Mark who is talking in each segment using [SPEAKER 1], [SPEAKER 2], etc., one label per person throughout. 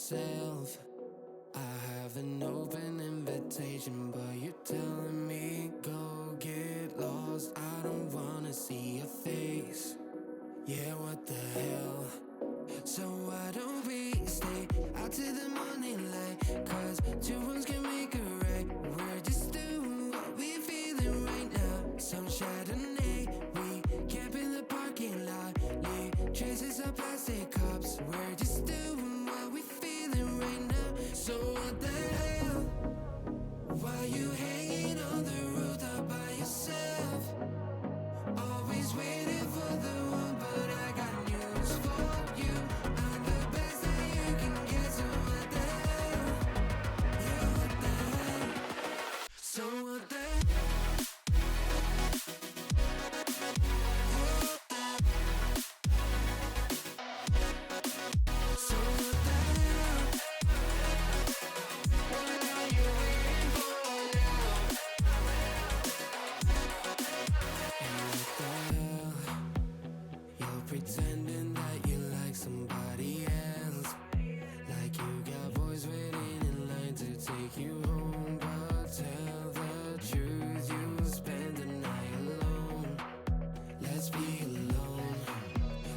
[SPEAKER 1] myself. I have an open invitation, but you're telling me go get lost. I don't wanna see your face. Yeah, what the hell? So why don't we stay out till the morning light? Cause two wrongs can make a right. We're just doing what we feeling right now. Some Chardonnay, we camp in the parking lot. Leave traces of plastic cups. We're just doing what we feeling right now. So what the hell? Why you hanging on the rooftop by yourself? Always waiting for the one, but I got news for you. I'm the best that you can get, so what the hell? Yeah, what the hell? So what the hell? So what the hell? What are you waiting for now? And what the hell? You're pretending that you like somebody else, like you got boys waiting in line to take you home. But tell the truth, you'll spend the night alone. Let's be alone.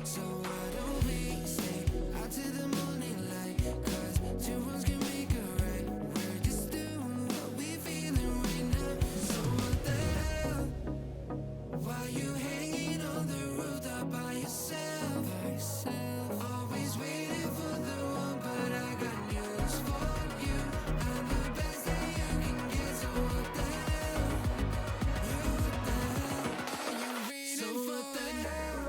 [SPEAKER 1] So why don't we stay out till the morning light? Cause two wrongs can make a right. We're just doing what we feeling right now. So what the hell? Why you hanging on the rooftop by yourself? Always waiting for the one, but I got news for you. I'm the best that you can get, so what the hell? Yeah, what the hell? Are you waiting so for what the hell?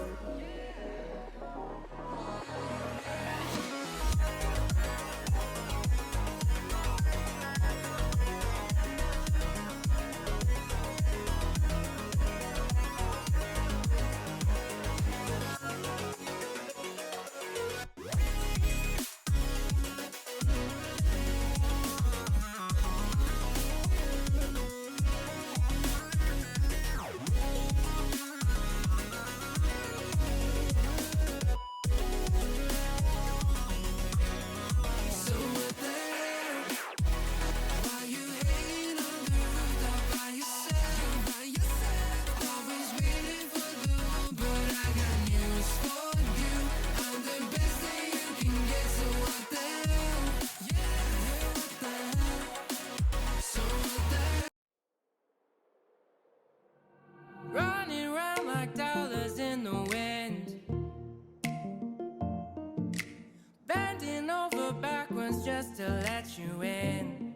[SPEAKER 1] So what the hell? Why you hanging on the rooftop by yourself? Always waiting for the one, but I got news for you. I'm the best that you can get, so what the hell? Yeah, what the hell? So what the hell? Running round like dollars in the wind, bending over backwards just to let you in.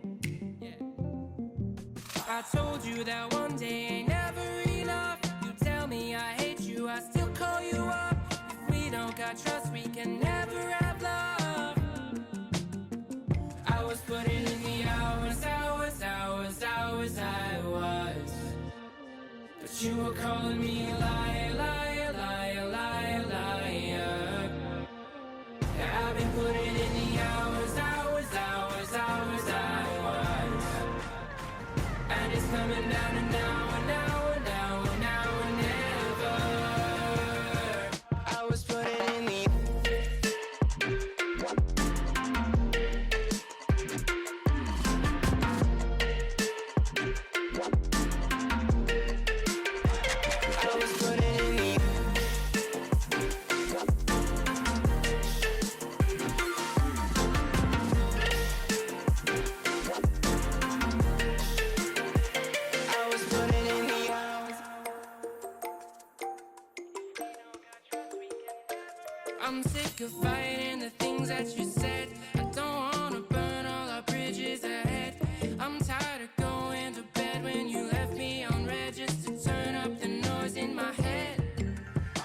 [SPEAKER 1] I told you that one day ain't never enough. You tell me I hate you, I still call you up. If we don't got trust, we can never have love. I was putting in the hours, I was. But you were calling me a liar, liar, liar, liar, liar. Yeah, I've been putting in the hours, I was. And it's coming down to now and now and now and now and never. I was putting in the I was putting in the I was putting in the hours. I'm sick of fighting the things that you said. I don't wanna burn all our bridges ahead. I'm tired of going to bed when you left me on red just to turn up the noise in my head.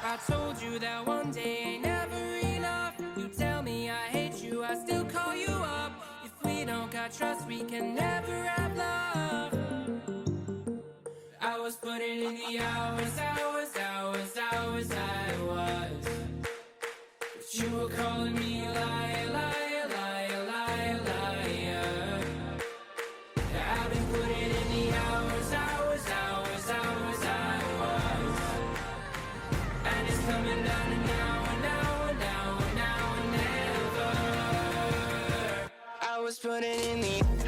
[SPEAKER 1] I told you that one day ain't never enough. You tell me I hate you, I still call you up. If we don't got trust, we can never have love. I was putting in the hours, I was. But you were calling me a liar, liar, liar, liar, liar. Yeah, I've been putting in the hours, I was. And it's coming down to now and now and now and now and never. putting in the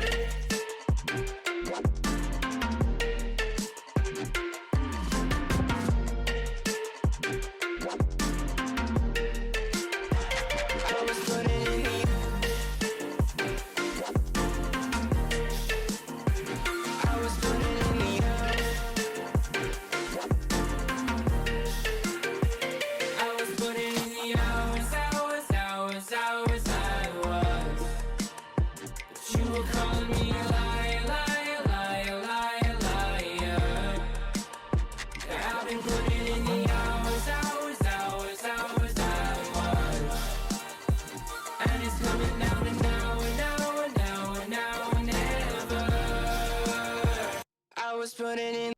[SPEAKER 1] putting in.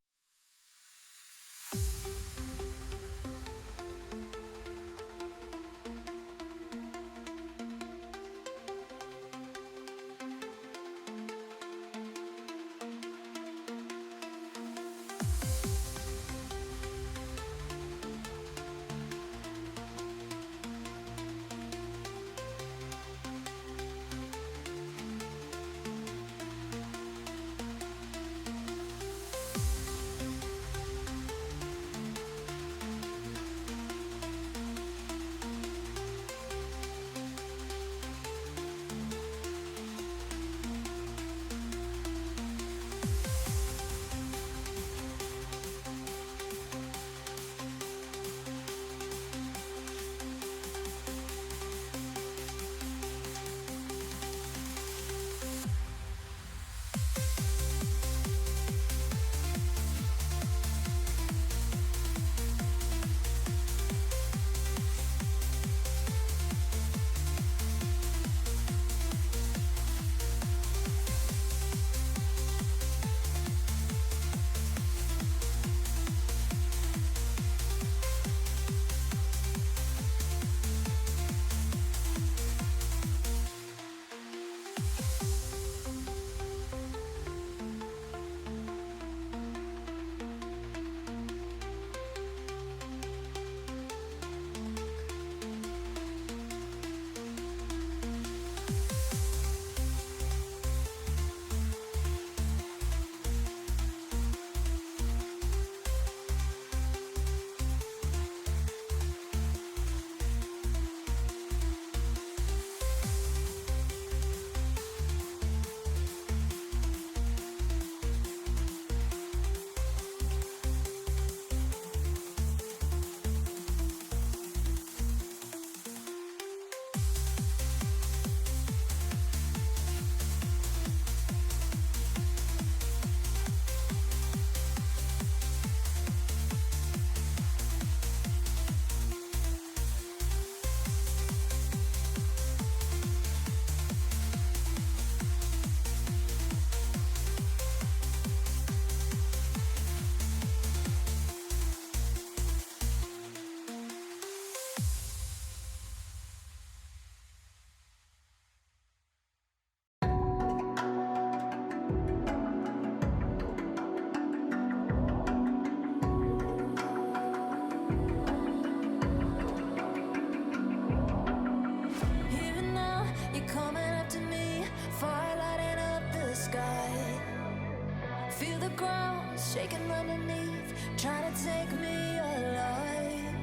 [SPEAKER 2] shaking underneath, trying to take me alive.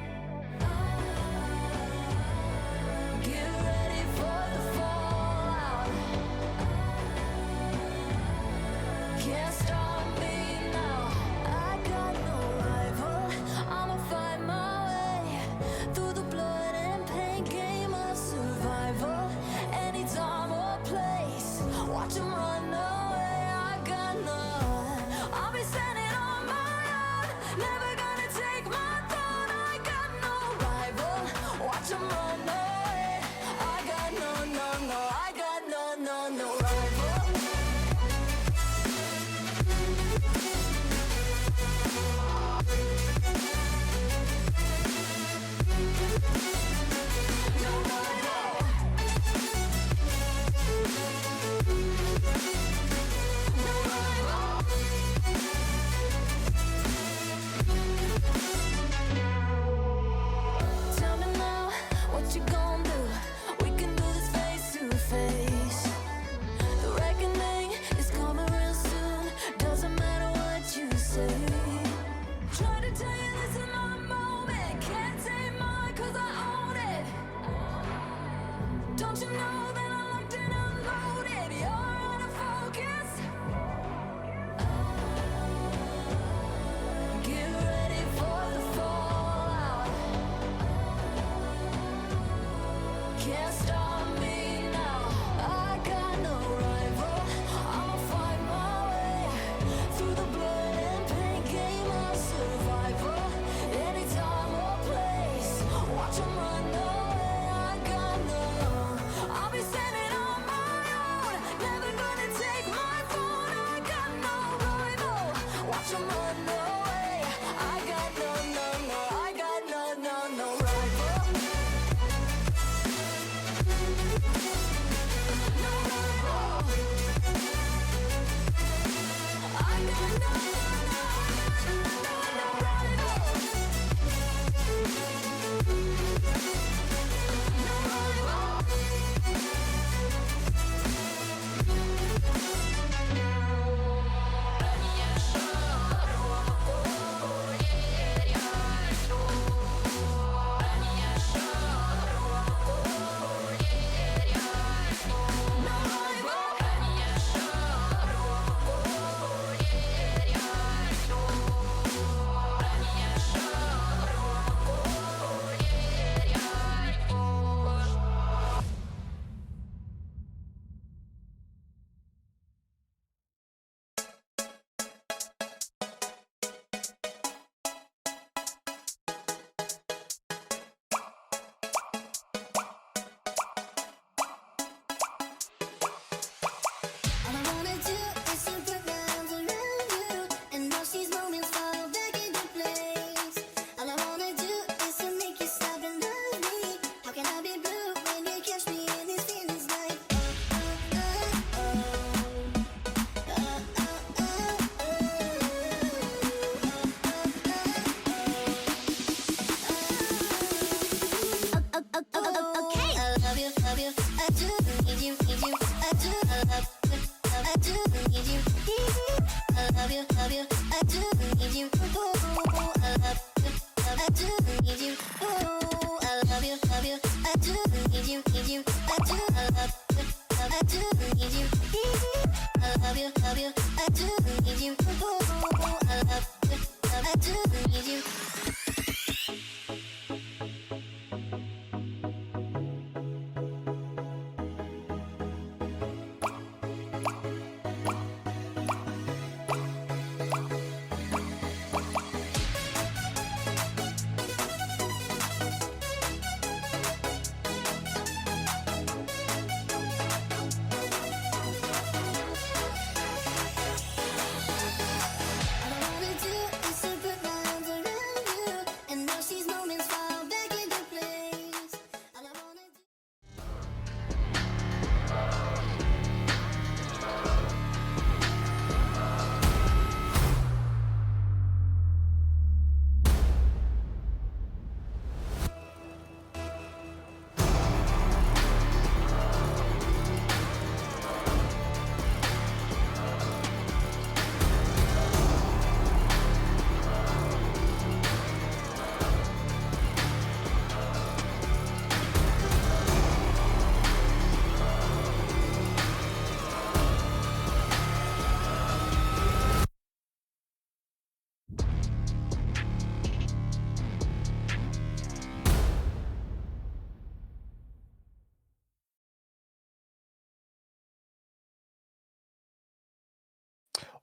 [SPEAKER 2] Get ready for the fallout. Can't stop me now. I got no rival. I'ma fight my way through the blood and pain game of survival. Any time or place, watch 'em run away. I got none. I'll be standing on my own, never gonna take my throne.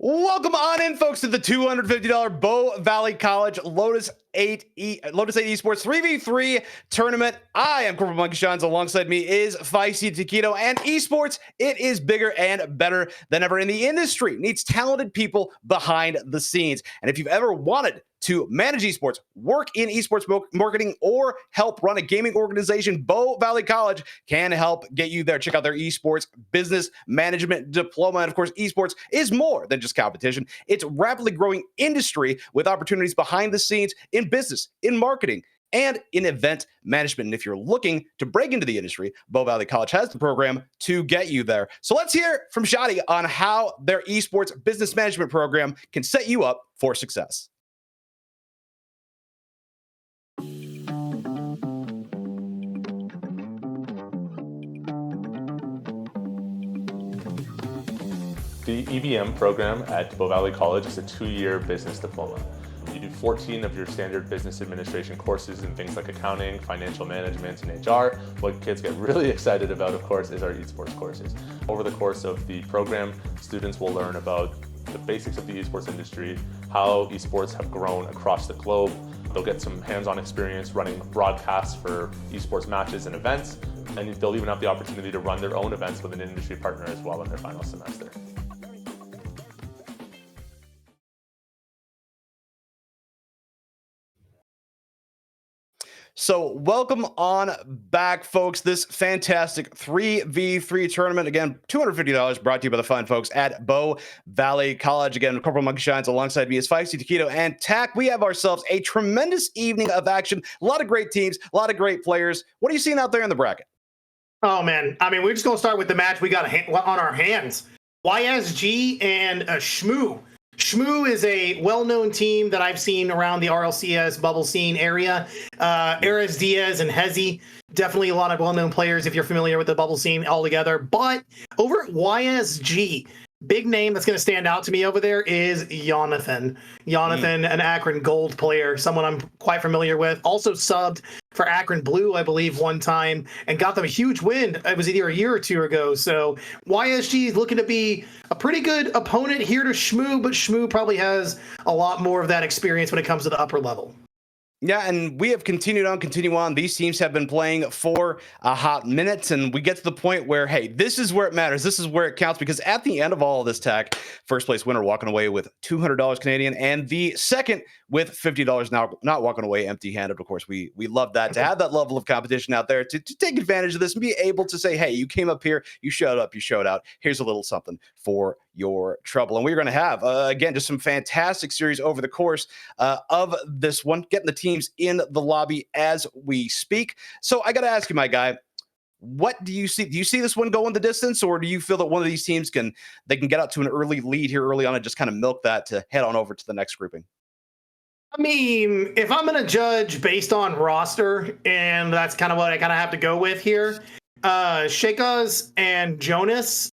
[SPEAKER 3] Welcome on in, folks, to the $250 Bow Valley College Lotus 8 Esports 3v3 tournament. I am Corporal Monkey Shines. Alongside me is Feisty Taquito. And esports, it is bigger and better than ever in the industry. Needs talented people behind the scenes. And if you've ever wanted to manage esports, work in esports marketing, or help run a gaming organization, Bow Valley College can help get you there. Check out their esports business management diploma. And of course, esports is more than just competition. It's a rapidly growing industry with opportunities behind the scenes in business, in marketing, and in event management. And if you're looking to break into the industry, Bow Valley College has the program to get you there. So let's hear from Shadi on how their esports business management program can set you up for success.
[SPEAKER 4] The EBM program at Bow Valley College is a 2-year business diploma. You do 14 of your standard business administration courses in things like accounting, financial management, and HR. What kids get really excited about, of course, is our esports courses. Over the course of the program, students will learn about the basics of the esports industry, how esports have grown across the globe. They'll get some hands-on experience running broadcasts for esports matches and events, and they'll even have the opportunity to run their own events with an industry partner as well in their final semester.
[SPEAKER 3] So welcome on back, folks. This fantastic 3v3 tournament. Again, $250 brought to you by the fine folks at Bow Valley College. Again, Corporal Monkey Shines. Alongside me is Feisty Taquito and Tack. We have ourselves a tremendous evening of action. A lot of great teams, a lot of great players. What are you seeing out there in the bracket?
[SPEAKER 5] Oh, man. I mean, we're just going to start with the match we got on our hands. YSG and Shmoo. Shmoo is a well-known team that I've seen around the RLCS bubble scene area. Ares Diaz and Hezi, definitely a lot of well-known players if you're familiar with the bubble scene altogether. But over at YSG, big name that's going to stand out to me over there is Jonathan. Jonathan, an Akron Gold player, someone I'm quite familiar with. Also subbed for Akron Blue, I believe, one time, and got them a huge win. It was either a year or two ago. So YSG is looking to be a pretty good opponent here to Shmoo, but Shmoo probably has a lot more of that experience when it comes to the upper level.
[SPEAKER 3] Yeah, and we have continue on. These teams have been playing for a hot minute, and we get to the point where, hey, this is where it matters. This is where it counts, because at the end of all of this, Tack, first place winner walking away with $200 Canadian, and the second with $50 now, not walking away empty-handed. Of course, we love that, to have that level of competition out there, to take advantage of this and be able to say, hey, you came up here, you showed up, you showed out. Here's a little something for your trouble. And we're going to have, again, just some fantastic series over the course of this one, getting the teams in the lobby as we speak. So I got to ask you, my guy, What do you see? Do you see this one going the distance, or do you feel that one of these teams can get out to an early lead here early on and just kind of milk that to head on over to the next grouping?
[SPEAKER 5] I mean, if I'm going to judge based on roster, and that's kind of what I kind of have to go with here, Shakaz and Jonas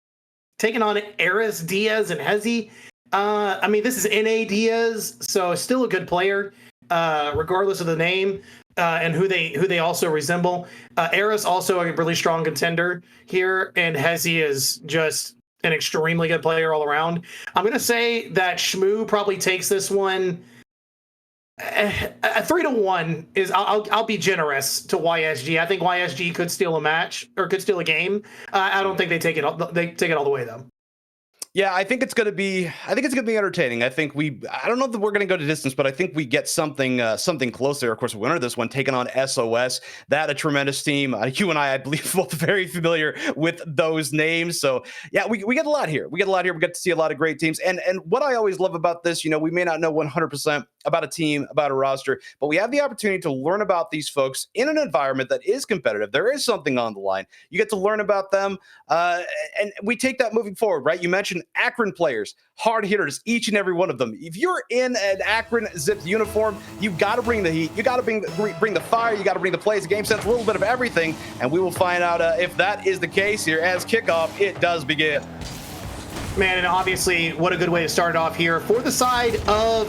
[SPEAKER 5] taking on Eris, Diaz, and Hezi. I mean, this is NA Diaz, so still a good player, regardless of the name and who they also resemble. Eris also a really strong contender here, and Hezi is just an extremely good player all around. I'm going to say that Shmoo probably takes this one. A 3-1 is I'll be generous to YSG. I think YSG could steal a match or could steal a game. I don't think they take it all the way though.
[SPEAKER 3] Yeah, I think it's going to be entertaining. I don't know that we're going to go to distance, but I think we get something close there. Of course, the winner of this one taking on SOS. That a tremendous team. You and I believe, both very familiar with those names. So yeah, we get a lot here. We get to see a lot of great teams. And what I always love about this, we may not know 100% about a team, about a roster, but we have the opportunity to learn about these folks in an environment that is competitive. There is something on the line. You get to learn about them, and we take that moving forward, right? You mentioned Akron players, hard hitters, each and every one of them. If you're in an Akron zipped uniform, you got to bring the heat. You got to bring the fire. You got to bring the plays, the game sense, a little bit of everything, and we will find out if that is the case here as kickoff. It does begin.
[SPEAKER 5] Man, and obviously, what a good way to start it off here for the side of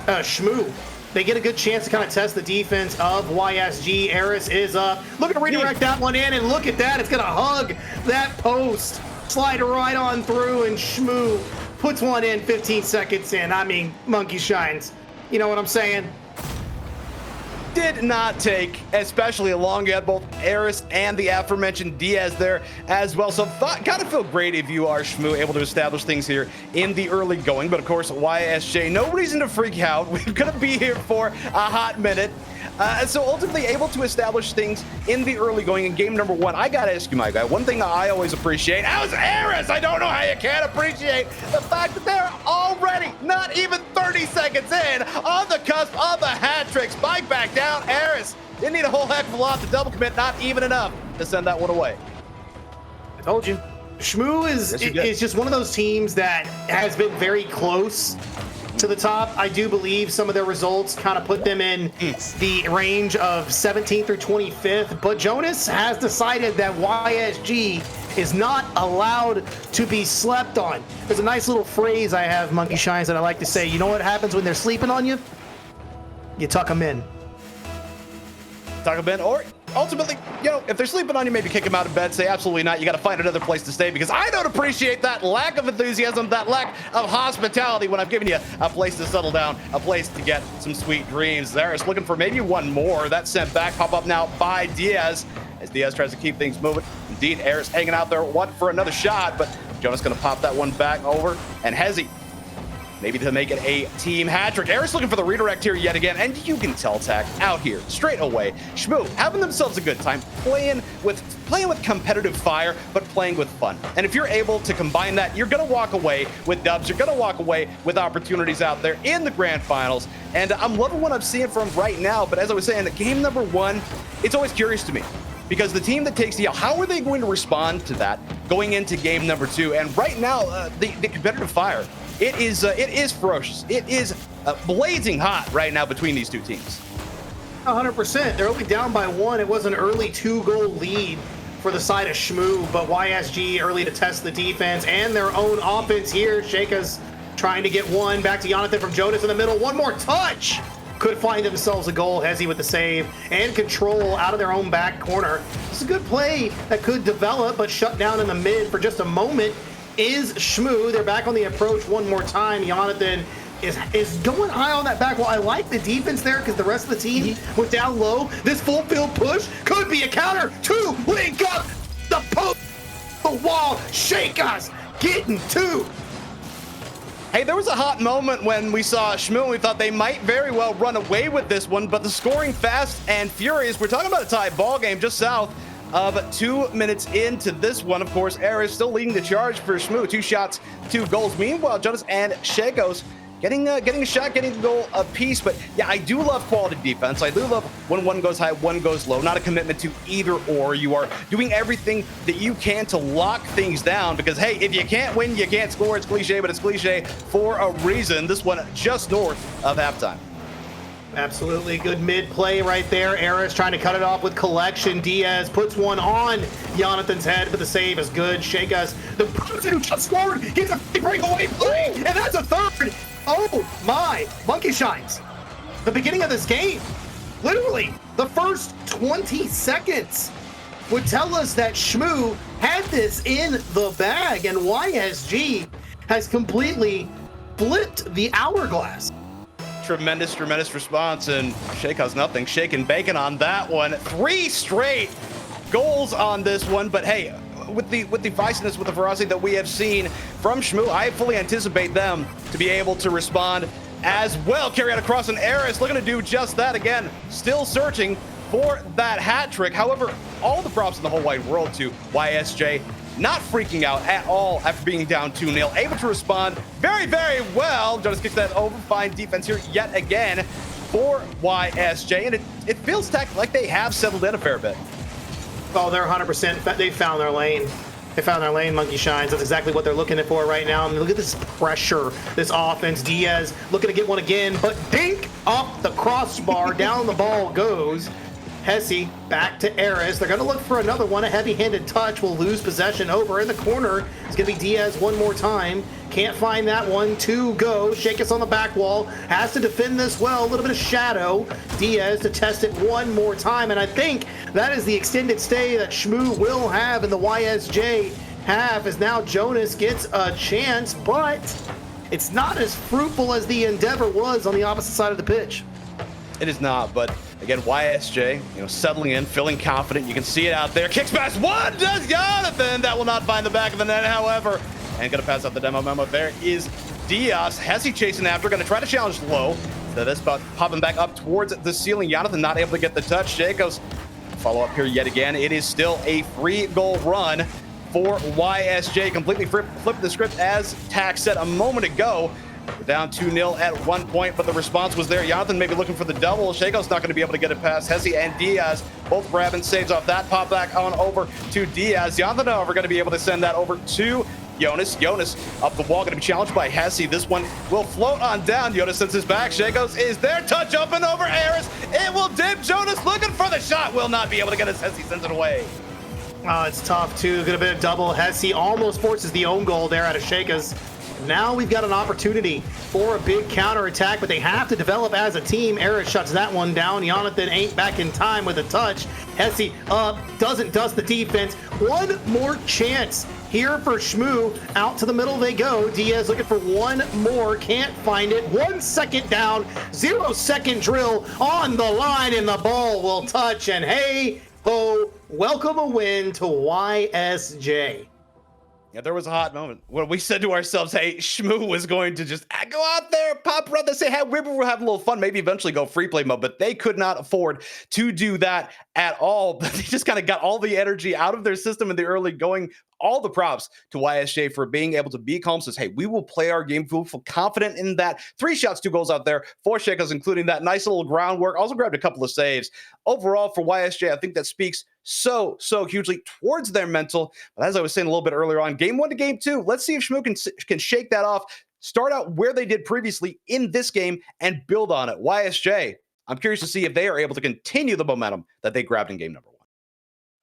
[SPEAKER 5] Shmoo. They get a good chance to kind of test the defense of YSG. Eris is up. Look at redirect that one in, and look at that. It's going to hug that post. Slide right on through, and Shmoo puts one in 15 seconds in. I mean, monkey shines. You know what I'm saying?
[SPEAKER 3] Did not take especially long. You had both Eris and the aforementioned Diaz there as well. So gotta feel great if you are Shmoo, able to establish things here in the early going. But of course, YSJ, no reason to freak out. We're gonna be here for a hot minute. So ultimately able to establish things in the early going in game number one. I gotta ask you, my guy, one thing I always appreciate, how's Eris? I don't know how you can't appreciate the fact that they're already not even 30 seconds in on the cusp of a hat trick. Spike back down. Eris didn't need a whole heck of a lot to double commit, not even enough to send that one away.
[SPEAKER 5] I told you. Shmoo is just one of those teams that has been very close to the top. I do believe some of their results kind of put them in the range of 17th or 25th, but Jonas has decided that YSG is not allowed to be slept on. There's a nice little phrase I have, Monkey Shines, that I like to say. You know what happens when they're sleeping on you? You tuck them in.
[SPEAKER 3] Tuck them in, or ultimately, if they're sleeping on you, maybe kick them out of bed, say absolutely not. You got to find another place to stay, because I don't appreciate that lack of enthusiasm, that lack of hospitality when I've given you a place to settle down, a place to get some sweet dreams. Eris looking for maybe one more. That sent back, pop up now by Diaz as Diaz tries to keep things moving. Indeed, Eris hanging out there, one for another shot, but Jonas going to pop that one back over, and Hezi maybe to make it a team hat trick. Eris looking for the redirect here yet again, and you can tell, Tack, out here straight away. Shmoo having themselves a good time, playing with competitive fire, but playing with fun. And if you're able to combine that, you're gonna walk away with dubs. You're gonna walk away with opportunities out there in the grand finals. And I'm loving what I'm seeing from right now. But as I was saying, game number one, it's always curious to me, because the team that takes the L, how are they going to respond to that going into game number two? And right now, the competitive fire, it is ferocious. It is blazing hot right now between these two teams.
[SPEAKER 5] 100%. They're only down by one. It was an early 2-goal lead for the side of Shmoo, but YSG early to test the defense and their own offense here. Shaka's trying to get one. Back to Jonathan from Jonas in the middle. One more touch. Could find themselves a goal. Hezi with the save and control out of their own back corner. It's a good play that could develop, but shut down in the mid for just a moment is Shmoo. They're back on the approach one more time. Jonathan is going high on that back wall. I like the defense there because the rest of the team was down low. This full field push could be a counter. Two, link up the post, the wall. Shake us, getting two.
[SPEAKER 3] Hey, there was a hot moment when we saw Shmoo and we thought they might very well run away with this one, but the scoring fast and furious. We're talking about a tie ball game just south of 2 minutes into this one. Of course, Eris still leading the charge for Shmoo. 2 shots, 2 goals. Meanwhile, Jonas and Shakos getting a shot, getting the goal apiece. But yeah, I do love quality defense. I do love when one goes high, one goes low. Not a commitment to either or. You are doing everything that you can to lock things down because, hey, if you can't win, you can't score. It's cliche, but it's cliche for a reason. This one just north of halftime.
[SPEAKER 5] Absolutely good mid play right there. Eris trying to cut it off with collection. Diaz puts one on Jonathan's head, but the save is good. Shekas, the person who just scored, gets a breakaway play, and that's a third. Oh my, Monkey Shines. The beginning of this game, literally the first 20 seconds would tell us that Shmoo had this in the bag, and YSG has completely flipped the hourglass.
[SPEAKER 3] Tremendous response, and Shake has nothing. Shake and bacon on that one. 3 straight goals on this one, but hey, with the feistiness, with the ferocity that we have seen from Shmoo, I fully anticipate them to be able to respond as well. Carry out across an Eris, looking to do just that again. Still searching for that hat trick. However, all the props in the whole wide world to YSJ. Not freaking out at all after being down 2-0. Able to respond very, very well. Jonas kicks that over. Fine defense here yet again for YSJ. And it feels like they have settled in a fair bit.
[SPEAKER 5] Oh, they're 100%. They found their lane. They found their lane, Monkey Shines. That's exactly what they're looking for right now. I mean, look at this pressure, this offense. Diaz looking to get one again, but dink off the crossbar. Down the ball goes. Hesse back to Eris. They're going to look for another one. A heavy-handed touch will lose possession over in the corner. It's going to be Diaz one more time. Can't find that one. 2 go. Shekas on the back wall. Has to defend this well. A little bit of shadow. Diaz to test it one more time. And I think that is the extended stay that Shmoo will have in the YSJ half, as now Jonas gets a chance, but it's not as fruitful as the endeavor was on the opposite side of the pitch.
[SPEAKER 3] It is not, but again, YSJ, settling in, feeling confident. You can see it out there. Kicks past one, does Jonathan. That will not find the back of the net, however. And going to pass out the demo memo. There is Diaz. Hesse chasing after, going to try to challenge low. So this about popping back up towards the ceiling. Jonathan not able to get the touch. Jacobs follow up here yet again. It is still a 3-goal run for YSJ. Completely flipped the script, as Tax said a moment ago. We're down 2-0 at one point, but the response was there. Jonathan maybe looking for the double. Shaco's not going to be able to get it past Hesse and Diaz. Both grabbing saves off that. Pop back on over to Diaz. Jonathan, however, going to be able to send that over to Jonas. Jonas up the wall, going to be challenged by Hesse. This one will float on down. Jonas sends his back. Shaco's is there. Touch up and over Eris. It will dip. Jonas looking for the shot. Will not be able to get it. Hesse sends it away.
[SPEAKER 5] Oh, it's tough, too. Going to be a double. Hesse almost forces the own goal there out of Shekas. Now we've got an opportunity for a big counterattack, but they have to develop as a team. Eris shuts that one down. Jonathan ain't back in time with a touch. Hesse doesn't dust the defense. One more chance here for Shmoo. Out to the middle they go. Diaz looking for one more. Can't find it. 1 second down. 0-second drill on the line, and the ball will touch. And hey, ho, welcome a win to YSJ.
[SPEAKER 3] Yeah, there was a hot moment when we said to ourselves, hey, Shmoo was going to just go out there, pop around, say, hey, we were having a little fun, maybe eventually go free play mode, but they could not afford to do that at all. But they just kind of got all the energy out of their system in the early going. All the props to YSJ for being able to be calm. Says, hey, we will play our game. We'll feel confident in that. 3 shots, 2 goals out there. 4 Shekas, including that nice little groundwork. Also grabbed a couple of saves. Overall, for YSJ, I think that speaks so hugely towards their mental. But as I was saying a little bit earlier on, game 1 to game 2, let's see if Shmoo can shake that off, start out where they did previously in this game, and build on it. YSJ, I'm curious to see if they are able to continue the momentum that they grabbed in game number 1.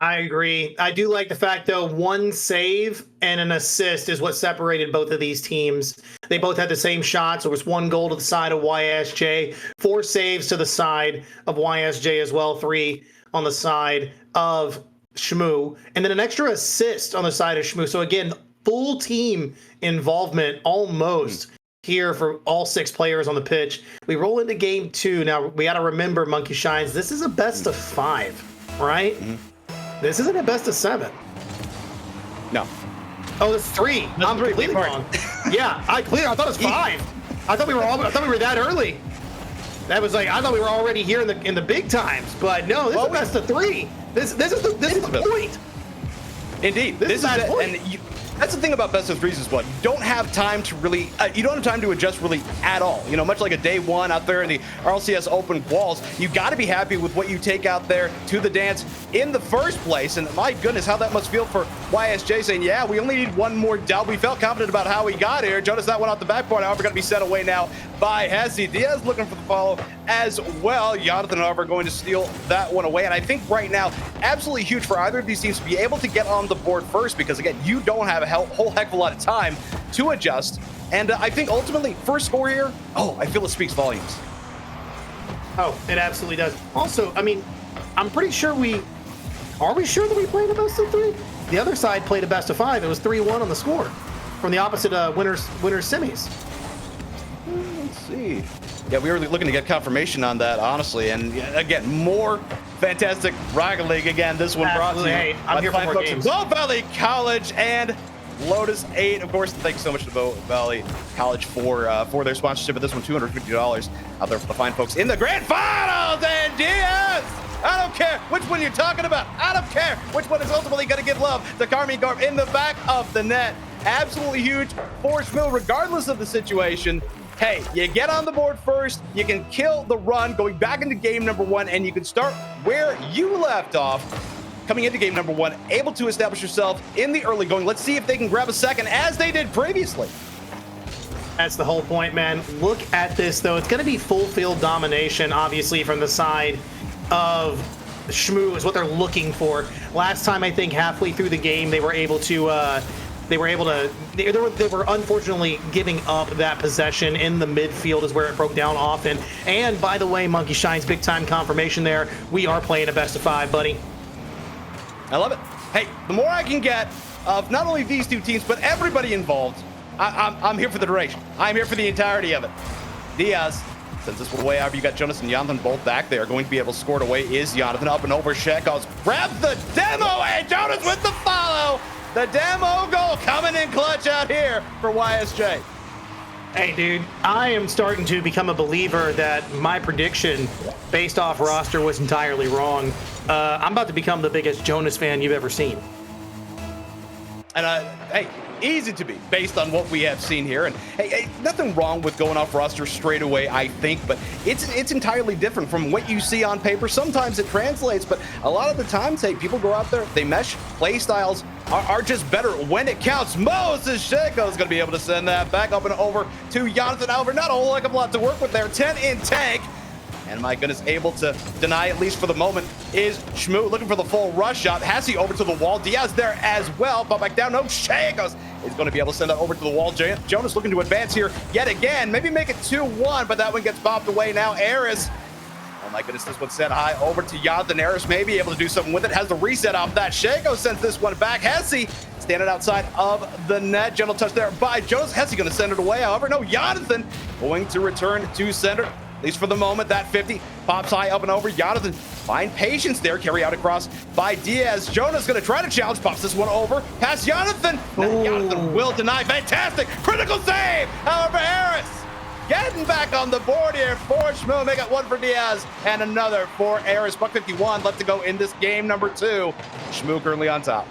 [SPEAKER 5] I agree. I do like the fact, though, 1 save and an assist is what separated both of these teams. They both had the same shots. There was 1 goal to the side of YSJ, 4 saves to the side of YSJ as well, 3 on the side of Shmoo, and then an extra assist on the side of Shmoo. So again, full team involvement almost here for all 6 players on the pitch. We roll into game 2. Now, we got to remember, Monkey Shines, this is a best of 5, right? This isn't a best of 7.
[SPEAKER 3] No.
[SPEAKER 5] Oh, it's 3. I'm completely wrong. Yeah, I thought it was 5. I thought we were that early. That was like, I thought we were already here in the big times, but no, this is a best of 3. This is the point.
[SPEAKER 3] Indeed,
[SPEAKER 5] This is the point.
[SPEAKER 3] and That's the thing about best of threes is what you don't have time to really, you don't have time to adjust really at all. You know, much like a day one out there in the RLCS open walls, you got to be happy with what you take out there to the dance in the first place. And my goodness, how that must feel for YSJ saying, yeah, we only need one more dub. We felt confident about how we got here. Jonas, that one off the backboard, however, going to be set away now by Hesse. Diaz looking for the follow as well. Jonathan, however, going to steal that one away. And I think right now, absolutely huge for either of these teams to be able to get on the board first, because again, you don't have a whole heck of a lot of time to adjust. And I think ultimately, first score here, I feel it speaks volumes.
[SPEAKER 5] Oh, it absolutely does. Also, I mean, I'm pretty sure are we sure that we played a best of 3? The other side played a best of 5. It was 3-1 on the score from the opposite winners semis.
[SPEAKER 3] Let's see. Yeah, we were looking to get confirmation on that, honestly. And again, more fantastic Rocket League. Again, this one brought to you.
[SPEAKER 5] Hey, I'm here for more games.
[SPEAKER 3] Bow Valley College and Lotus 8. Of course, thanks so much to Bow Valley College for their sponsorship of this one. $250 out there for the fine folks in the grand finals. And Diaz, I don't care which one you're talking about. I don't care which one is ultimately going to give love to Carmi Garb in the back of the net. Absolutely huge for Schmill, regardless of the situation. Hey, you get on the board first, you can kill the run going back into game number 1, and you can start where you left off coming into game number 1, able to establish yourself in the early going. Let's see if they can grab a second as they did previously.
[SPEAKER 5] That's the whole point, man. Look at this, though. It's going to be full field domination, obviously, from the side of Shmoo is what they're looking for. Last time, I think halfway through the game, they were unfortunately giving up that possession in the midfield is where it broke down often. And by the way, Monkey Shine's big time confirmation there. We are playing a best of 5, buddy.
[SPEAKER 3] I love it. Hey, the more I can get of not only these two teams, but everybody involved, I'm here for the duration. I'm here for the entirety of it. Diaz sends this one away. However, you got Jonas and Jonathan both back there. Going to be able to score it away is Jonathan. Up and over. Shekos grab the demo, and Jonas with the follow. The demo goal coming in clutch out here for YSJ.
[SPEAKER 5] Hey, dude, I am starting to become a believer that my prediction based off roster was entirely wrong. I'm about to become the biggest Jonas fan you've ever seen.
[SPEAKER 3] And hey, easy to be based on what we have seen here. And hey, nothing wrong with going off roster straight away, I think, but it's entirely different from what you see on paper. Sometimes it translates, but a lot of the times, hey, people go out there, they mesh, play styles are just better when it counts. Moses Sheko is going to be able to send that back up and over to Jonathan. However, not a whole heck of a lot to work with there. 10 in tank. And my goodness, able to deny, at least for the moment, is Shmoo looking for the full rush shot. Hesse over to the wall. Diaz there as well. But back down. No, Shagos is going to be able to send that over to the wall. Jonas looking to advance here yet again. Maybe make it 2-1, but that one gets bopped away now. Eris. Oh my goodness, this one's set high over to Jonathan. Eris may be able to do something with it. Has the reset off that. Shagos sends this one back. Hesse standing outside of the net. Gentle touch there by Jonas. Hesse going to send it away. However, no, Jonathan going to return to center. At least for the moment, that 50 pops high up and over. Jonathan, find patience there. Carry out across by Diaz. Jonas going to try to challenge. Pops this one over. Past Jonathan. Now Jonathan will deny. Fantastic. Critical save. However, Harris getting back on the board here for Shmoo. Make it one for Diaz and another for Harris. Buck 51 left to go in this game number 2. Shmoo currently on top.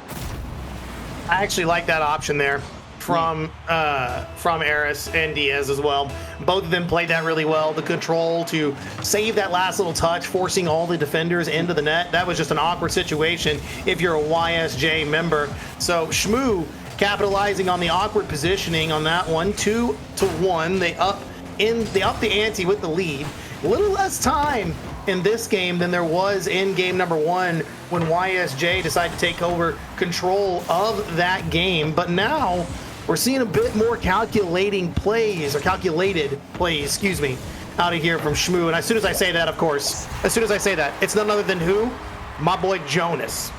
[SPEAKER 5] I actually like that option there from Eris and Diaz as well. Both of them played that really well. The control to save that last little touch, forcing all the defenders into the net. That was just an awkward situation if you're a YSJ member. So Shmoo capitalizing on the awkward positioning on that one. 2-1. They up the ante with the lead. A little less time in this game than there was in game number 1 when YSJ decided to take over control of that game. But now we're seeing a bit more calculated plays, out of here from Shmoo. And as soon as I say that, of course, it's none other than who? My boy Jonas.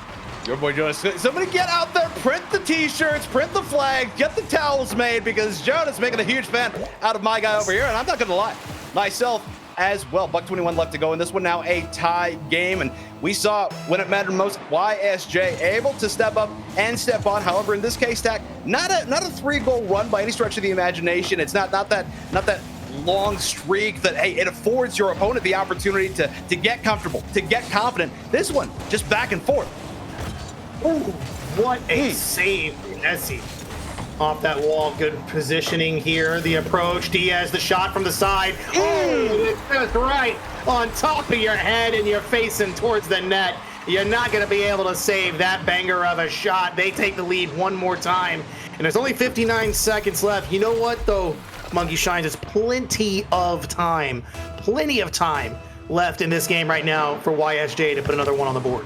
[SPEAKER 3] Your boy Jonas. Somebody get out there, print the t-shirts, print the flags, get the towels made, because Jonas making a huge fan out of my guy over here. And I'm not going to lie, myself as well. Buck 21 left to go in this one. Now a tie game, and we saw when it mattered most, YSJ able to step up and step on. However, in this case, Tack, not a 3-goal run by any stretch of the imagination. It's not that long streak that, hey, it affords your opponent the opportunity to get comfortable, to get confident. This one just back and forth.
[SPEAKER 5] Ooh, what a save, Nessie. Off that wall, good positioning here. The approach, Diaz, the shot from the side. Oh, it's just right on top of your head and you're facing towards the net. You're not going to be able to save that banger of a shot. They take the lead one more time, and there's only 59 seconds left. You know what, though, Monkey Shines, there's plenty of time left in this game right now for YSJ to put another one on the board.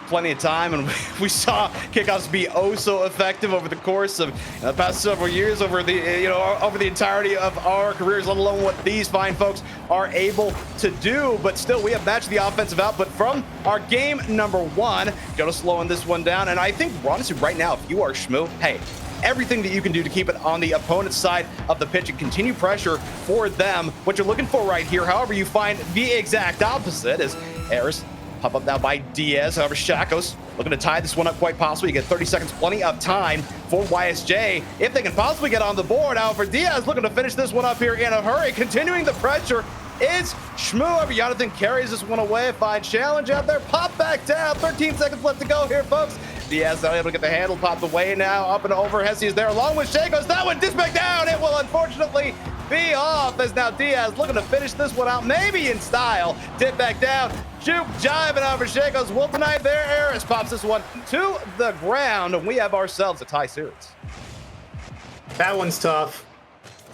[SPEAKER 3] Plenty of time, and we saw kickoffs be oh so effective over the course of the past several years, over the over the entirety of our careers, let alone what these fine folks are able to do. But still, we have matched the offensive output from our game number one. Jonas slowing this one down, and I think honestly right now, if you are Shmoo, hey, everything that you can do to keep it on the opponent's side of the pitch and continue pressure for them, what you're looking for right here. However, you find the exact opposite as Eris pop up now by Diaz. However, Shakos looking to tie this one up quite possibly. You get 30 seconds, plenty of time for YSJ if they can possibly get on the board. However, Diaz looking to finish this one up here in a hurry. Continuing the pressure is Shmoo. However, Jonathan carries this one away. Fine challenge out there. Pop back down. 13 seconds left to go here, folks. Diaz not able to get the handle popped away now. Up and over. Hesse is there along with Shakos. That one dips back down. It will unfortunately be off as now Diaz looking to finish this one out, maybe in style. Dip back down. Juke jiving over Shakos. Will tonight there. Eris pops this one to the ground, and we have ourselves a tie series.
[SPEAKER 5] That one's tough.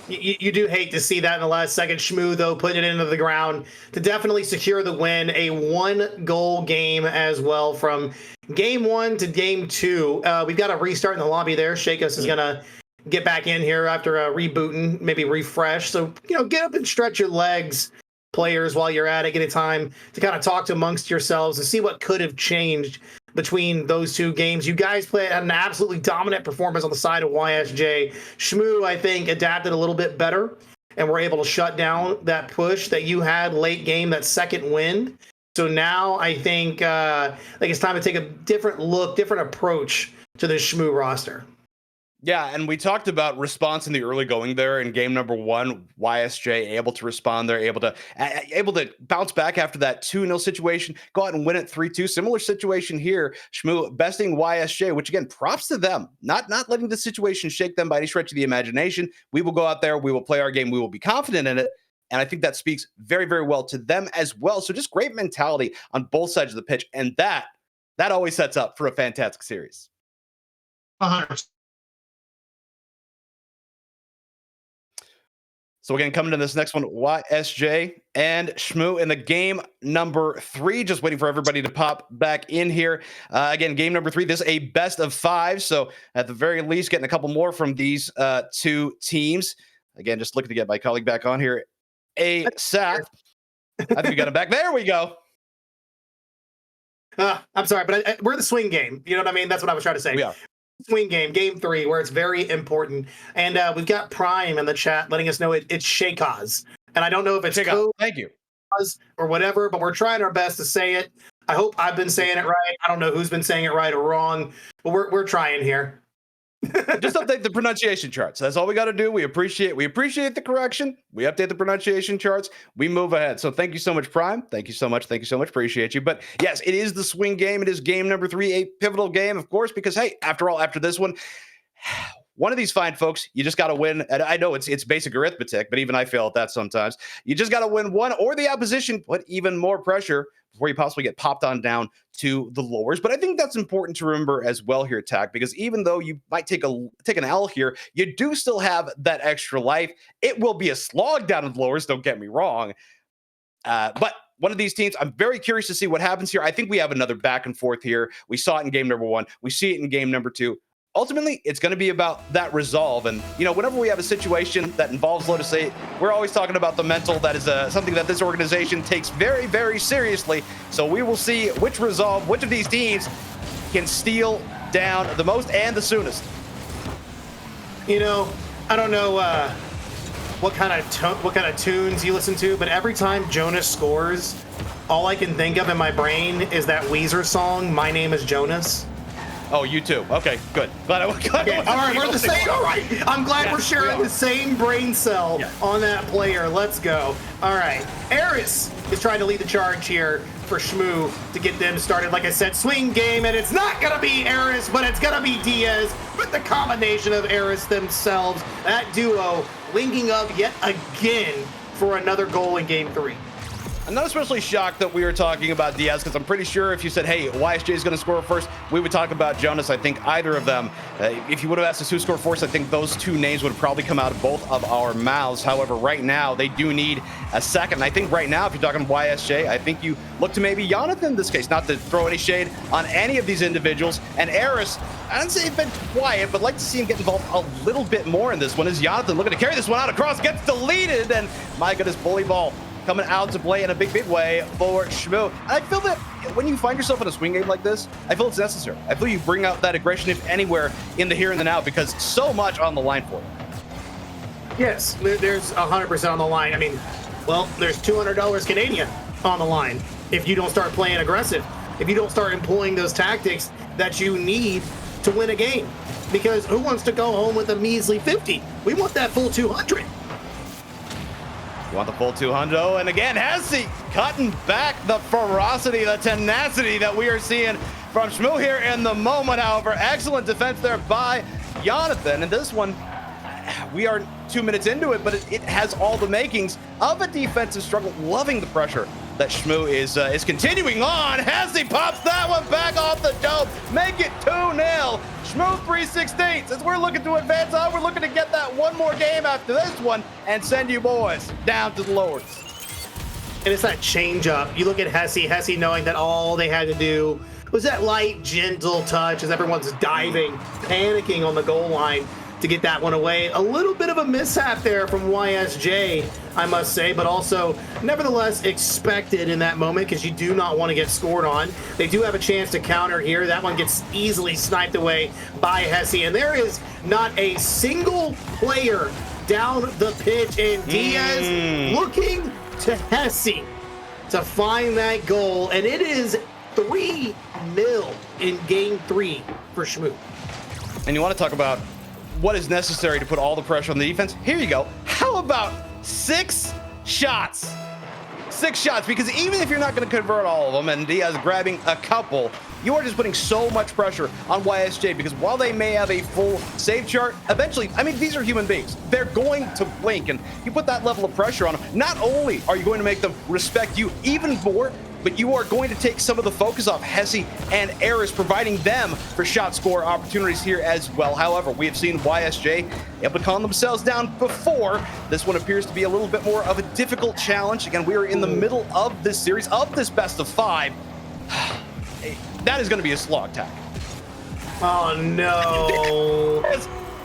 [SPEAKER 5] You do hate to see that in the last second. Shmoo, though, putting it into the ground to definitely secure the win. A 1-goal game as well from game one to game two. We've got a restart in the lobby there. Shakos is going to get back in here after rebooting, maybe refresh. So, get up and stretch your legs, players, while you're at it. Get a time to kind of talk amongst yourselves and see what could have changed between those two games. You guys had an absolutely dominant performance on the side of YSJ. Shmoo, I think, adapted a little bit better and were able to shut down that push that you had late game, that second wind. So now I think it's time to take a different look, different approach to the Shmoo roster.
[SPEAKER 3] Yeah, and we talked about response in the early going there in game number one. YSJ able to respond. They're able to bounce back after that 2-0 situation, go out and win it 3-2. Similar situation here. Shmoo besting YSJ, which again, props to them. Not letting the situation shake them by any stretch of the imagination. We will go out there. We will play our game. We will be confident in it. And I think that speaks very, very well to them as well. So just great mentality on both sides of the pitch. And that always sets up for a fantastic series.
[SPEAKER 5] 100%.
[SPEAKER 3] So again, coming to this next one, YSJ and Shmoo in the game number 3. Just waiting for everybody to pop back in here. Again, game number 3. This is a best of 5. So at the very least, getting a couple more from these two teams. Again, just looking to get my colleague back on here. ASAP. I think we got him back. There we go.
[SPEAKER 5] I'm sorry, but we're the swing game. You know what I mean? That's what I was trying to say.
[SPEAKER 3] We are.
[SPEAKER 5] Swing game 3, where it's very important. And we've got Prime in the chat letting us know it's Shakaz. And I don't know if it's code
[SPEAKER 3] Thank you.
[SPEAKER 5] or whatever, but we're trying our best to say it. I hope I've been saying it right. I don't know who's been saying it right or wrong, but we're trying here.
[SPEAKER 3] Just update the pronunciation charts. That's all we got to do. We appreciate the correction. We update the pronunciation charts. We move ahead. So thank you so much, Prime. Thank you so much. Appreciate you. But yes, it is the swing game. It is game number 3, a pivotal game, of course, because hey, after all, after this one of these fine folks, you just got to win. And I know it's basic arithmetic, but even I fail at that sometimes. You just got to win one, or the opposition put even more pressure before you possibly get popped on down to the lowers. But I think that's important to remember as well here, Tack, because even though you might take an L here, you do still have that extra life. It will be a slog down in the lowers, don't get me wrong. But one of these teams, I'm very curious to see what happens here. I think we have another back and forth here. We saw it in game number 1. We see it in game number 2. Ultimately, it's going to be about that resolve. And, whenever we have a situation that involves Lotus 8, we're always talking about the mental. That is something that this organization takes very, very seriously. So we will see which of these teams can steal down the most and the soonest.
[SPEAKER 5] I don't know what kind of tunes you listen to, but every time Jonas scores, all I can think of in my brain is that Weezer song, My Name is Jonas.
[SPEAKER 3] Oh, you too. Okay, good. Glad I
[SPEAKER 5] Okay, all right, we're the same. All right, I'm glad we're sharing the same brain cell on that player. Let's go. All right, Eris is trying to lead the charge here for Shmoo to get them started. Like I said, swing game, and it's not gonna be Eris, but it's gonna be Diaz with the combination of Eris themselves. That duo linking up yet again for another goal in game 3.
[SPEAKER 3] I'm not especially shocked that we were talking about Diaz, because I'm pretty sure if you said, hey, YSJ is going to score first, we would talk about Jonas. I think either of them, if you would have asked us who scored first, I think those two names would have probably come out of both of our mouths. However, right now, they do need a second. And I think right now, if you're talking YSJ, I think you look to maybe Jonathan in this case, not to throw any shade on any of these individuals. And Eris, I don't say he's been quiet, but like to see him get involved a little bit more in this one. Is Jonathan looking to carry this one out across, gets deleted, and my goodness, bully ball coming out to play in a big way for Shmoo. And I feel that when you find yourself in a swing game like this, I feel it's necessary. I feel you bring out that aggression, if anywhere, in the here and the now, because so much on the line for you.
[SPEAKER 5] Yes, there's 100% on the line. I mean, well, there's $200 Canadian on the line if you don't start playing aggressive, if you don't start employing those tactics that you need to win a game. Because who wants to go home with a measly 50? We want that full 200.
[SPEAKER 3] You want the full 200, and again, Hesse cutting back the ferocity, the tenacity that we are seeing from Shmoo here in the moment. However, excellent defense there by Jonathan. And this one, we are 2 minutes into it, but it has all the makings of a defensive struggle. Loving the pressure that Shmoo is continuing on. Hesse pops that one back off the dome. Make it 2-0. Shmoo 3/16. As we're looking to advance on, we're looking to get that one more game after this one and send you boys down to the Lords.
[SPEAKER 5] And it's that change up. You look at Hesse knowing that all they had to do was that light, gentle touch as everyone's diving, panicking on the goal line to get that one away. A little bit of a mishap there from YSJ, I must say, but also nevertheless expected in that moment, because you do not want to get scored on. They do have a chance to counter here. That one gets easily sniped away by Hesse, and there is not a single player down the pitch, and Diaz looking to Hesse to find that goal, and it is 3-0 in game 3 for Shmoo.
[SPEAKER 3] And you want to talk about what is necessary to put all the pressure on the defense? Here you go. How about 6 shots? 6 shots, because even if you're not going to convert all of them, and Diaz grabbing a couple, you are just putting so much pressure on YSJ, because while they may have a full save chart, eventually, I mean, these are human beings. They're going to blink, and you put that level of pressure on them. Not only are you going to make them respect you even more, but you are going to take some of the focus off Hesse and Eris, providing them for shot score opportunities here as well. However, we have seen YSJ able to calm themselves down before. This one appears to be a little bit more of a difficult challenge. Again, we are in the middle of this series, of this best of 5. That is going to be a slog tack.
[SPEAKER 5] Oh, no.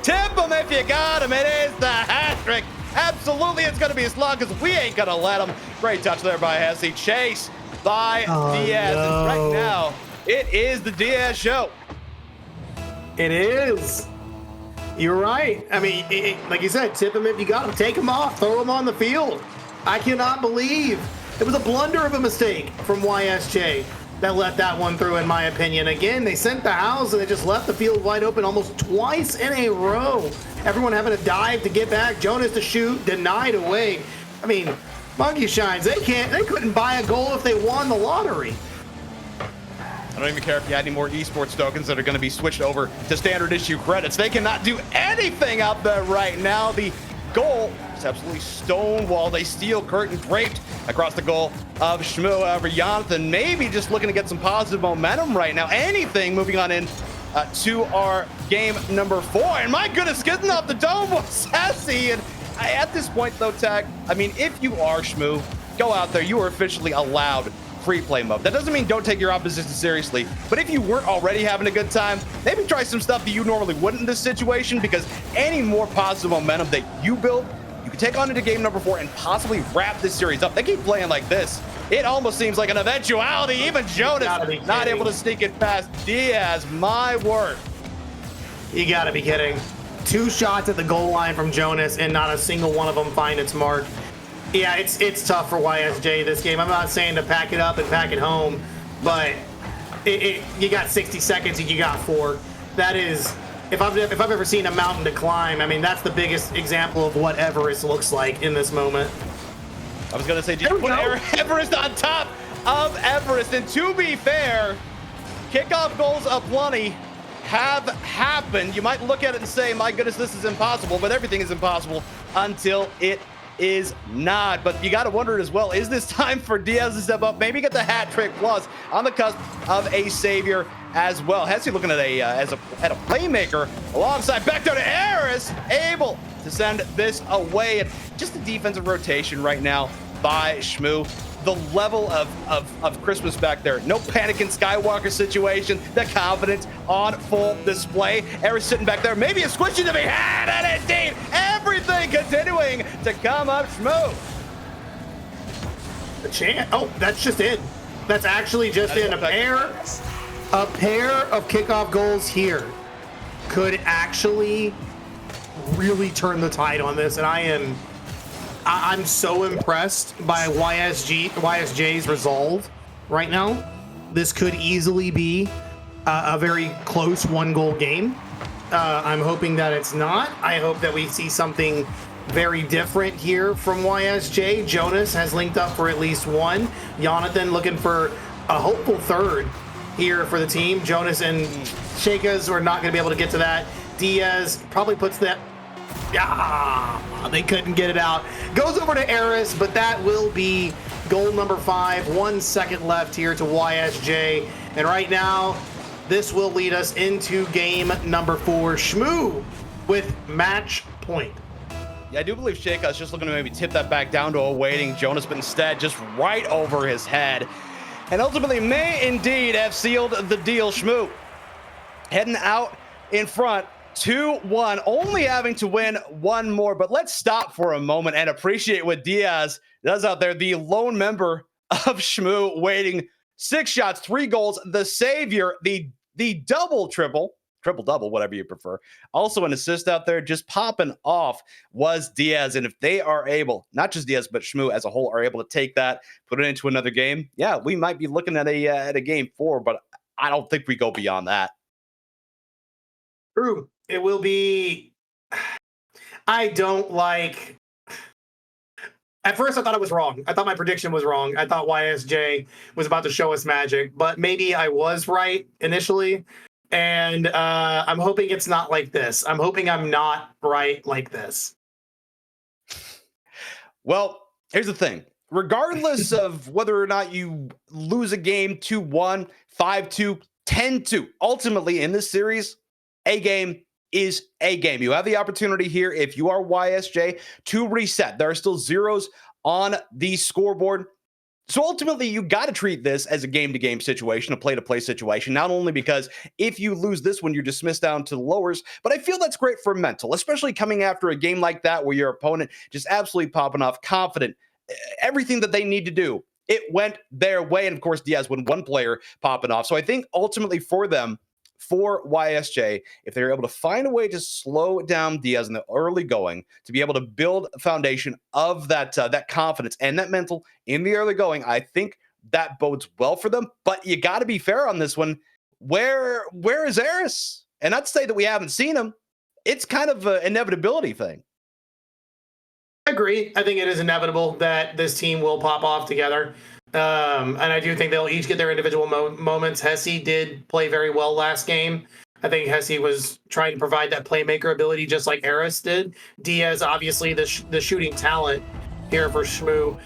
[SPEAKER 3] Tip him if you got him. It is the hat trick. Absolutely, it's going to be a slog, because we ain't going to let him. Great touch there by Hesse. Chase by Diaz.
[SPEAKER 5] No.
[SPEAKER 3] And right now, it is the Diaz show.
[SPEAKER 5] It is. You're right. I mean, like you said, tip him if you got him. Take him off. Throw him on the field. I cannot believe it was a blunder of a mistake from YSJ that let that one through, in my opinion. Again, they sent the house and they just left the field wide open almost twice in a row. Everyone having to dive to get back. Jonas to shoot, denied away. I mean, Monkey Shines, they couldn't buy a goal if they won the lottery.
[SPEAKER 3] I don't even care if you had any more esports tokens that are going to be switched over to standard issue credits. They cannot do anything out there right now. The goal is absolutely stonewalled. A steel curtain draped across the goal of Shmoo. However, Jonathan maybe just looking to get some positive momentum right now. Anything moving on in to our game number 4. And my goodness, getting off the dome was Hesse. And at this point, though, Tag, I mean, if you are Shmoo, go out there. You are officially allowed free play mode. That doesn't mean don't take your opposition seriously, but if you weren't already having a good time, maybe try some stuff that you normally wouldn't in this situation, because any more positive momentum that you build, you can take on into game number 4 and possibly wrap this series up. They keep playing like this. It almost seems like an eventuality. Even Jonas not able to sneak it past Diaz. My word.
[SPEAKER 5] You gotta be kidding. 2 shots at the goal line from Jonas and not a single one of them find its mark. Yeah, it's tough for YSJ this game. I'm not saying to pack it up and pack it home, but you got 60 seconds and you got 4. That is, if I've ever seen a mountain to climb, I mean, that's the biggest example of what Everest looks like in this moment.
[SPEAKER 3] I was going to say, did you put Everest on top of Everest? And to be fair, kickoff goals aplenty have happened. You might look at it and say, my goodness, this is impossible, but everything is impossible until it is not. But you got to wonder as well, is this time for Diaz to step up, maybe get the hat trick plus on the cusp of a savior as well? Hesse looking at a playmaker alongside back down to Eris, able to send this away. And just a defensive rotation right now by Shmoo. The level of Christmas back there. No panic in Skywalker situation. The confidence on full display. Eris sitting back there. Maybe a squishy to be had, and indeed everything continuing to come up Shmoo.
[SPEAKER 5] The chance. Oh, that's just in. That's actually just in. A pair of kickoff goals here could actually really turn the tide on this, and I'm so impressed by YSJ's resolve right now. This could easily be a very close 1-goal game. I'm hoping that it's not. I hope that we see something very different here from YSJ. Jonas has linked up for at least 1. Jonathan looking for a hopeful 3rd here for the team. Jonas and Shekas are not going to be able to get to that. Diaz probably puts that. They couldn't get it out. Goes over to Eris, but that will be goal number 5. 1 second left here to YSJ. And right now, this will lead us into game number 4. Shmoo with match point.
[SPEAKER 3] Yeah, I do believe Sheikah's just looking to maybe tip that back down to awaiting Jonas, but instead just right over his head. And ultimately may indeed have sealed the deal. Shmoo heading out in front. 2-1, only having to win 1 more. But let's stop for a moment and appreciate what Diaz does out there. The lone member of Shmoo waiting 6 shots, 3 goals, the savior, the triple double, whatever you prefer. Also an assist out there, just popping off was Diaz. And if they are able, not just Diaz, but Shmoo as a whole are able to take that, put it into another game, yeah, we might be looking at a game 4, but I don't think we go beyond that.
[SPEAKER 5] True. It will be. I don't like. At first, I thought it was wrong. I thought my prediction was wrong. I thought YSJ was about to show us magic, but maybe I was right initially. And I'm hoping it's not like this. I'm hoping I'm not right like this.
[SPEAKER 3] Well, here's the thing. Regardless of whether or not you lose a game 2-1, 5-2, 10-2, ultimately in this series, a game is a game. You have the opportunity here, if you are YSJ, to reset. There are still zeros on the scoreboard. So ultimately, you got to treat this as a game-to-game situation, a play-to-play situation, not only because if you lose this one, you're dismissed down to the lowers, but I feel that's great for mental, especially coming after a game like that where your opponent just absolutely popping off, confident, everything that they need to do. It went their way, and of course, Diaz with 1 player popping off. So I think ultimately for them, for YSJ, if they're able to find a way to slow down Diaz in the early going, to be able to build a foundation of that confidence and that mental in the early going, I think that bodes well for them. But you got to be fair on this one. Where is Eris? And not to say that we haven't seen him. It's kind of an inevitability thing.
[SPEAKER 5] I agree. I think it is inevitable that this team will pop off together. And I do think they'll each get their individual moments. Hesse did play very well last game. I think Hesse was trying to provide that playmaker ability just like Eris did. Diaz, obviously, the shooting talent here for Shmoo.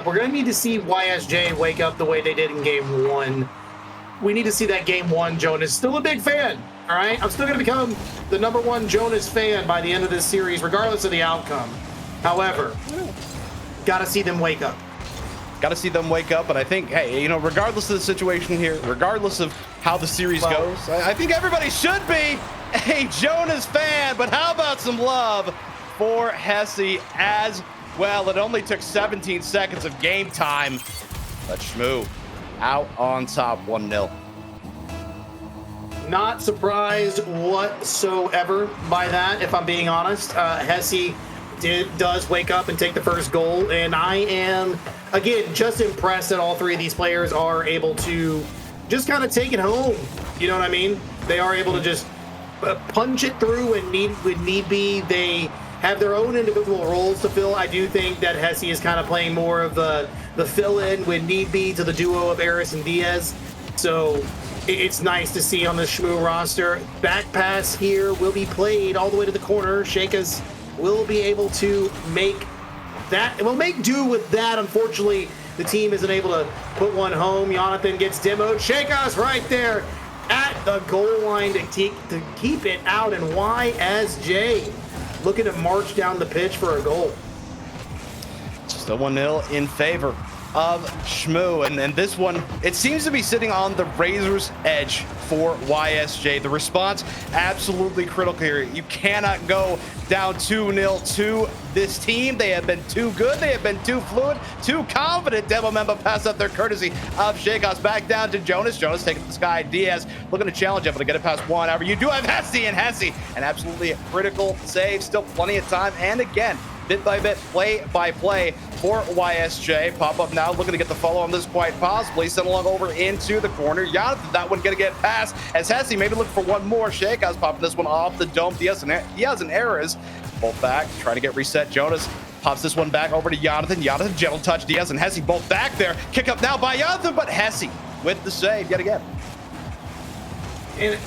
[SPEAKER 5] We're going to need to see YSJ wake up the way they did in game 1. We need to see that game 1 Jonas. Still a big fan, all right? I'm still going to become the #1 Jonas fan by the end of this series, regardless of the outcome. However, got to see them wake up.
[SPEAKER 3] Got to see them wake up, but I think, hey, you know, regardless of the situation here, regardless of how the series goes, I think everybody should be a Jonas fan, but how about some love for Hesse as well? It only took 17 seconds of game time, but Shmoo out on top 1-0.
[SPEAKER 5] Not surprised whatsoever by that, if I'm being honest. Hesse does wake up and take the first goal, and I am, again, just impressed that all 3 of these players are able to just kind of take it home. You know what I mean? They are able to just punch it through when need be. They have their own individual roles to fill. I do think that Hesse is kind of playing more of the fill-in when need be to the duo of Eris and Diaz. So it's nice to see on the Shmoo roster. Back pass here will be played all the way to the corner. Sheikahs will be able to make that. It will make do with that. Unfortunately, the team isn't able to put one home. Jonathan gets demoed. Sheikahs right there at the goal line to keep it out, and YSJ looking to march down the pitch for a goal.
[SPEAKER 3] Still 1-0 in favor of Shmoo, and this one, it seems to be sitting on the razor's edge for YSJ. The response, absolutely critical here. You cannot go down 2-0 to this team. They have been too good. They have been too fluid, too confident. Demo Member passed up their courtesy of Sheikahs. Back down to Jonas. Jonas taking the sky. Diaz looking to challenge, able to get it past one. However, you do have Hesse, and Hesse, an absolutely critical save. Still plenty of time, and again, bit by bit, play by play for YSJ. Pop up now, looking to get the follow on this quite possibly. Send along over into the corner. Jonathan, that one gonna get past as Hesse maybe look for one more. Sheikahs popping this one off the dome. Diaz and Eras both back, trying to get reset. Jonas pops this one back over to Jonathan. Jonathan, gentle touch. Diaz and Hesse both back there. Kick up now by Jonathan, but Hesse with the save yet again.
[SPEAKER 5] And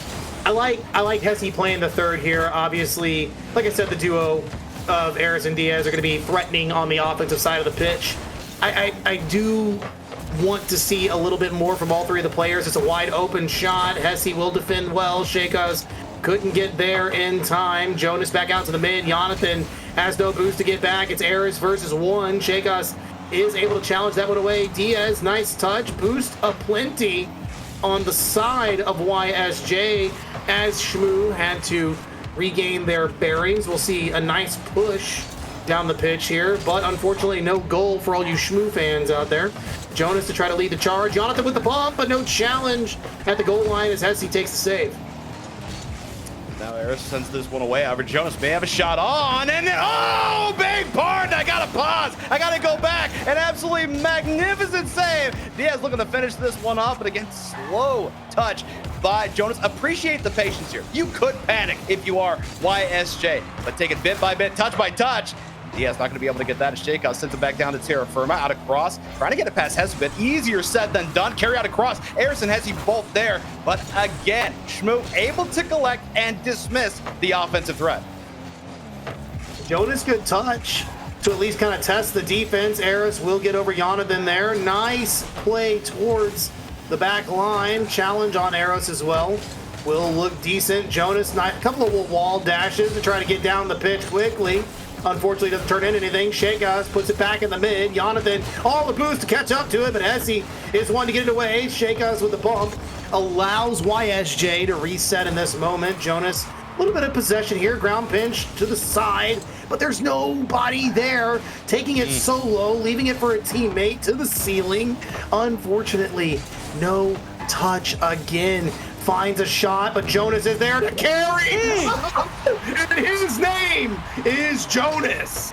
[SPEAKER 5] I like Hesse playing the third here. Obviously, like I said, the duo of Eris and Diaz are going to be threatening on the offensive side of the pitch. I do want to see a little bit more from all three of the players. It's a wide open shot. Hesse will defend well. Sheikahs couldn't get there in time. Jonas back out to the mid. Jonathan has no boost to get back. It's Eris versus one. Sheikahs is able to challenge that one away. Diaz, nice touch. Boost aplenty on the side of YSJ as Shmoo had to regain their bearings. We'll see a nice push down the pitch here, but unfortunately no goal for all you Shmoo fans out there. Jonas to try to lead the charge. Jonathan with the bump, but no challenge at the goal line as Hesse takes the save.
[SPEAKER 3] Now Eris sends this one away. However, Jonas may have a shot on, and then, oh, big pardon. I gotta pause. I gotta go back. An absolutely magnificent save. Diaz looking to finish this one off, but again, slow touch by Jonas. Appreciate the patience here. You could panic if you are YSJ, but take it bit by bit, touch by touch. Diaz not going to be able to get that as Sheikahs sends it back down to Terra Firma out across, trying to get it past Hesse a bit. Easier said than done. Carry out across. Eris and Hesse both there, but again, Shmoo able to collect and dismiss the offensive threat.
[SPEAKER 5] Jonas good touch to at least kind of test the defense. Eris will get over Jonathan there. Nice play towards the back line. Challenge on Eris as well. Will look decent. Jonas, a couple of wall dashes to try to get down the pitch quickly. Unfortunately, doesn't turn into anything. Sheikahs puts it back in the mid. Jonathan, all the boost to catch up to it, but Hesse is one to get it away. Sheikahs with the bump allows YSJ to reset in this moment. Jonas, a little bit of possession here. Ground pinch to the side, but there's nobody there. Taking it solo, leaving it for a teammate to the ceiling. Unfortunately, no touch again. Finds a shot, but Jonas is there to carry. And his name is Jonas.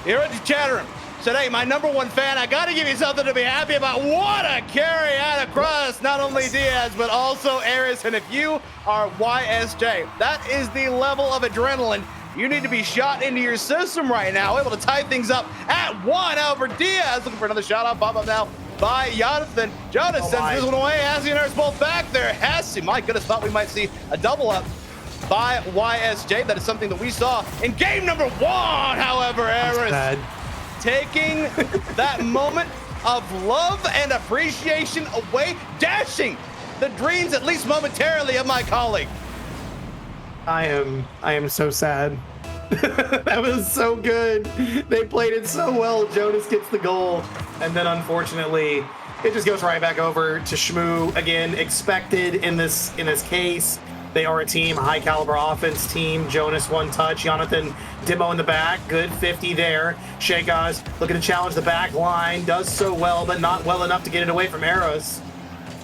[SPEAKER 3] Here at Chatham said, hey, my #1 fan, I got to give you something to be happy about. What a carry out across not only Diaz, but also Eris. And if you are YSJ, that is the level of adrenaline you need to be shot into your system right now. Able to tie things up at one over Diaz. Looking for another shot on pop up now by Jonathan. Jonas sends this one away. Hesse and Eris both back there. Hesse, my goodness, thought we might see a double up by YSJ. That is something that we saw in game #1. However, Eris taking that moment of love and appreciation away, dashing the dreams, at least momentarily, of my colleague.
[SPEAKER 5] I am so sad. That was so good. They played it so well. Jonas gets the goal, and then unfortunately, it just goes right back over to Shmoo. Again, expected in this case. They are a team, high caliber offense team. Jonas one touch. Jonathan demo in the back. Good 50 there. Sheikahs looking to challenge the back line. Does so well, but not well enough to get it away from Eros.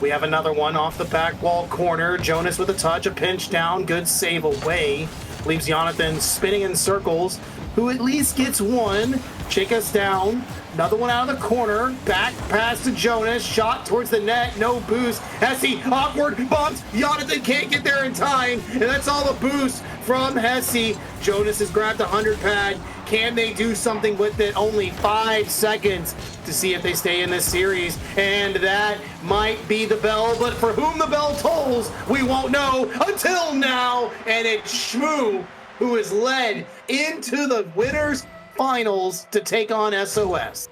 [SPEAKER 5] We have another one off the back wall corner. Jonas with a touch, a pinch down. Good save away. Leaves Jonathan spinning in circles. who at least gets one. Chica's down. Another one out of the corner. Back pass to Jonas. Shot towards the net. No boost. Hesse, awkward bumps. Jonathan can't get there in time. And that's all the boost from Hesse. Jonas has grabbed the 100 pad. Can they do something with it? Only 5 seconds to see if they stay in this series. And that might be the bell. But for whom the bell tolls, we won't know until now. And it's Shmoo who is led into the winners finals to take on SOS.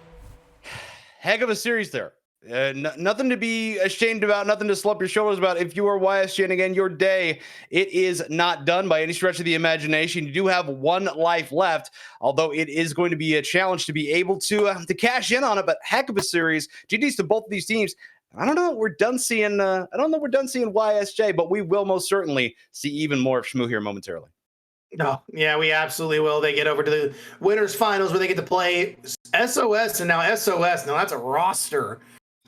[SPEAKER 3] Heck of a series there. Nothing to be ashamed about, nothing to slump your shoulders about. If you are YSG, and again, your day, it is not done by any stretch of the imagination. You do have one life left, although it is going to be a challenge to be able to cash in on it. But heck of a series. GG's to both of these teams. I don't know. We're done seeing. I don't know. We're done seeing YSJ, but we will most certainly see even more of Shmoo here momentarily.
[SPEAKER 5] No, yeah, we absolutely will. They get over to the winners finals where they get to play SOS, and now SOS. Now that's a roster,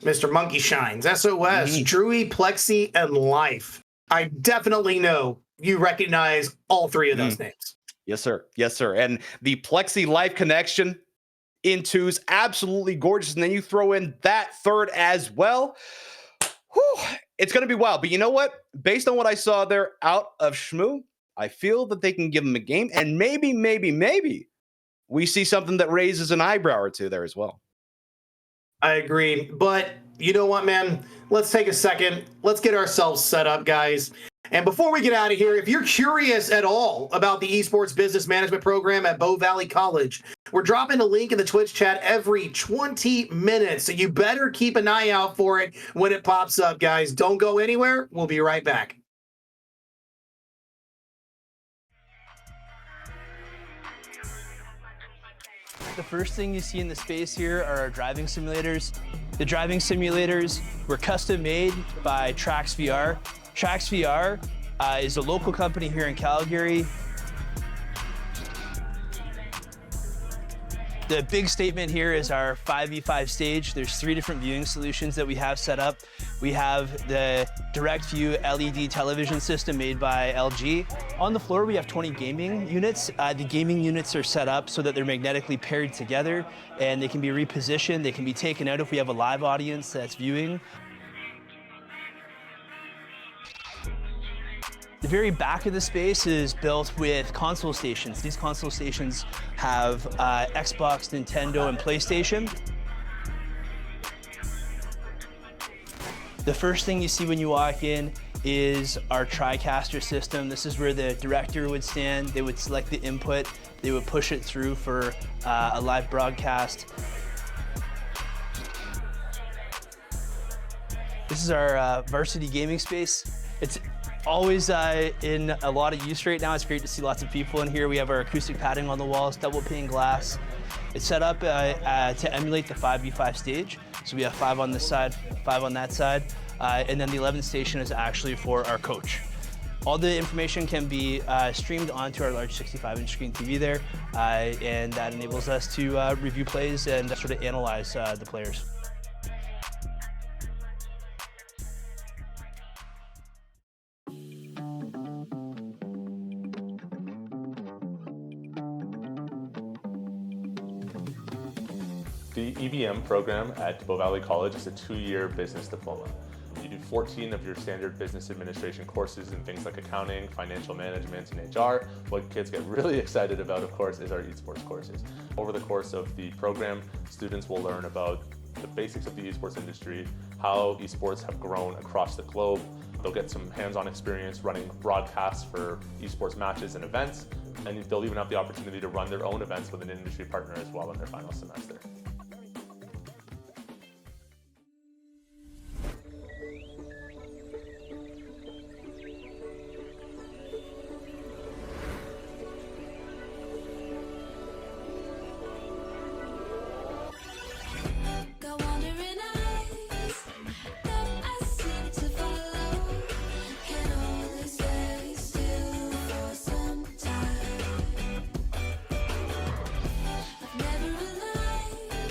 [SPEAKER 5] Mr. Monkey Shines. SOS, Drewy, Plexi, and Life. I definitely know you recognize all three of those names.
[SPEAKER 3] Yes, sir. Yes, sir. And the Plexi Life connection into's absolutely gorgeous. And then you throw in that third as well. Whew, it's going to be wild. But you know what? Based on what I saw there out of Shmoo, I feel that they can give him a game, and maybe we see something that raises an eyebrow or two there as well.
[SPEAKER 5] I agree. But you know what, man? Let's take a second. Let's get ourselves set up, guys. And before we get out of here, if you're curious at all about the Esports Business Management program at Bow Valley College, we're dropping a link in the Twitch chat every 20 minutes. So you better keep an eye out for it when it pops up, guys. Don't go anywhere. We'll be right back.
[SPEAKER 6] The first thing you see in the space here are our driving simulators. The driving simulators were custom made by Trax VR. Trax VR is a local company here in Calgary. The big statement here is our 5v5 stage. There's 3 different viewing solutions that we have set up. We have the direct view LED television system made by LG. On the floor, we have 20 gaming units. The gaming units are set up so that they're magnetically paired together and they can be repositioned. They can be taken out if we have a live audience that's viewing. The very back of the space is built with console stations. These console stations have Xbox, Nintendo, and PlayStation. The first thing you see when you walk in is our TriCaster system. This is where the director would stand. They would select the input. They would push it through for a live broadcast. This is our varsity gaming space. It's always in a lot of use right now. It's great to see lots of people in here. We have our acoustic padding on the walls, double pane glass. It's set up to emulate the 5v5 stage. So we have 5 on this side, 5 on that side. And then the 11th station is actually for our coach. All the information can be streamed onto our large 65-inch screen TV there. And that enables us to review plays and sort of analyze the players.
[SPEAKER 4] The EBM program at Bow Valley College is a 2-year business diploma. You do 14 of your standard business administration courses in things like accounting, financial management, and HR. What kids get really excited about, of course, is our esports courses. Over the course of the program, students will learn about the basics of the esports industry, how esports have grown across the globe. They'll get some hands-on experience running broadcasts for esports matches and events, and they'll even have the opportunity to run their own events with an industry partner as well in their final semester.
[SPEAKER 2] Got wandering eyes that I seem to follow. Can only stay still for some time. I've never aligned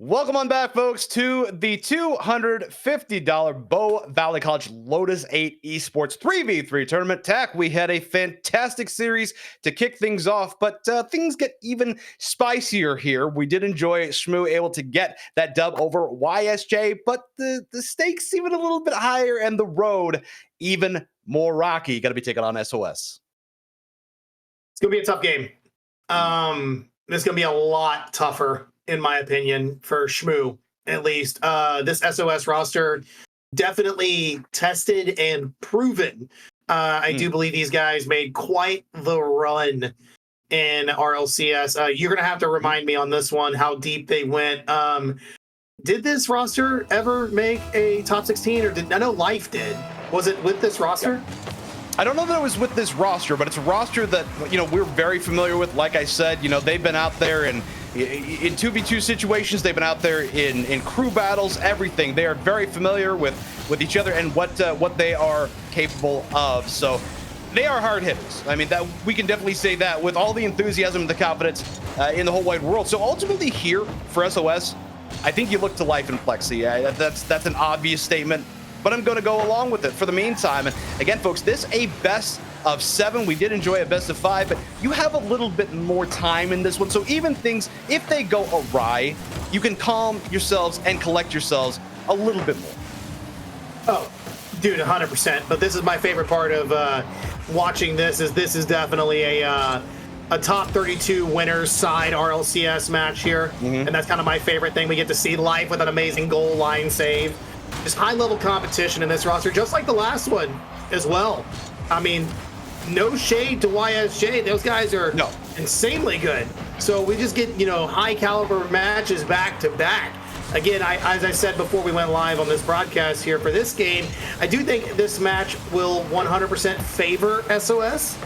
[SPEAKER 3] Welcome on back, folks, to the $250 Bow Valley College Lotus 8 Esports 3v3 tournament. Tack, we had a fantastic series to kick things off, but things get even spicier here. We did enjoy Shmoo able to get that dub over YSJ, but the stakes even a little bit higher and the road even more rocky. Got to be taking on SOS.
[SPEAKER 5] It's going to be a tough game. It's going to be a lot tougher, in my opinion, for Shmoo, at least. This SOS roster definitely tested and proven. I do believe these guys made quite the run in RLCS. You're going to have to remind me on this one how deep they went. Did this roster ever make a top 16? Or I know Life did. Was it with this roster?
[SPEAKER 3] I don't know that it was with this roster, but it's a roster that, we're very familiar with. Like I said, they've been out there in 2v2 situations. They've been out there in crew battles, everything. They are very familiar with each other and what they are capable of. So they are hard hitters. I mean, that we can definitely say that with all the enthusiasm and the confidence in the whole wide world. So ultimately here for SOS, I think you look to Life and Plexi. That's an obvious statement, but I'm going to go along with it for the meantime. And again, folks, this a best of 7. We did enjoy a best of 5, but you have a little bit more time in this one. So even things, if they go awry, you can calm yourselves and collect yourselves a little bit more.
[SPEAKER 5] Oh, dude, 100%. But this is my favorite part of watching this is definitely a top 32 winners side RLCS match here. And that's kind of my favorite thing. We get to see Life with an amazing goal line save. Just high-level competition in this roster, just like the last one as well. I mean, no shade to YSJ. Those guys are insanely good. So we just get, high-caliber matches back-to-back. Again, as I said before we went live on this broadcast here for this game, I do think this match will 100% favor SOS.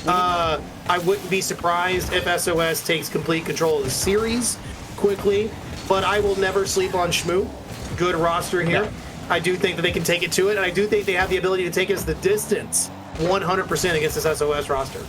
[SPEAKER 5] I wouldn't be surprised if SOS takes complete control of the series quickly, but I will never sleep on Shmoo. Good roster here. I do think that they can take it to it, and I do think they have the ability to take us the distance 100% against this SOS roster.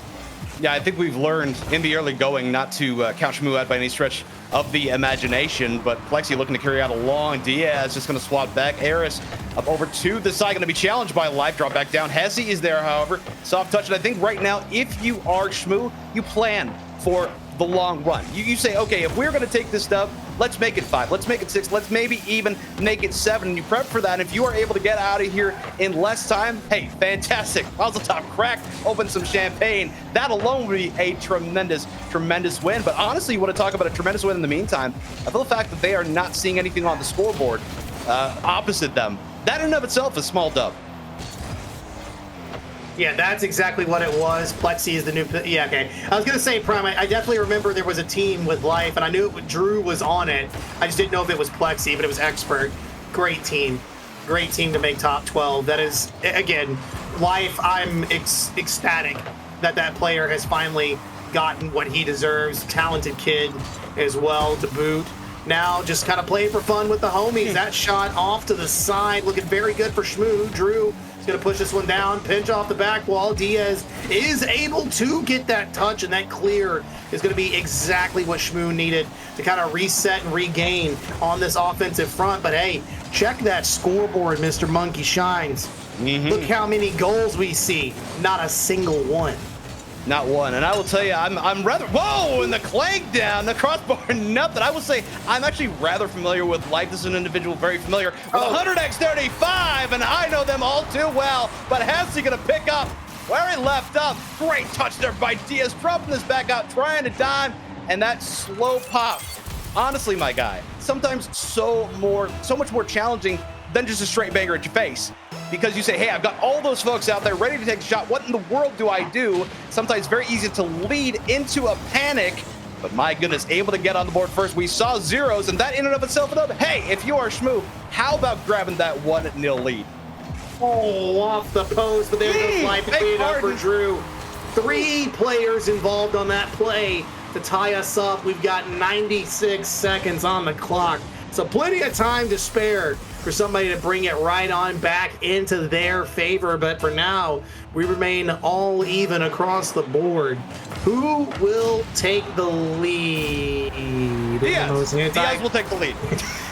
[SPEAKER 3] Yeah, I think we've learned in the early going not to count Shmoo out by any stretch of the imagination, but Plexi looking to carry out a long Diaz, just going to swap back. Eris up over to the side, going to be challenged by Life, drop back down. Hezi is there, however, soft touch, and I think right now, if you are Shmoo, you plan for the long run. You say, okay, if we're going to take this stuff, let's make it 5, let's make it 6, let's maybe even make it 7, and you prep for that. And if you are able to get out of here in less time, hey, fantastic. Mazel tov, crack open some champagne. That alone would be a tremendous win. But honestly, you want to talk about a tremendous win in the meantime, I feel the fact that they are not seeing anything on the scoreboard opposite them, that in and of itself is small dub.
[SPEAKER 5] Yeah, that's exactly what it was. Plexi is the new... Yeah, okay. I was going to say, Prime, I definitely remember there was a team with Life, and I knew Drew was on it. I just didn't know if it was Plexi, but it was Expert. Great team. Great team to make top 12. That is, again, Life, I'm ecstatic that player has finally gotten what he deserves. Talented kid as well to boot. Now just kind of playing for fun with the homies. That shot off to the side, looking very good for Shmoo. Drew is going to push this one down, pinch off the back wall. Diaz is able to get that touch, and that clear is going to be exactly what Shmoo needed to kind of reset and regain on this offensive front. But hey, check that scoreboard, Mr. Monkey Shines. Look how many goals we see. Not a single one.
[SPEAKER 3] Not one. And I will tell you, I'm rather... Whoa! And the clank down, the crossbar, nothing. I will say I'm actually rather familiar with Life. This is an individual very familiar with 100x35, and I know them all too well. But Hezi going to pick up where he left off. Great touch there by Diaz, dropping this back out, trying to dime, and that slow pop. Honestly, my guy, sometimes so much more challenging than just a straight banger at your face. Because you say, hey, I've got all those folks out there ready to take a shot. What in the world do I do? Sometimes it's very easy to lead into a panic. But my goodness, able to get on the board first. We saw zeros, and that in and of itself, hey, if you are Shmoo, how about grabbing that 1-0 lead?
[SPEAKER 5] Oh, off the post, but there goes Life clean up for Drew. 3 players involved on that play to tie us up. We've got 96 seconds on the clock. So plenty of time to spare for somebody to bring it right on back into their favor. But for now, we remain all even across the board. Who will take the lead?
[SPEAKER 3] Diaz will take the lead.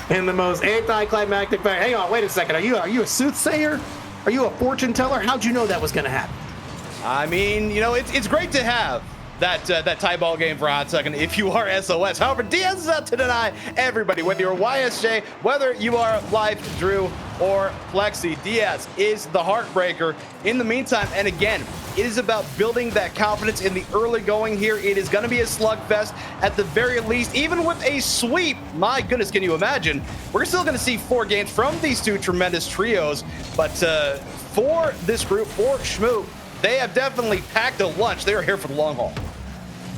[SPEAKER 5] In the most anticlimactic fashion. Hang on, wait a second. Are you a soothsayer? Are you a fortune teller? How'd you know that was going to happen?
[SPEAKER 3] I mean, it's great to have that tie ball game for a hot second if you are SOS. However, Diaz is out to deny everybody, whether you're YSJ, whether you are Life, Drew, or Plexi. Diaz is the heartbreaker in the meantime. And again, it is about building that confidence in the early going here. It is going to be a slugfest at the very least, even with a sweep. My goodness, can you imagine? We're still going to see 4 games from these two tremendous trios. But for this group, for Shmoo, they have definitely packed a lunch. They are here for the long haul.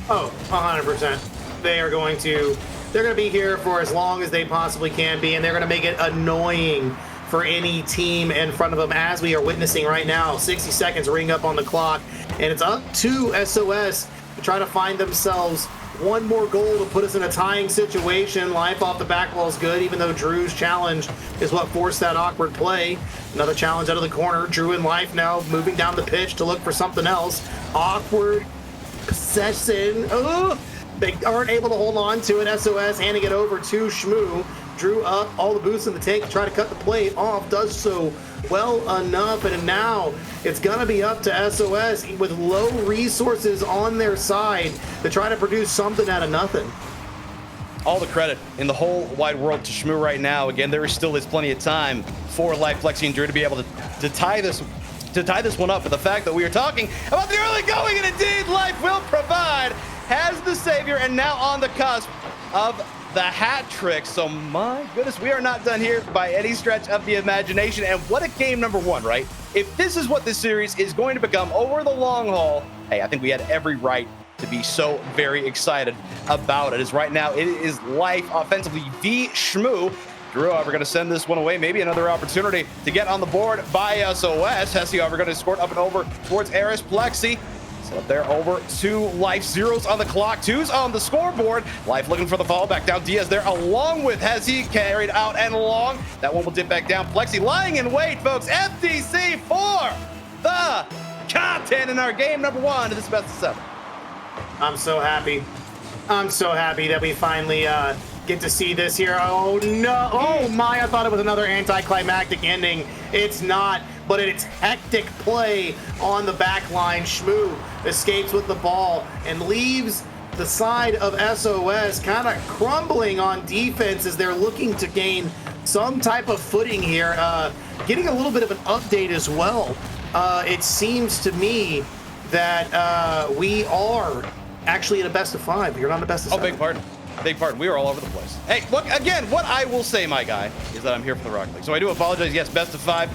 [SPEAKER 5] Oh, 100%. They're going to be here for as long as they possibly can be, and they're going to make it annoying for any team in front of them, as we are witnessing right now. 60 seconds ring up on the clock, and it's up to SOS to try to find themselves one more goal to put us in a tying situation. Life off the back wall is good, even though Drew's challenge is what forced that awkward play. Another challenge out of the corner. Drew and Life now moving down the pitch to look for something else. Awkward possession. Oh, they aren't able to hold on to it. SOS handing it over to Shmoo. Drew up all the boosts in the tank to try to cut the play off. Does so well enough, and now it's gonna be up to SOS with low resources on their side to try to produce something out of nothing.
[SPEAKER 3] All the credit in the whole wide world to Shmoo right now. Again, there still is plenty of time for Life, Plexi, and Drew to be able to tie this one up. But the fact that we are talking about the early going, and indeed Life will provide, has the savior, and now on the cusp of the hat trick. So my goodness, we are not done here by any stretch of the imagination. And what a game number 1, right? If this is what this series is going to become over the long haul, hey, I think we had every right to be so very excited about it. As right now, it is Life offensively v Shmoo. Drew, however, going to send this one away. Maybe another opportunity to get on the board by SOS. Hesse, however, going to escort up and over towards Eris. Plexi. So up there over to Life. 0's on the clock, 2's on the scoreboard. Life looking for the fall back down. Diaz there along with Hesse, carried out and long. That one will dip back down. Plexi lying in wait, folks. FTC for the content in our game number 1 of this best of 7.
[SPEAKER 5] I'm so happy. I'm so happy that we finally get to see this here. Oh no, oh my, I thought it was another anticlimactic ending. It's not, but it's hectic play on the back line. Shmoo escapes with the ball and leaves the side of SOS kind of crumbling on defense as they're looking to gain some type of footing here. Getting a little bit of an update as well. It seems to me that we are actually in a best of 5. You're not in a best of 7.
[SPEAKER 3] Oh, big pardon. Big pardon. We are all over the place. Hey, look, again, what I will say, my guy, is that I'm here for the Rocket League. So I do apologize. Yes, best of 5.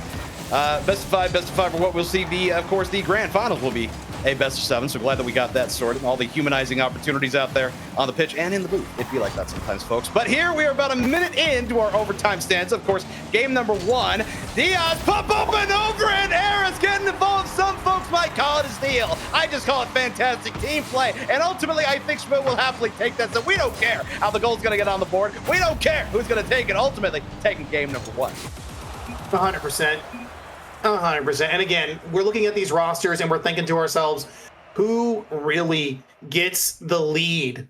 [SPEAKER 3] Best of 5 for what we'll see. Of course, the grand finals will be a best of 7. So glad that we got that sorted. All the humanizing opportunities out there on the pitch and in the booth. It'd be like that sometimes, folks. But here we are about a minute into our overtime stands. Of course, game number 1. Diaz pop open over and Eris getting involved. Some folks might call it a steal. I just call it fantastic team play. And ultimately, I think Schmidt will happily take that. So we don't care how the goal's going to get on the board. We don't care who's going to take it. Ultimately, taking game number 1.
[SPEAKER 5] 100%. 100%. And again, we're looking at these rosters and we're thinking to ourselves, who really gets the lead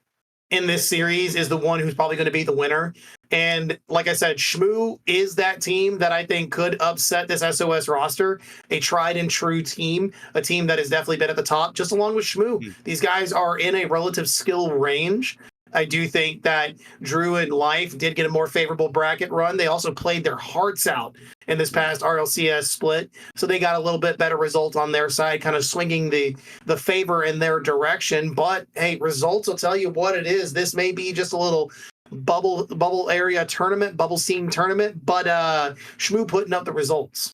[SPEAKER 5] in this series is the one who's probably going to be the winner. And like I said, Shmoo is that team that I think could upset this SOS roster, a tried and true team, a team that has definitely been at the top, just along with Shmoo. These guys are in a relative skill range. I do think that Drew and Life did get a more favorable bracket run. They also played their hearts out in this past RLCS split, so they got a little bit better result on their side, kind of swinging the favor in their direction. But hey, results will tell you what it is. This may be just a little bubble area tournament, bubble scene tournament, but Shmoo putting up the results.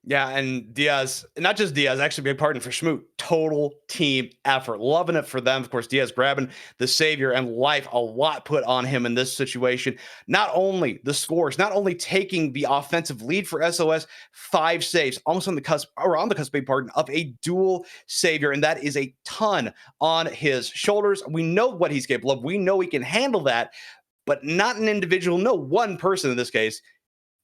[SPEAKER 3] Yeah, and Diaz, not just Diaz, actually big partner for Shmoo. Total team effort. Loving it for them. Of course, Diaz grabbing the savior and Life. A lot put on him in this situation. Not only the scores, not only taking the offensive lead for SOS, 5 saves, almost on the cusp, or on the cusp, big pardon, of a dual savior. And that is a ton on his shoulders. We know what he's capable of. We know he can handle that, but not an individual, no one person in this case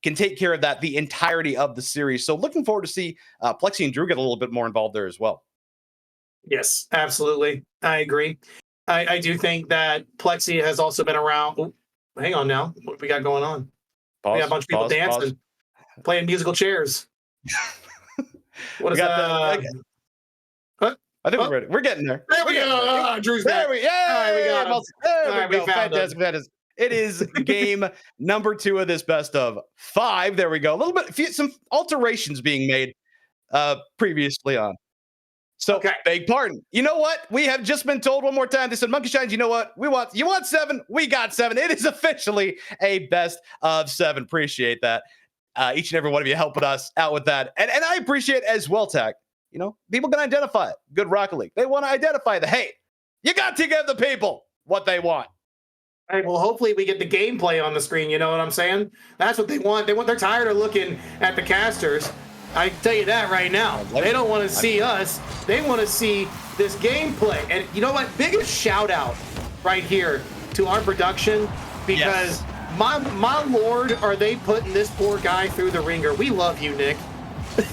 [SPEAKER 3] can take care of that the entirety of the series. So looking forward to see Plexi and Drew get a little bit more involved there as well.
[SPEAKER 5] Yes, absolutely. I agree. I do think that Plexi has also been around. Ooh, hang on now. What we got going on? We got a bunch of people dancing, playing musical chairs. What is that? What?
[SPEAKER 3] I think we're getting there.
[SPEAKER 5] There we go. Drew's back.
[SPEAKER 3] There we got him. There we go.
[SPEAKER 5] Fantastic.
[SPEAKER 3] Fantastic. It is game number 2 of this best of 5. There we go. A little bit, some alterations being made previously on. So, beg pardon. You know what? We have just been told one more time. They said, Monkey Shines, you know what? You want 7? We got 7. It is officially a best of 7. Appreciate that. Each and every one of you helping us out with that. And I appreciate as well, Tech. You know, people can identify it. Good Rocket League. They want to identify the, hey, you got to give the people what they want.
[SPEAKER 5] All right, well, hopefully we get the gameplay on the screen. You know what I'm saying? That's what they want. They're tired of looking at the casters. I can tell you that right now. They don't want to see us. They want to see this gameplay. And you know what? Biggest shout out right here to our production, because my lord, are they putting this poor guy through the ringer. We love you, Nick.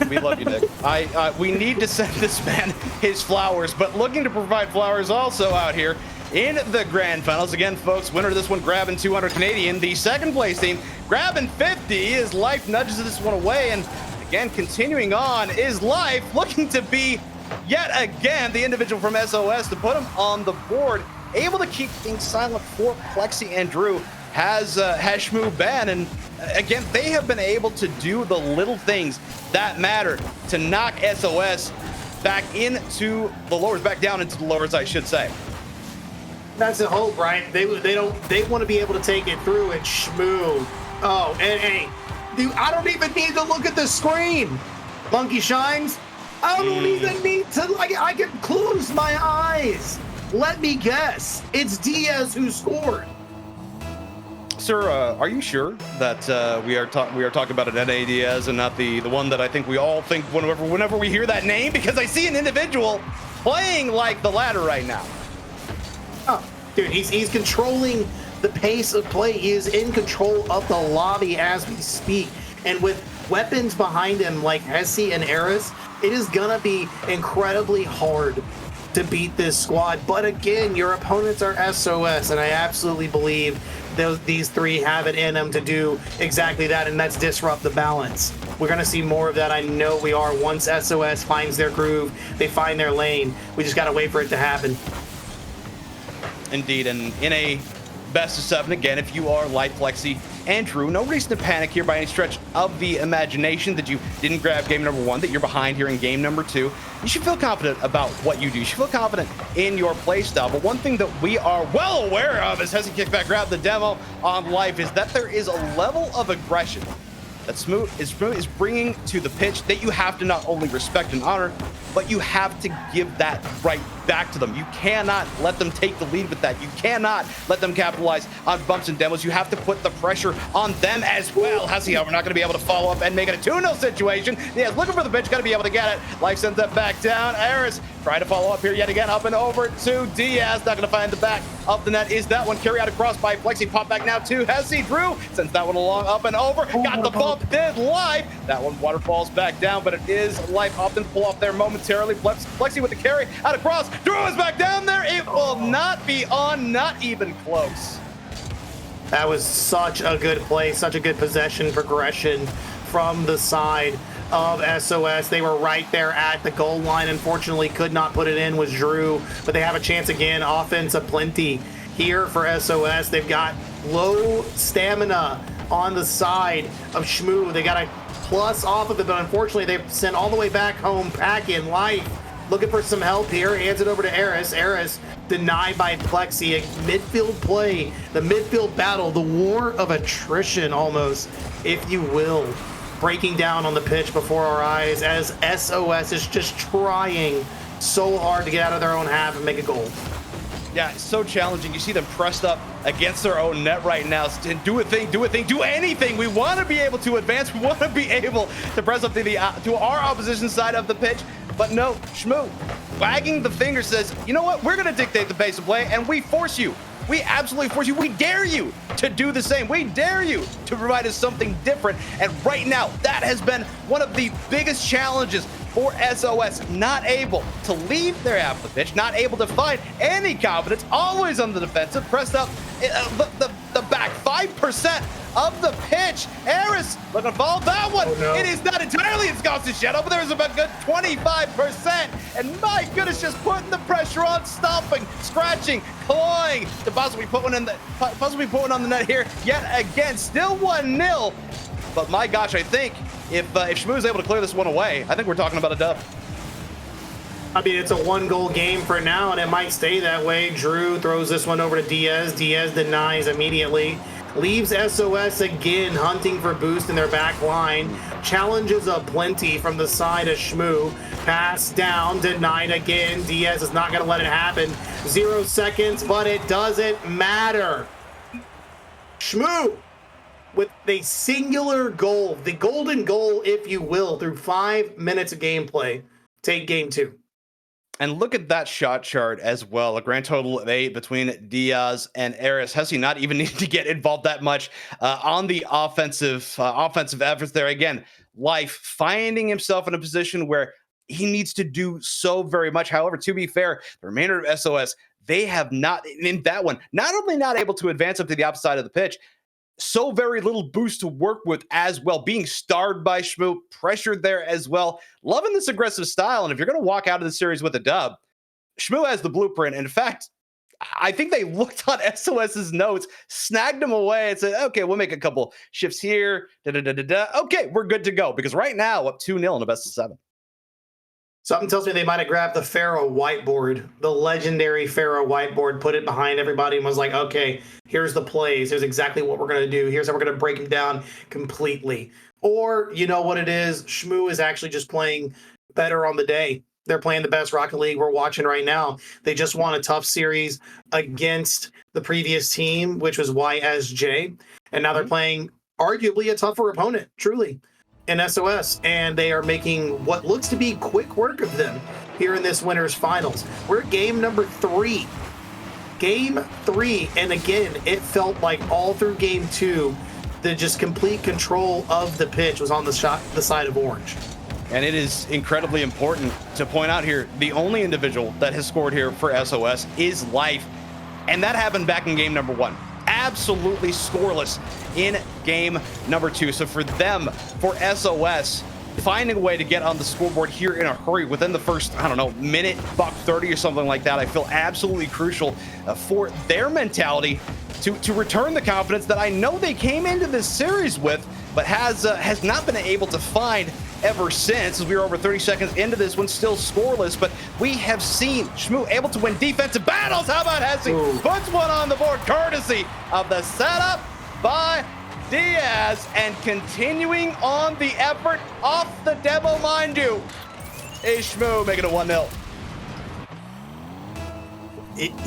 [SPEAKER 3] We love you, Nick. We need to send this man his flowers, but looking to provide flowers also out here in the grand finals. Again, folks, winner of this one grabbing 200 Canadian. The second place team grabbing 50 as Life nudges this one away. And again, continuing on is Life looking to be yet again the individual from SOS to put him on the board. Able to keep things silent for Plexi and Drew. Has Shmoo banned, and again, they have been able to do the little things that matter to knock SOS back into the lowers, back down into the lowers, I should say.
[SPEAKER 5] That's the hope, right? They want to be able to take it through and Shmoo. Oh, and hey, dude, I don't even need to look at the screen. Monkey Shines, I don't even need to, I can close my eyes. Let me guess. It's Diaz who scored.
[SPEAKER 3] Sir, are you sure that we are talking about an NA Diaz and not the one that I think we all think whenever we hear that name? Because I see an individual playing like the latter right now.
[SPEAKER 5] Oh, dude, he's controlling the pace of play. He is in control of the lobby as we speak. And with weapons behind him like Hesse and Eris, it is gonna be incredibly hard to beat this squad. But again, your opponents are SOS, and I absolutely believe these three have it in them to do exactly that, and that's disrupt the balance. We're going to see more of that. I know we are. Once SOS finds their groove, they find their lane. We just got to wait for it to happen.
[SPEAKER 3] Indeed, and in a best of 7, again, if you are like Plexi and Drew, no reason to panic here by any stretch of the imagination that you didn't grab game number 1, that you're behind here in game number 2. You should feel confident about what you do. You should feel confident in your play style. But one thing that we are well aware of as Hesse Kickback grabbed the demo on Life is that there is a level of aggression that Shmoo is bringing to the pitch that you have to not only respect and honor, but you have to give that right back to them. You cannot let them take the lead with that. You cannot let them capitalize on bumps and demos. You have to put the pressure on them as well. Hesse, we're not going to be able to follow up and make it a 2-0 situation. Yeah, looking for the pitch, got to be able to get it. Life sends that back down. Eris trying to follow up here yet again, up and over to Diaz. Not going to find the back of the net. Is that one carry out across by Plexi? Pop back now to Hesse. Drew sends that one along, up and over. Got the bump, did Life. That one waterfalls back down, but it is Life often pull off there momentarily. Plexi with the carry out across. Drew is back down there. It will not be on, not even close.
[SPEAKER 5] That was such a good play, such a good possession progression from the side of SOS. They were right there at the goal line. Unfortunately, could not put it in, was Drew, but they have a chance again. Offense aplenty here for SOS. They've got low stamina on the side of Shmoo. They got a plus off of it, but unfortunately they've sent all the way back home. Pack in Life looking for some help here, hands it over to Eris. Eris denied by Plexi. A midfield play, the midfield battle, the war of attrition almost, if you will, breaking down on the pitch before our eyes as SOS is just trying so hard to get out of their own half and make a goal.
[SPEAKER 3] Yeah, it's so challenging. You see them pressed up against their own net right now. Do anything. We want to be able to advance. We want to be able to press up to our opposition side of the pitch. But no, Shmoo, wagging the finger, says, you know what? We're going to dictate the pace of play, and we force you. We absolutely force you. We dare you to do the same. We dare you to provide us something different. And right now, that has been one of the biggest challenges for SOS, not able to leave their half of the pitch, not able to find any confidence, always on the defensive, pressed up the back 5% of the pitch. Harris looking to follow that one.
[SPEAKER 5] Oh, no.
[SPEAKER 3] It is not entirely its Ghost's Shadow, but there's about good 25%. And my goodness, just putting the pressure on, stomping, scratching, clawing to possibly put one on the net here yet again. Still 1-0. But my gosh, I think if Shmoo is able to clear this one away, I think we're talking about a dub.
[SPEAKER 5] I mean, it's a 1-goal game for now, and it might stay that way. Drew throws this one over to Diaz. Diaz denies immediately. Leaves SOS again hunting for boost in their back line. Challenges aplenty from the side of Shmoo. Pass down, denied again. Diaz is not going to let it happen. 0 seconds, but it doesn't matter. Shmoo with a singular goal, the golden goal, if you will, through 5 minutes of gameplay. Take game 2.
[SPEAKER 3] And look at that shot chart as well. A grand total of 8 between Diaz and Eris. Hesse not even needing to get involved that much on the offensive efforts there. Again, Life finding himself in a position where he needs to do so very much. However, to be fair, the remainder of SOS, they have not, in that one, not only not able to advance up to the opposite side of the pitch, so very little boost to work with as well. Being starved by Shmoo, pressured there as well. Loving this aggressive style. And if you're going to walk out of the series with a dub, Shmoo has the blueprint. And in fact, I think they looked on SOS's notes, snagged them away, and said, okay, we'll make a couple shifts here. Okay, we're good to go. Because right now, up 2-0 in the best of 7.
[SPEAKER 5] Something tells me they might have grabbed the Pharaoh whiteboard, the legendary Pharaoh whiteboard, put it behind everybody and was like, okay, here's the plays. Here's exactly what we're going to do. Here's how we're going to break them down completely. Or, you know what it is? Shmoo is actually just playing better on the day. They're playing the best Rocket League we're watching right now. They just won a tough series against the previous team, which was YSJ. And now they're playing arguably a tougher opponent, truly, in SOS, and they are making what looks to be quick work of them here in this winner's finals. We're at game number 3. Game 3, and again, it felt like all through game 2, the just complete control of the pitch was on the side of Orange.
[SPEAKER 3] And it is incredibly important to point out here, the only individual that has scored here for SOS is Life, and that happened back in game number 1. Absolutely scoreless in game number 2. So for them, for SOS, finding a way to get on the scoreboard here in a hurry within the first, I don't know, minute, buck 30 or something like that, I feel absolutely crucial for their mentality to return the confidence that I know they came into this series with, but has not been able to find ever since, as we were over 30 seconds into this one, still scoreless. But we have seen Shmoo able to win defensive battles. How about Hesse? Puts one on the board, courtesy of the setup by Diaz, and continuing on the effort off the demo, mind you, is Shmoo making it 1-0.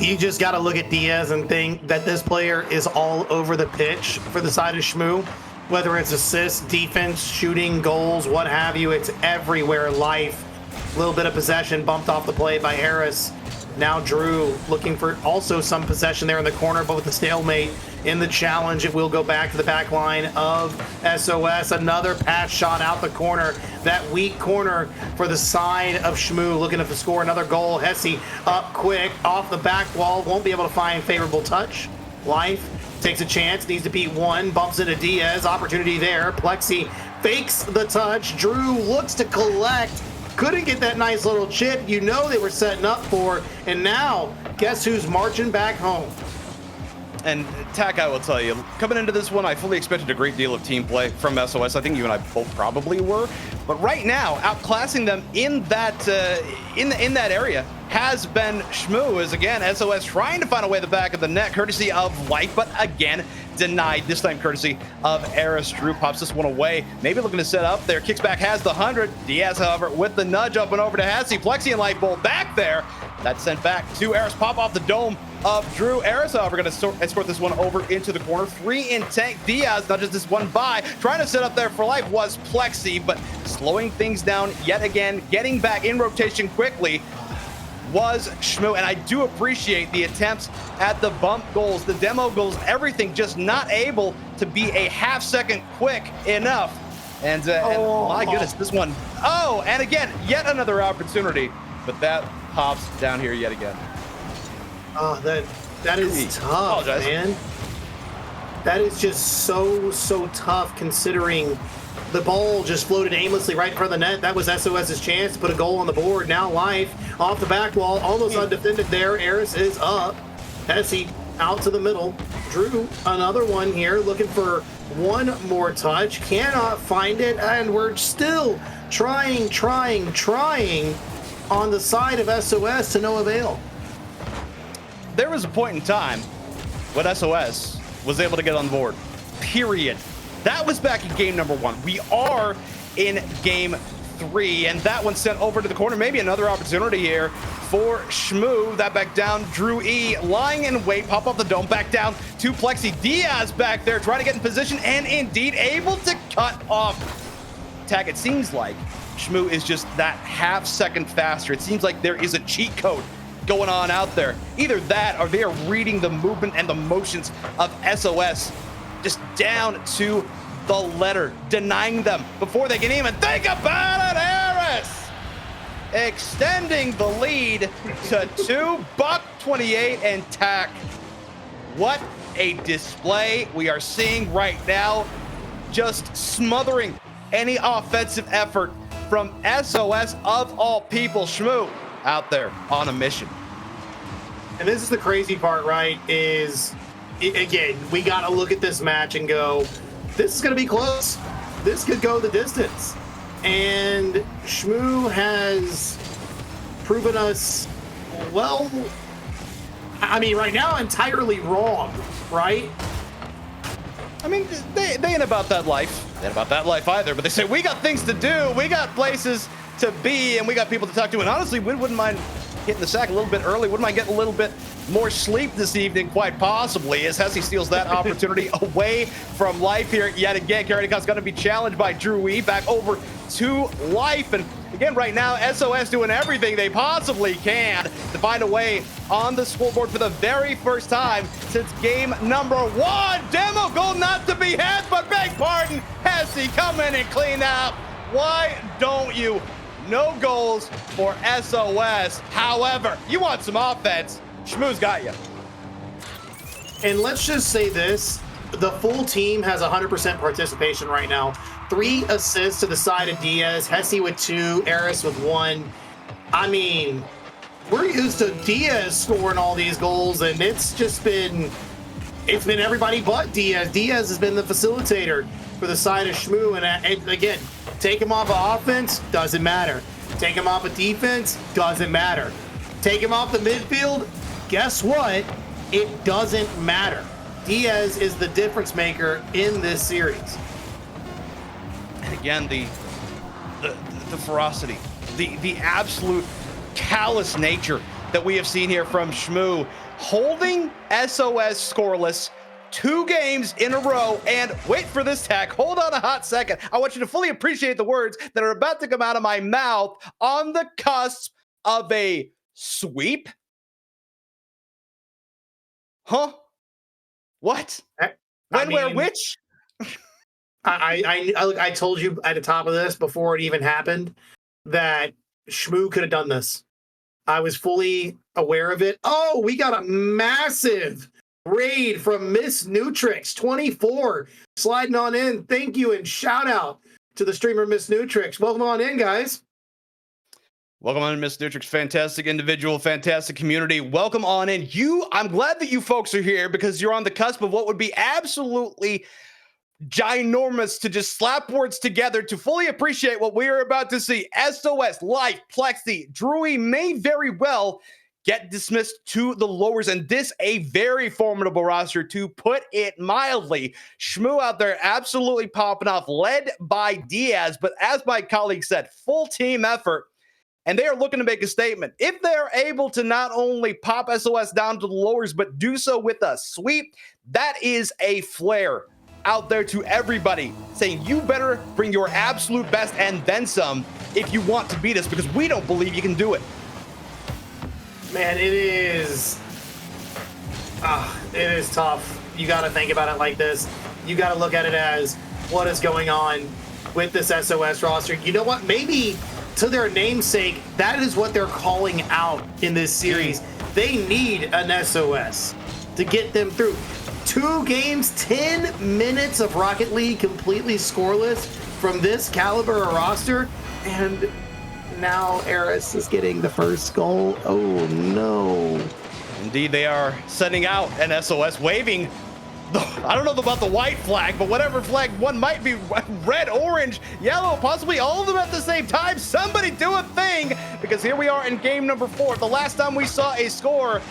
[SPEAKER 5] You just got to look at Diaz and think that this player is all over the pitch for the side of Shmoo. Whether it's assists, defense, shooting, goals, what have you, it's everywhere. Life, a little bit of possession bumped off the play by Harris. Now Drew looking for also some possession there in the corner, but with the stalemate in the challenge, it will go back to the back line of SOS. Another pass shot out the corner. That weak corner for the side of Shmoo, looking to score another goal. Hesse up quick, off the back wall, won't be able to find favorable touch. Life takes a chance, needs to beat one, bumps into Diaz, opportunity there. Plexi fakes the touch. Drew looks to collect, couldn't get that nice little chip you know they were setting up for, and now guess who's marching back home?
[SPEAKER 3] And Tack, I will tell you, coming into this one, I fully expected a great deal of team play from SOS. I think you and I both probably were. But right now, outclassing them in that in that area has been Shmoo, as again, SOS trying to find a way to the back of the net, courtesy of Light, but again, denied, this time courtesy of Eris. Drew pops this one away, maybe looking to set up there. Kicks back, has the 100. Diaz, however, with the nudge up and over to Hesse. Plexi and Light bolt back there. That's sent back to Eris. Pop off the dome of Drew. Eris, however, going to escort this one over into the corner. 3 in tank. Diaz nudges this one by. Trying to set up there for Life was Plexi, but slowing things down yet again. Getting back in rotation quickly was Shmoo, and I do appreciate the attempts at the bump goals, the demo goals, everything, just not able to be a half second quick enough And my goodness, this one. Oh, and again, yet another opportunity, but that pops down here yet again.
[SPEAKER 5] Oh, that is tough, man. That is just so tough considering the ball just floated aimlessly right in front of the net. That was SOS's chance to put a goal on the board. Now Life off the back wall, almost undefended there. Eris is up. Hesse out to the middle. Drew, another one here, looking for one more touch. Cannot find it, and we're still trying on the side of SOS to no avail.
[SPEAKER 3] There was a point in time when SOS was able to get on board. Period. That was back in game number 1. We are in game 3, and that one sent over to the corner. Maybe another opportunity here for Shmoo. That back down. Drew E lying in wait. Pop off the dome. Back down to Plexi. Diaz back there trying to get in position and indeed able to cut off attack. It seems like Shmoo is just that half second faster. It seems like there is a cheat code going on out there. Either that or they are reading the movement and the motions of SOS just down to the letter, denying them before they can even think about it. Eris extending the lead to $2.28 and tack. What a display we are seeing right now, just smothering any offensive effort from SOS of all people. Shmoo out there on a mission.
[SPEAKER 5] And this is the crazy part, right? Again, we got to look at this match and go, this is going to be close. This could go the distance. And Shmoo has proven us, well, I mean, right now, entirely wrong, right?
[SPEAKER 3] I mean, they ain't about that life. They ain't about that life either, but they say, we got things to do. We got places to be, and we got people to talk to. And honestly, we wouldn't mind hitting the sack a little bit early. Wouldn't mind getting a little bit more sleep this evening, quite possibly, as Hesse steals that opportunity away from Life here yet again. Karadikot's going to be challenged by Drew E. Back over to Life. And again, right now, SOS doing everything they possibly can to find a way on the scoreboard for the very first time since game number 1. Demo goal not to be had, but beg pardon, Hesse come in and clean up. Why don't you? No goals for SOS. However, you want some offense, Shmoo's got you.
[SPEAKER 5] And let's just say this, the full team has 100% participation right now. 3 assists to the side of Diaz, Hesse with 2, Eris with 1. I mean, we're used to Diaz scoring all these goals, and it's been everybody but Diaz. Diaz has been the facilitator for the side of Shmoo, and again, take him off of offense, doesn't matter. Take him off of defense, doesn't matter. Take him off the midfield, guess what? It doesn't matter. Diaz is the difference maker in this series.
[SPEAKER 3] And again, the ferocity, the absolute callous nature that we have seen here from Shmoo, holding SOS scoreless 2 games in a row. And wait for this tack. Hold on a hot second. I want you to fully appreciate the words that are about to come out of my mouth. On the cusp of a sweep? Huh? What? When, where, which?
[SPEAKER 5] I told you at the top of this before it even happened that Shmoo could have done this. I was fully aware of it. Oh, we got a massive raid from Miss Nutrix 24 sliding on in. Thank you and shout out to the streamer Miss Nutrix. Welcome on in, guys.
[SPEAKER 3] Welcome on in, Miss Nutrix. Fantastic individual, fantastic community. Welcome on in. I'm glad that you folks are here because you're on the cusp of what would be absolutely ginormous to just slap words together to fully appreciate what we are about to see. SOS, Life, Plexi, Drewy may very well get dismissed to the lowers, and this a very formidable roster, to put it mildly. Shmoo out there absolutely popping off, led by Diaz, but as my colleague said, full team effort, and they are looking to make a statement. If they're able to not only pop SOS down to the lowers, but do so with a sweep, that is a flare out there to everybody, saying you better bring your absolute best and then some if you want to beat us, because we don't believe you can do it.
[SPEAKER 5] Man, it is tough. You got to think about it like this. You got to look at it as what is going on. with this SOS roster. You know what? Maybe to their namesake, that is what they're calling out in this series. They need an SOS to get them through. 2 games, 10 minutes of Rocket League completely scoreless from this caliber of roster, and now Eris is getting the first goal. Oh no.
[SPEAKER 3] Indeed, they are sending out an SOS, waving I don't know about the white flag, but whatever flag one might be, red, orange, yellow, possibly all of them at the same time. Somebody do a thing, because here we are in game number 4. The last time we saw a score,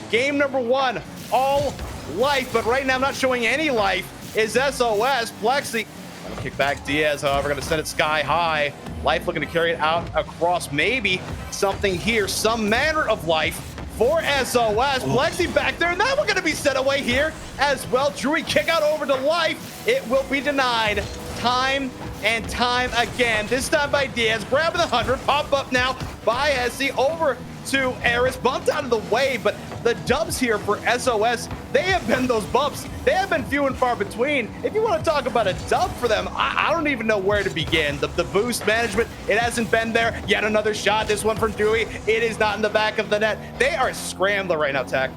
[SPEAKER 3] game number 1, all life, but right now I'm not showing any life, is SOS. Plexi gonna kick back. Diaz, however, gonna send it sky high. Life looking to carry it out across, maybe something here, some manner of life for SOS. Plexi back there, and that one gonna be set away here as well. Drewy kick out over to Life. It will be denied time and time again. This time by Diaz, grabbing the 100, pop up now by Essie over to Eris, bumped out of the way, but the dubs here for SOS, they have been those bumps. They have been few and far between. If you want to talk about a dub for them, I don't even know where to begin. The boost management, it hasn't been there. Yet another shot, this one from Dewey. It is not in the back of the net. They are scrambling right now, Tech.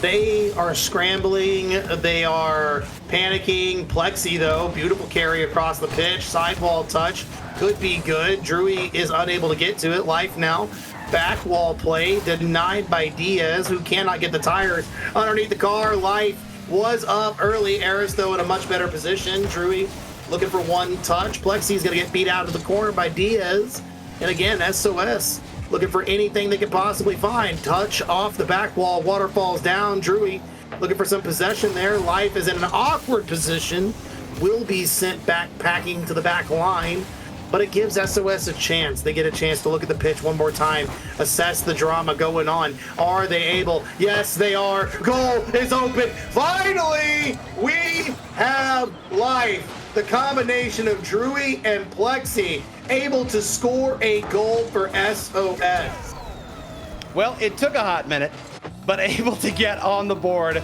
[SPEAKER 5] They are scrambling. They are panicking. Plexi, though, beautiful carry across the pitch. Sidewall touch could be good. Drewy is unable to get to it. Life now. Back wall play denied by Diaz, who cannot get the tires underneath the car. Life was up early. Eris, though, in a much better position. Drewy looking for one touch. Plexi's going to get beat out of the corner by Diaz. And again, SOS looking for anything they could possibly find. Touch off the back wall. Waterfalls down. Drewy looking for some possession there. Life is in an awkward position. Will be sent back packing to the back line. But it gives SOS a chance. They get a chance to look at the pitch one more time, assess the drama going on. Are they able? Yes, they are. Goal is open. Finally, we have Life. The combination of Drewy and Plexi able to score a goal for SOS.
[SPEAKER 3] Well, it took a hot minute, but able to get on the board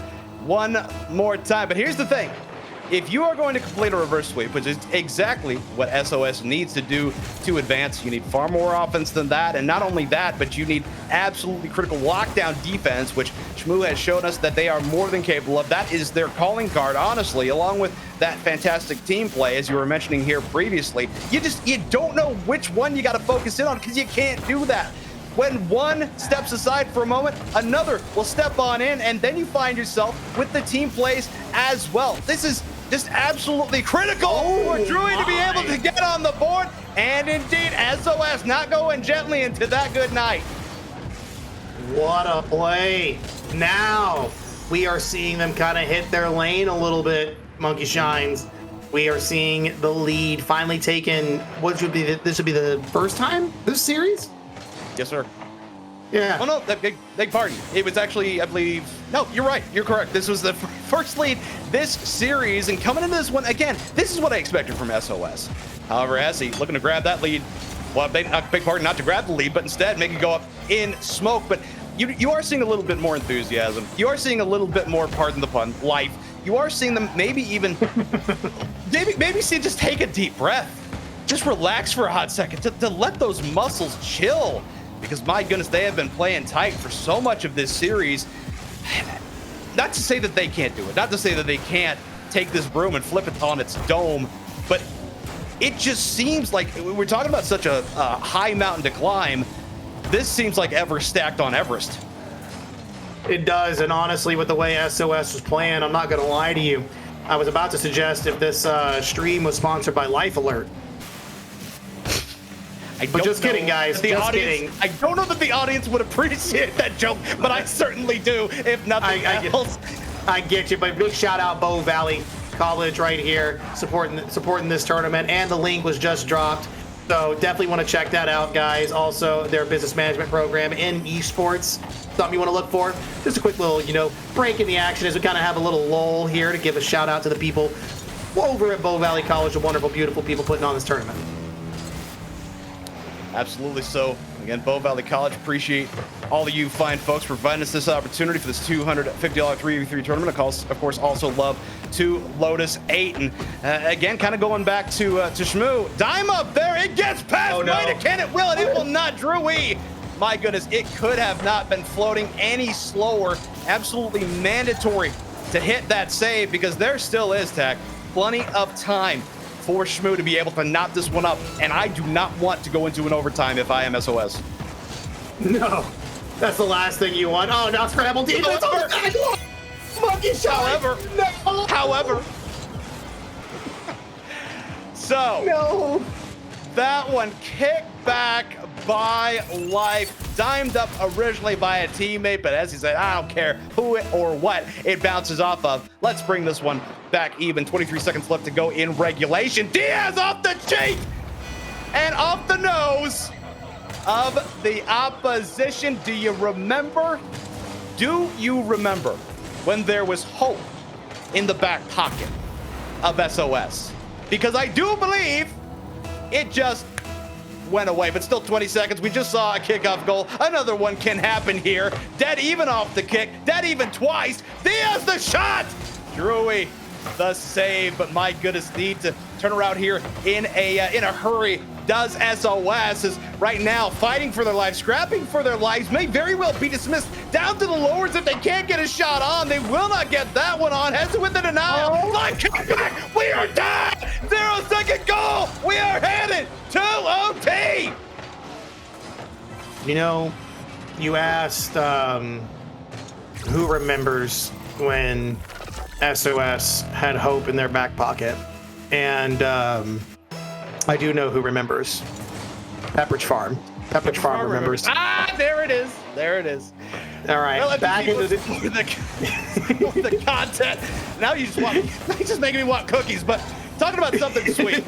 [SPEAKER 3] one more time. But here's the thing. If you are going to complete a reverse sweep, which is exactly what SOS needs to do to advance, you need far more offense than that. And not only that, but you need absolutely critical lockdown defense, which Shmoo has shown us that they are more than capable of. That is their calling card, honestly, along with that fantastic team play, as you were mentioning here previously. You don't know which one you got to focus in on, because you can't do that. When one steps aside for a moment, another will step on in, and then you find yourself with the team plays as well. This is just absolutely critical for Drewy to be able to get on the board. And indeed, SOS not going gently into that good night.
[SPEAKER 5] What a play. Now we are seeing them kind of hit their lane a little bit, Monkey Shines. We are seeing the lead finally taken. This would be the first time this series?
[SPEAKER 3] Yes, sir.
[SPEAKER 5] Yeah.
[SPEAKER 3] Oh, no, beg pardon. It was actually, I believe, no, you're right. You're correct. This was the first lead this series, and coming into this one, again, this is what I expected from SOS. However, Essie looking to grab that lead. Well, beg pardon, not to grab the lead, but instead make it go up in smoke. But you are seeing a little bit more enthusiasm. You are seeing a little bit more, pardon the pun, life. You are seeing them maybe even, maybe see, just take a deep breath. Just relax for a hot second to let those muscles chill. Because my goodness, they have been playing tight for so much of this series. Not to say that they can't do it, not to say that they can't take this broom and flip it on its dome, but it just seems like we're talking about such a high mountain to climb. This seems like Everest stacked on Everest.
[SPEAKER 5] It does, and honestly, with the way SOS was playing, I'm not going to lie to you. I was about to suggest if this stream was sponsored by Life Alert. But just kidding, guys. Just kidding.
[SPEAKER 3] I don't know that the audience would appreciate that joke, but I certainly do, if nothing else.
[SPEAKER 5] I get you, but big shout out Bow Valley College right here, supporting this tournament, and the link was just dropped. So definitely want to check that out, guys. Also, their business management program in esports, something you want to look for. Just a quick little, break in the action as we kind of have a little lull here to give a shout out to the people over at Bow Valley College, the wonderful, beautiful people putting on this tournament.
[SPEAKER 3] Absolutely so. Again, Bow Valley College, appreciate all of you fine folks for providing us this opportunity for this $250 3v3 tournament. Of course, also love to Lotus 8. And again, kind of going back to Shmoo. Dime up there. It gets past.
[SPEAKER 5] Oh, no.
[SPEAKER 3] Might can it will, and it will not. Drewy. My goodness, it could have not been floating any slower. Absolutely mandatory to hit that save because there still is, Tech, plenty of time for Shmoo to be able to knock this one up. And I do not want to go into an overtime if I am SOS.
[SPEAKER 5] No, that's the last thing you want. Oh, now scramble defense. Monkey shot.
[SPEAKER 3] However, so
[SPEAKER 5] No.
[SPEAKER 3] that one kicked back by Life, dimed up originally by a teammate, but as he said, I don't care who it or what it bounces off of. Let's bring this one back even. 23 seconds left to go in regulation. Diaz off the cheek and off the nose of the opposition. Do you remember when there was hope in the back pocket of SOS? Because I do believe it just went away, but still 20 seconds. We just saw a kickoff goal. Another one can happen here. Dead even off the kick. Dead even twice. Diaz the shot. Drewy the save, but my goodness, need to turn around here in a hurry. Does SOS is right now fighting for their lives, scrapping for their lives, may very well be dismissed down to the lowers if they can't get a shot on. They will not get that one on. Heads with the denial. Live kickback. We are done. 0-second goal. We are headed to OT.
[SPEAKER 5] You know, you asked who remembers when SOS had hope in their back pocket, and I do know who remembers. Pepperidge Farm. Pepperidge Farm remembers.
[SPEAKER 3] Ah, there it is. There it is.
[SPEAKER 5] All right,
[SPEAKER 3] Well,
[SPEAKER 5] back into
[SPEAKER 3] the content. Now you just making me want cookies. But talking about something sweet,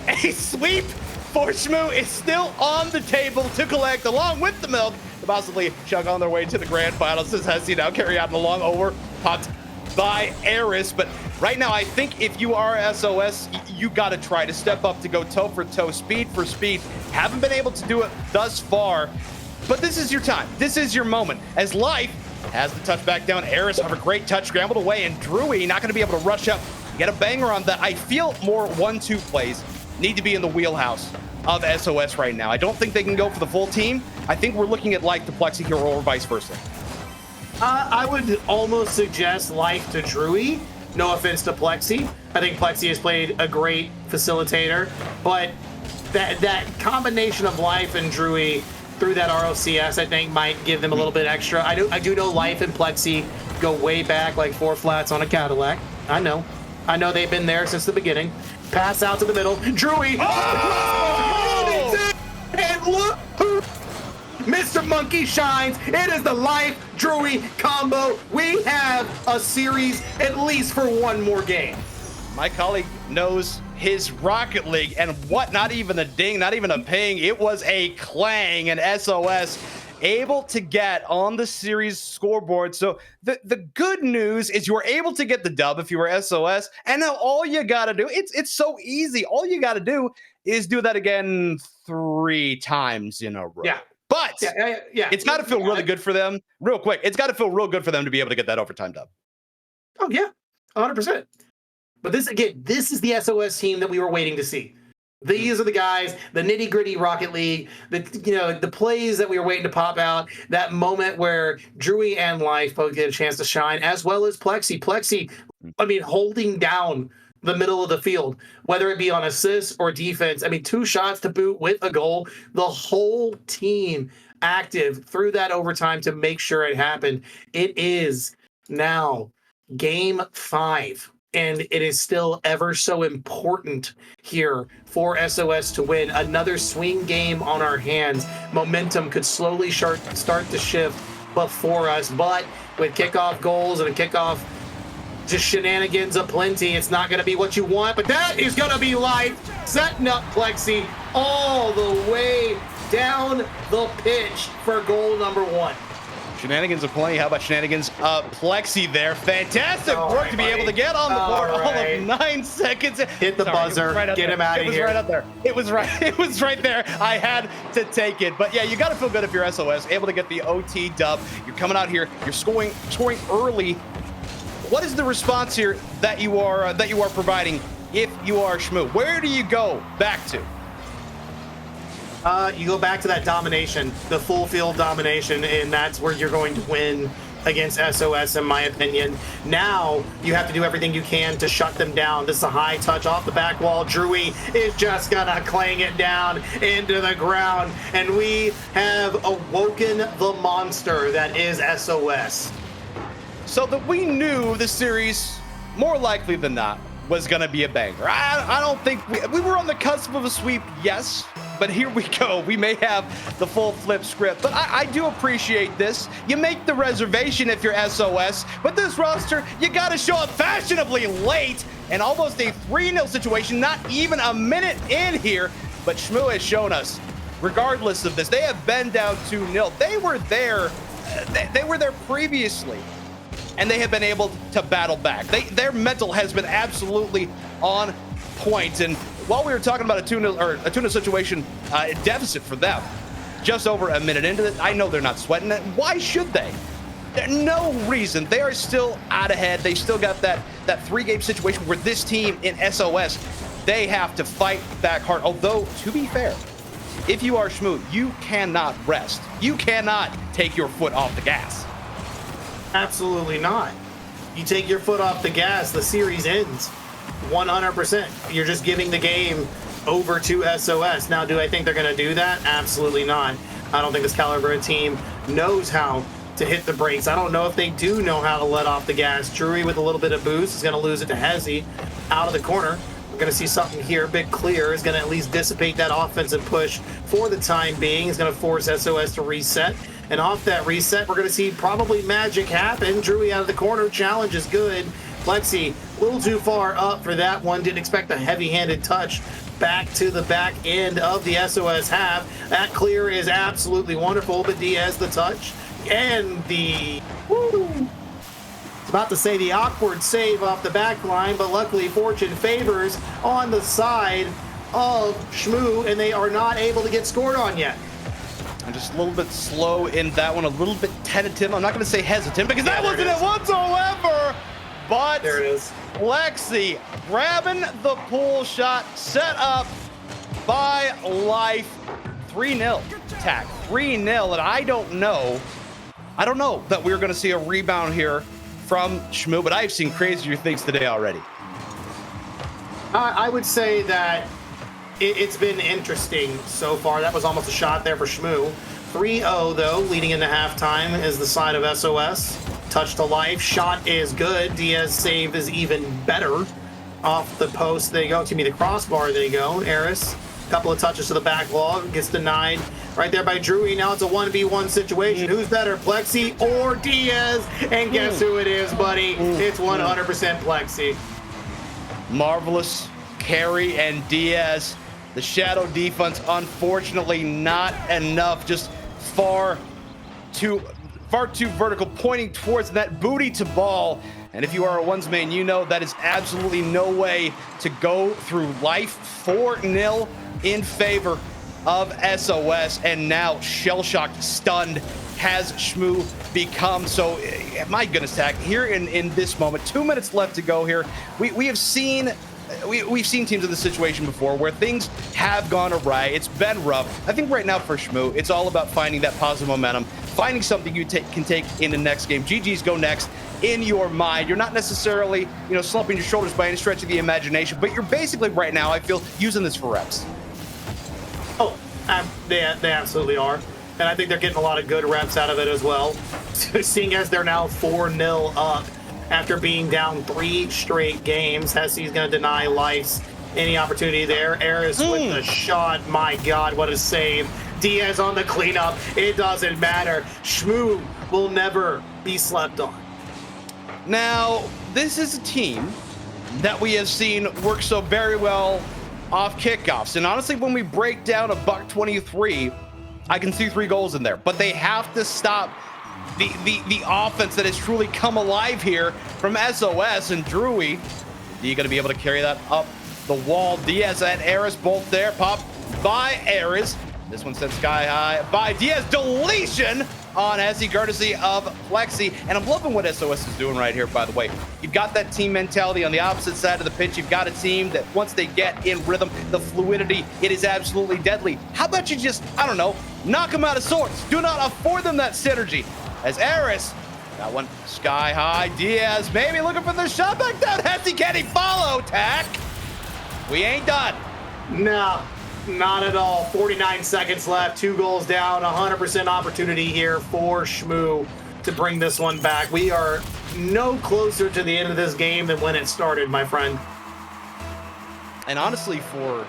[SPEAKER 3] a sweep for Shmoo is still on the table to collect, along with the milk, to possibly chug on their way to the grand finals. This has now carry out in the long over, popped by Eris. But right now, I think if you are SOS, you got to try to step up to go toe for toe, speed for speed. Haven't been able to do it thus far, but this is your time. This is your moment. As Life has the touch back down, Eris have a great touch, scrambled away, and Drewy not going to be able to rush up, get a banger on that. I feel more 1-2 plays need to be in the wheelhouse of SOS right now. I don't think they can go for the full team. I think we're looking at Life to Plexi here or vice versa.
[SPEAKER 5] I would almost suggest Life to Drewy. No offense to Plexi. I think Plexi has played a great facilitator, but that combination of Life and Drewy through that RLCS, I think, might give them a little bit extra. I do know Life and Plexi go way back, like 4 flats on a Cadillac. I know they've been there since the beginning. Pass out to the middle. Drewy. Oh! And look who Mr. Monkey shines. It is the Life Drewy combo. We have a series at least for one more game.
[SPEAKER 3] My colleague knows his Rocket League, and what? Not even a ding, not even a ping. It was a clang, and SOS able to get on the series scoreboard. So the good news is you were able to get the dub if you were SOS, and now all you gotta do, it's so easy. All you gotta do is do that again 3 times in a row.
[SPEAKER 5] Yeah.
[SPEAKER 3] But
[SPEAKER 5] yeah,
[SPEAKER 3] it's got to feel really good for them. Real quick, it's got to feel real good for them to be able to get that overtime dub.
[SPEAKER 5] Oh, yeah, 100%. But this is the SOS team that we were waiting to see. These are the guys, the nitty-gritty Rocket League, the plays that we were waiting to pop out, that moment where Drewy and Life both get a chance to shine, as well as Plexi. Plexi, I mean, holding down the middle of the field, whether it be on assists or defense. I mean, 2 shots to boot with a goal. The whole team active through that overtime to make sure it happened. It is now game 5, and it is still ever so important here for SOS to win. Another swing game on our hands. Momentum could slowly start to shift before us, but with kickoff goals and a kickoff just shenanigans aplenty, it's not going to be what you want, but that is going to be Life setting up Plexi all the way down the pitch for goal number 1.
[SPEAKER 3] Shenanigans of plenty. How about shenanigans? Plexi there. Fantastic work to be able to get on the board. All of 9 seconds.
[SPEAKER 5] Hit the buzzer. Get him out of here.
[SPEAKER 3] It was right up there. It was right. It was right there. I had to take it. But yeah, you got to feel good if you're SOS, able to get the OT dub. You're coming out here. You're scoring early. What is the response here that you are providing if you are Shmoo? Where do you go back to?
[SPEAKER 5] You go back to that domination, the full field domination, and that's where you're going to win against SOS, in my opinion. Now you have to do everything you can to shut them down. This is a high touch off the back wall. Drewy is just gonna clang it down into the ground, and we have awoken the monster that is SOS.
[SPEAKER 3] So that we knew the series, more likely than not, was gonna be a banger. I don't think we were on the cusp of a sweep, yes, but here we go. We may have the full flip script, but I do appreciate this. You make the reservation if you're SOS, but this roster, you gotta show up fashionably late, and almost a 3-0 situation, not even a minute in here, but Shmoo has shown us, regardless of this, they have been down 2-0. They were there, they were there previously, and they have been able to battle back. Their mental has been absolutely on point. And while we were talking about a 2-0 situation deficit for them, just over a minute into it, I know they're not sweating it. Why should they? There's no reason. They are still out ahead. They still got that 3-game situation where this team in SOS, they have to fight back hard. Although, to be fair, if you are Shmoo, you cannot rest. You cannot take your foot off the gas.
[SPEAKER 5] Absolutely not. You take your foot off the gas, the series ends 100%. You're just giving the game over to SOS. Now, do I think they're going to do that? Absolutely not. I don't think this caliber of team knows how to hit the brakes. I don't know if they do know how to let off the gas. Drury with a little bit of boost is going to lose it to Hezi out of the corner. We're going to see something here. Big clear is going to at least dissipate that offensive push for the time being. It's going to force SOS to reset. And off that reset, we're going to see probably magic happen. Drury out of the corner. Challenge is good. Plexi, a little too far up for that one. Didn't expect a heavy-handed touch back to the back end of the SOS half. That clear is absolutely wonderful, but Diaz the touch. And the... Woo! It's about to say the awkward save off the back line, but luckily fortune favors on the side of Shmoo, and they are not able to get scored on yet.
[SPEAKER 3] I'm just a little bit slow in that one, a little bit tentative. I'm not going to say hesitant because that wasn't it whatsoever. But
[SPEAKER 5] there it is.
[SPEAKER 3] Lexi grabbing the pull shot, set up by Life. 3-0 attack, 3-0, and I don't know that we're going to see a rebound here from Shmoo, but I've seen crazier things today already.
[SPEAKER 5] I would say that it's been interesting so far. That was almost a shot there for Shmoo. 3-0 though, leading into halftime is the side of SOS. Touch to Life, shot is good. Diaz save is even better. Off the post they go, the crossbar they go. Eris, couple of touches to the back wall, gets denied right there by Drury. Now it's a 1v1 situation. Who's better, Plexi or Diaz? And guess who it is, buddy? It's 100% Plexi.
[SPEAKER 3] Marvelous carry and Diaz. The shadow defense, unfortunately, not enough. Just far too vertical, pointing towards that booty to ball. And if you are a ones main, you know that is absolutely no way to go through life. 4-0 in favor of SOS. And now shell-shocked, stunned has Shmoo become. So, my goodness, Tack, here in this moment, 2 minutes left to go here. We've seen teams in this situation before where things have gone awry. It's been rough. I think right now for Shmoo, it's all about finding that positive momentum, finding something you can take in the next game. GG's go next in your mind. You're not necessarily, slumping your shoulders by any stretch of the imagination, but you're basically right now, I feel, using this for reps.
[SPEAKER 5] Oh, they absolutely are. And I think they're getting a lot of good reps out of it as well. Seeing as they're now 4-0 up after being down 3 straight games. Hesse's going to deny Lice any opportunity there. Eris with the shot. My God, what a save. Diaz on the cleanup. It doesn't matter. Shmoo will never be slept on.
[SPEAKER 3] Now, this is a team that we have seen work so very well off kickoffs. And honestly, when we break down a $123, I can see 3 goals in there. But they have to stop the offense that has truly come alive here from SOS and Drewy. You going to be able to carry that up the wall? Diaz and Aris both there. Pop by Aris. This one sent sky high by Diaz. Deletion on Hesse, courtesy of Plexi. And I'm loving what SOS is doing right here, by the way. You've got that team mentality on the opposite side of the pitch. You've got a team that once they get in rhythm, the fluidity, it is absolutely deadly. How about you just, I don't know, knock them out of sorts? Do not afford them that synergy. As Aris, that one sky high. Diaz maybe looking for the shot back down. Hesse, can he follow? Tack. We ain't done.
[SPEAKER 5] No. Not at all. 49 seconds left. 2 goals down. 100% opportunity here for Shmoo to bring this one back. We are no closer to the end of this game than when it started, my friend.
[SPEAKER 3] And honestly, for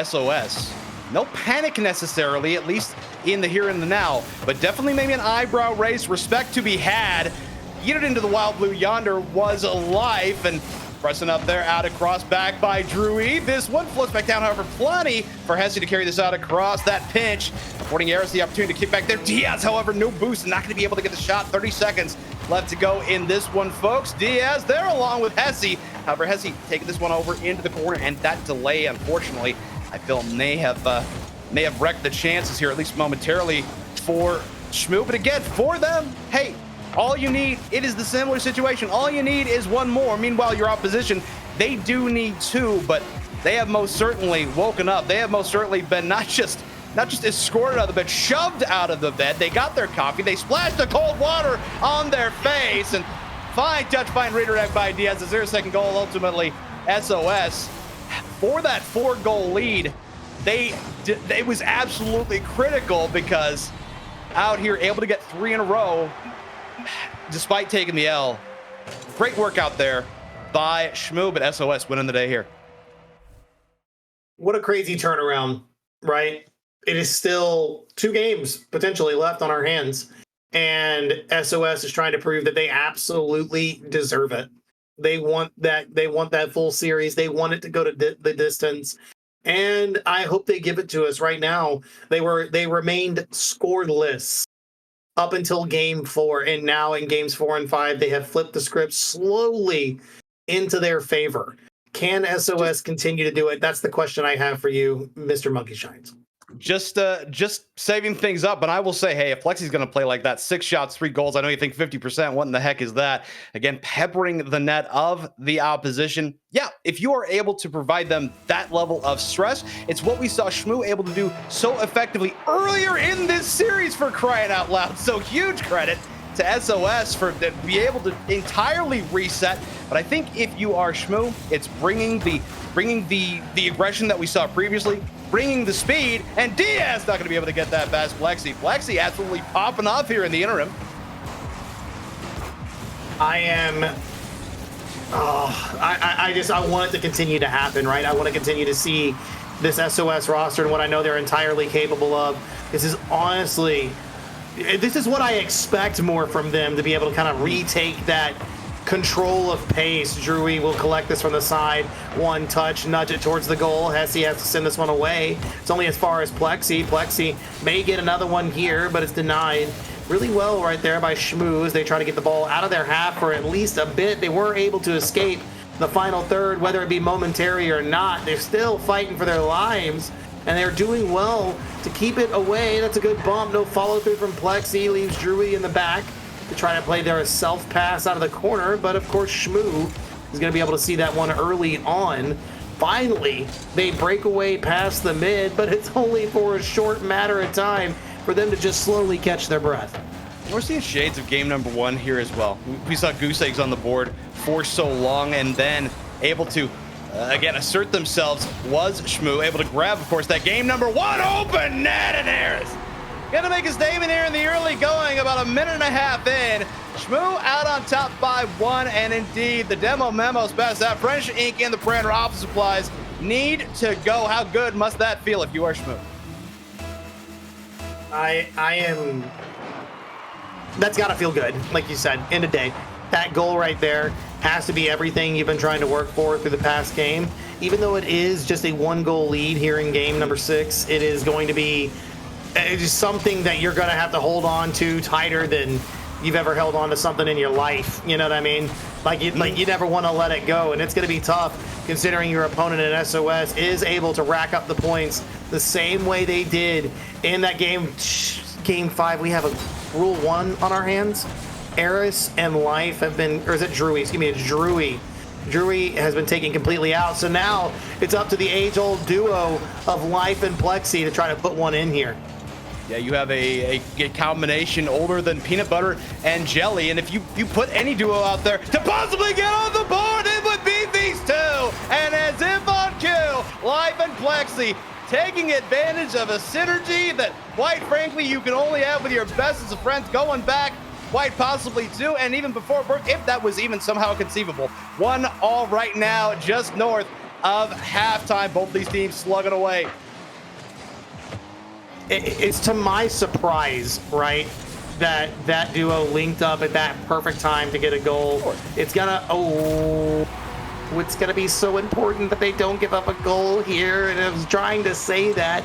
[SPEAKER 3] SOS, no panic necessarily, at least in the here and the now, but definitely maybe an eyebrow raise. Respect to be had. Get it into the wild blue yonder was alive, and pressing up there, out across, back by Drewy. This one floats back down, however, plenty for Hesse to carry this out across that pinch, affording Aris the opportunity to kick back there. Diaz, however, no boost, not going to be able to get the shot. 30 seconds left to go in this one, folks. Diaz there along with Hesse. However, Hesse taking this one over into the corner, and that delay, unfortunately, I feel may have wrecked the chances here, at least momentarily, for Shmoo. But again, for them, hey, all you need, it is the similar situation. All you need is one more. Meanwhile, your opposition, they do need 2, but they have most certainly woken up. They have most certainly been not just escorted out of the bed, shoved out of the bed. They got their coffee. They splashed the cold water on their face, and fine touch, fine redirect by Diaz. The 0-second goal, ultimately SOS for that 4-goal lead. It was absolutely critical, because out here able to get 3 in a row despite taking the L. Great work out there by Shmoo, but SOS winning the day here.
[SPEAKER 5] What a crazy turnaround, right? It is still 2 games potentially left on our hands, and SOS is trying to prove that they absolutely deserve it. They want that full series. They want it to go to the distance, and I hope they give it to us right now. They remained scoreless up until game 4, and now in games 4 and 5, they have flipped the script slowly into their favor. Can SOS continue to do it? That's the question I have for you, Mr. Monkey Shines.
[SPEAKER 3] Just saving things up, but I will say, hey, if Plexi's going to play like that, 6 shots, 3 goals, I know you think 50%, what in the heck is that? Again, peppering the net of the opposition. Yeah, if you are able to provide them that level of stress, it's what we saw Shmoo able to do so effectively earlier in this series, for crying out loud. So huge credit to SOS for be able to entirely reset. But I think if you are Shmoo, it's bringing the aggression that we saw previously, bringing the speed, and Diaz not going to be able to get that past Plexi. Plexi absolutely popping off here in the interim.
[SPEAKER 5] I want it to continue to happen, right? I want to continue to see this SOS roster and what I know they're entirely capable of. This is what I expect more from them, to be able to kind of retake that control of pace. Drewy will collect this from the side. One touch, nudge it towards the goal. Hesse has to send this one away. It's only as far as Plexi. Plexi may get another one here, but it's denied. Really well right there by Shmoo as they try to get the ball out of their half for at least a bit. They were able to escape the final third, whether it be momentary or not. They're still fighting for their lives, and they're doing well to keep it away. That's a good bump. No follow through from Plexi. Leaves Drewy in the back to try to play their self pass out of the corner, but of course Shmoo is going to be able to see that one early on. Finally, they break away past the mid, but it's only for a short matter of time for them to just slowly catch their breath.
[SPEAKER 3] We're seeing shades of game number 1 here as well. We saw goose eggs on the board for so long, and then able to again assert themselves was Shmoo, able to grab, of course, that game number 1 open net, and Aris gonna make a statement here in the early going, about a minute and a half in. Shmoo out on top by 1, and indeed the demo memos pass out. French ink and the brand office supplies need to go. How good must that feel if you are Shmoo?
[SPEAKER 5] I am. That's got to feel good, like you said. End of day, that goal right there has to be everything you've been trying to work for through the past game. Even though it is just a 1-goal lead here in game number 6, it is going to be just something that you're going to have to hold on to tighter than you've ever held on to something in your life. You know what I mean? Like you never want to let it go, and it's going to be tough considering your opponent in SOS is able to rack up the points the same way they did in that game 5. We have a Rule 1 on our hands. Eris and Life have been, or is it Drewy? Excuse me, it's Drewy. Drewy has been taken completely out, so now it's up to the age-old duo of Life and Plexi to try to put one in here.
[SPEAKER 3] Yeah, you have a combination older than peanut butter and jelly, and if you put any duo out there to possibly get on the board, it would be these two. And as if on cue, Life and Plexi taking advantage of a synergy that, quite frankly, you can only have with your bestest of friends going back quite possibly 2, and even before birth, if that was even somehow conceivable. 1-1 right now, just north of halftime. Both these teams slugging away.
[SPEAKER 5] It's to my surprise, right, that that duo linked up at that perfect time to get a goal. It's gonna be so important that they don't give up a goal here, and I was trying to say that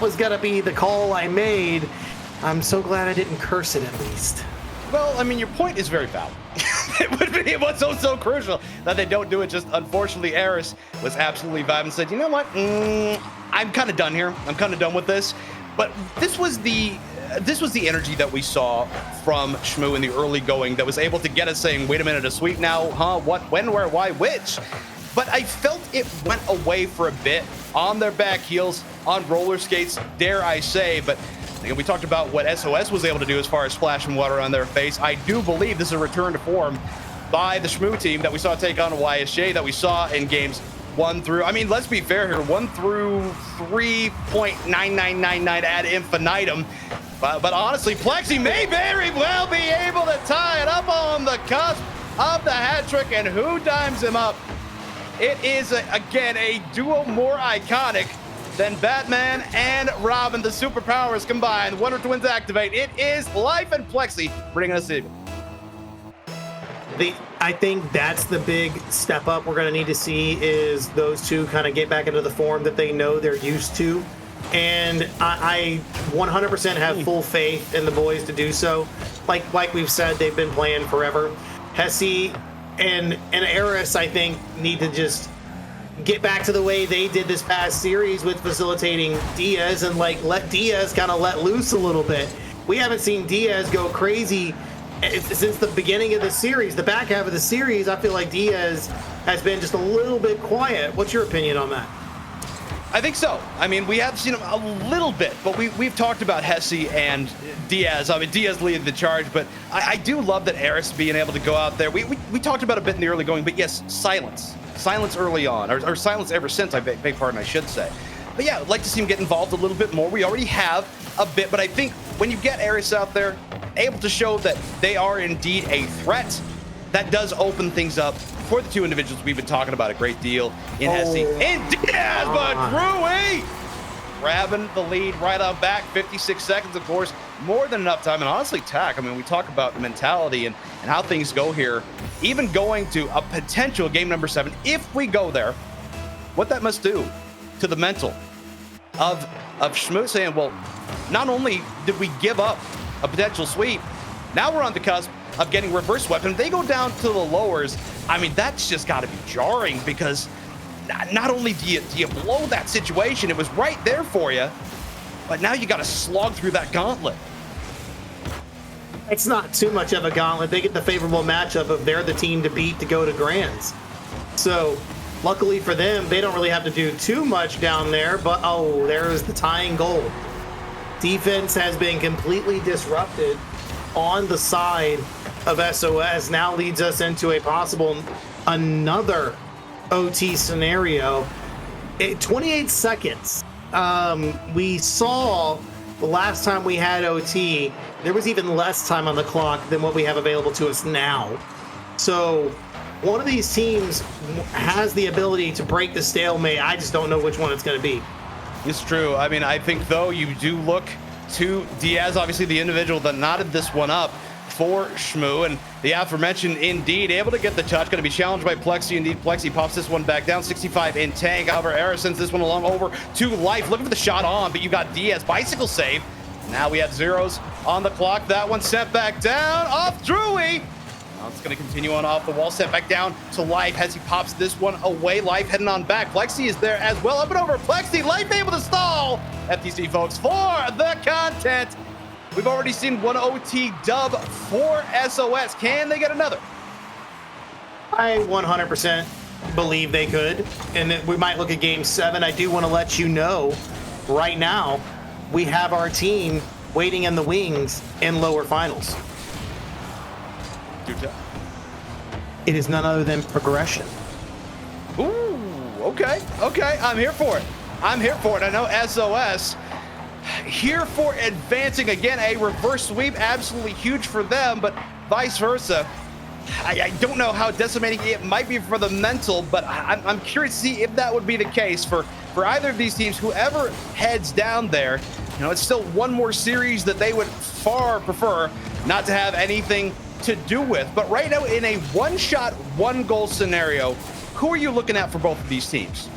[SPEAKER 5] was gonna be the call I made. I'm so glad I didn't curse it at least.
[SPEAKER 3] Well, I mean, your point is very valid. It was so crucial that they don't do it. Just unfortunately, Eris was absolutely vibing and said, you know what? I'm kind of done here. I'm kind of done with this. But this was the energy that we saw from Shmoo in the early going that was able to get us saying, wait a minute, a sweep now? Huh? What? When? Where? Why? Which? But I felt it went away for a bit on their back heels, on roller skates, dare I say. But we talked about what SOS was able to do as far as splashing water on their face. I do believe this is a return to form by the Shmoo team that we saw take on YSJ, that we saw in games 1 through, I mean, let's be fair here, 1 through 3.9999 ad infinitum. But honestly, Plexi may very well be able to tie it up on the cusp of the hat trick, and who dimes him up? It is, again, a duo more iconic than Batman and Robin, the superpowers combined. Wonder Twins activate. It is Life and Plexi bringing us in.
[SPEAKER 5] I think that's the big step up we're going to need to see, is those two kind of get back into the form that they know they're used to. And I 100% have full faith in the boys to do so. Like we've said, they've been playing forever. Hesse and Eris, I think, need to just get back to the way they did this past series with facilitating Diaz, and let Diaz kind of let loose a little bit. We haven't seen Diaz go crazy since the beginning of the series. The back half of the series, I feel like Diaz has been just a little bit quiet. What's your opinion on that?
[SPEAKER 3] I think so. I mean, we have seen him a little bit, but we've talked about Hesse and Diaz. I mean, Diaz leading the charge, but I do love that Eris being able to go out there. We talked about a bit in the early going, but yes, silence early on, or silence ever since, I beg pardon, I should say. But yeah, I'd like to see him get involved a little bit more. We already have a bit, but I think when you get Eris out there, able to show that they are indeed a threat, that does open things up for the two individuals we've been talking about a great deal in Hesse and Diaz, but Drewy grabbing the lead right on back. 56 seconds, of course, more than enough time. And honestly, Tack, I mean, we talk about the mentality and how things go here, even going to a potential game number 7, if we go there, what that must do to the mental of Shmoo saying, well, not only did we give up a potential sweep, now we're on the cusp of getting reverse weapon. They go down to the lowers. I mean, that's just got to be jarring, because not only do you blow that situation, it was right there for you, but now you got to slog through that gauntlet.
[SPEAKER 5] It's not too much of a gauntlet. They get the favorable matchup of they're the team to beat to go to Grands. So luckily for them, they don't really have to do too much down there, but oh, there's the tying goal. Defense has been completely disrupted on the side of SOS. Now leads us into a possible another OT scenario. 28 seconds. We saw the last time we had OT, there was even less time on the clock than what we have available to us now. So one of these teams has the ability to break the stalemate. I just don't know which one it's going to be.
[SPEAKER 3] It's true. I mean, I think, though, you do look to Diaz, obviously the individual that knotted this one up for Shmoo, and the aforementioned Indeed able to get the touch, going to be challenged by Plexi. Indeed, Plexi pops this one back down. 65 in tank. However, Eris sends this one along over to Life, looking for the shot on, but you got Diaz, bicycle save, Now we have zeros on the clock. That one sent back down off Drewy. Now it's going to continue on off the wall. Sent back down to Life as he pops this one away. Life heading on back. Plexi is there as well. Up and over Plexi. Life able to stall. FTC folks for the content. We've already seen one OT dub for SOS. Can they get another?
[SPEAKER 5] I 100% believe they could, and that we might look at Game 7. I do want to let you know right now we have our team waiting in the wings in lower finals. It is none other than Progression.
[SPEAKER 3] Ooh, okay. I'm here for it. I know SOS here for advancing. Again, a reverse sweep, absolutely huge for them, but vice versa. I don't know how decimating it might be for the mental, but I'm curious to see if that would be the case for either of these teams. Whoever heads down there, it's still one more series that they would far prefer not to have anything to do with. But right now, in a one-shot, one-goal scenario, who are you looking at for both of these teams?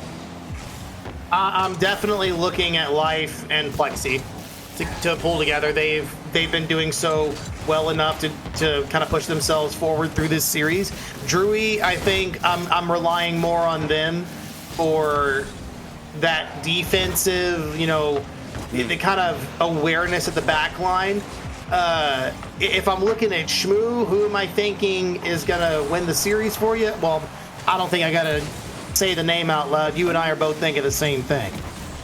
[SPEAKER 5] I'm definitely looking at Life and Plexi to pull together. They've been doing so well enough to kind of push themselves forward through this series. Drewy, I think I'm relying more on them for that defensive, the kind of awareness at the back line. If I'm looking at Shmoo, who am I thinking is gonna win the series for you? Well, I don't think I gotta say the name out loud. You and I are both thinking the same thing.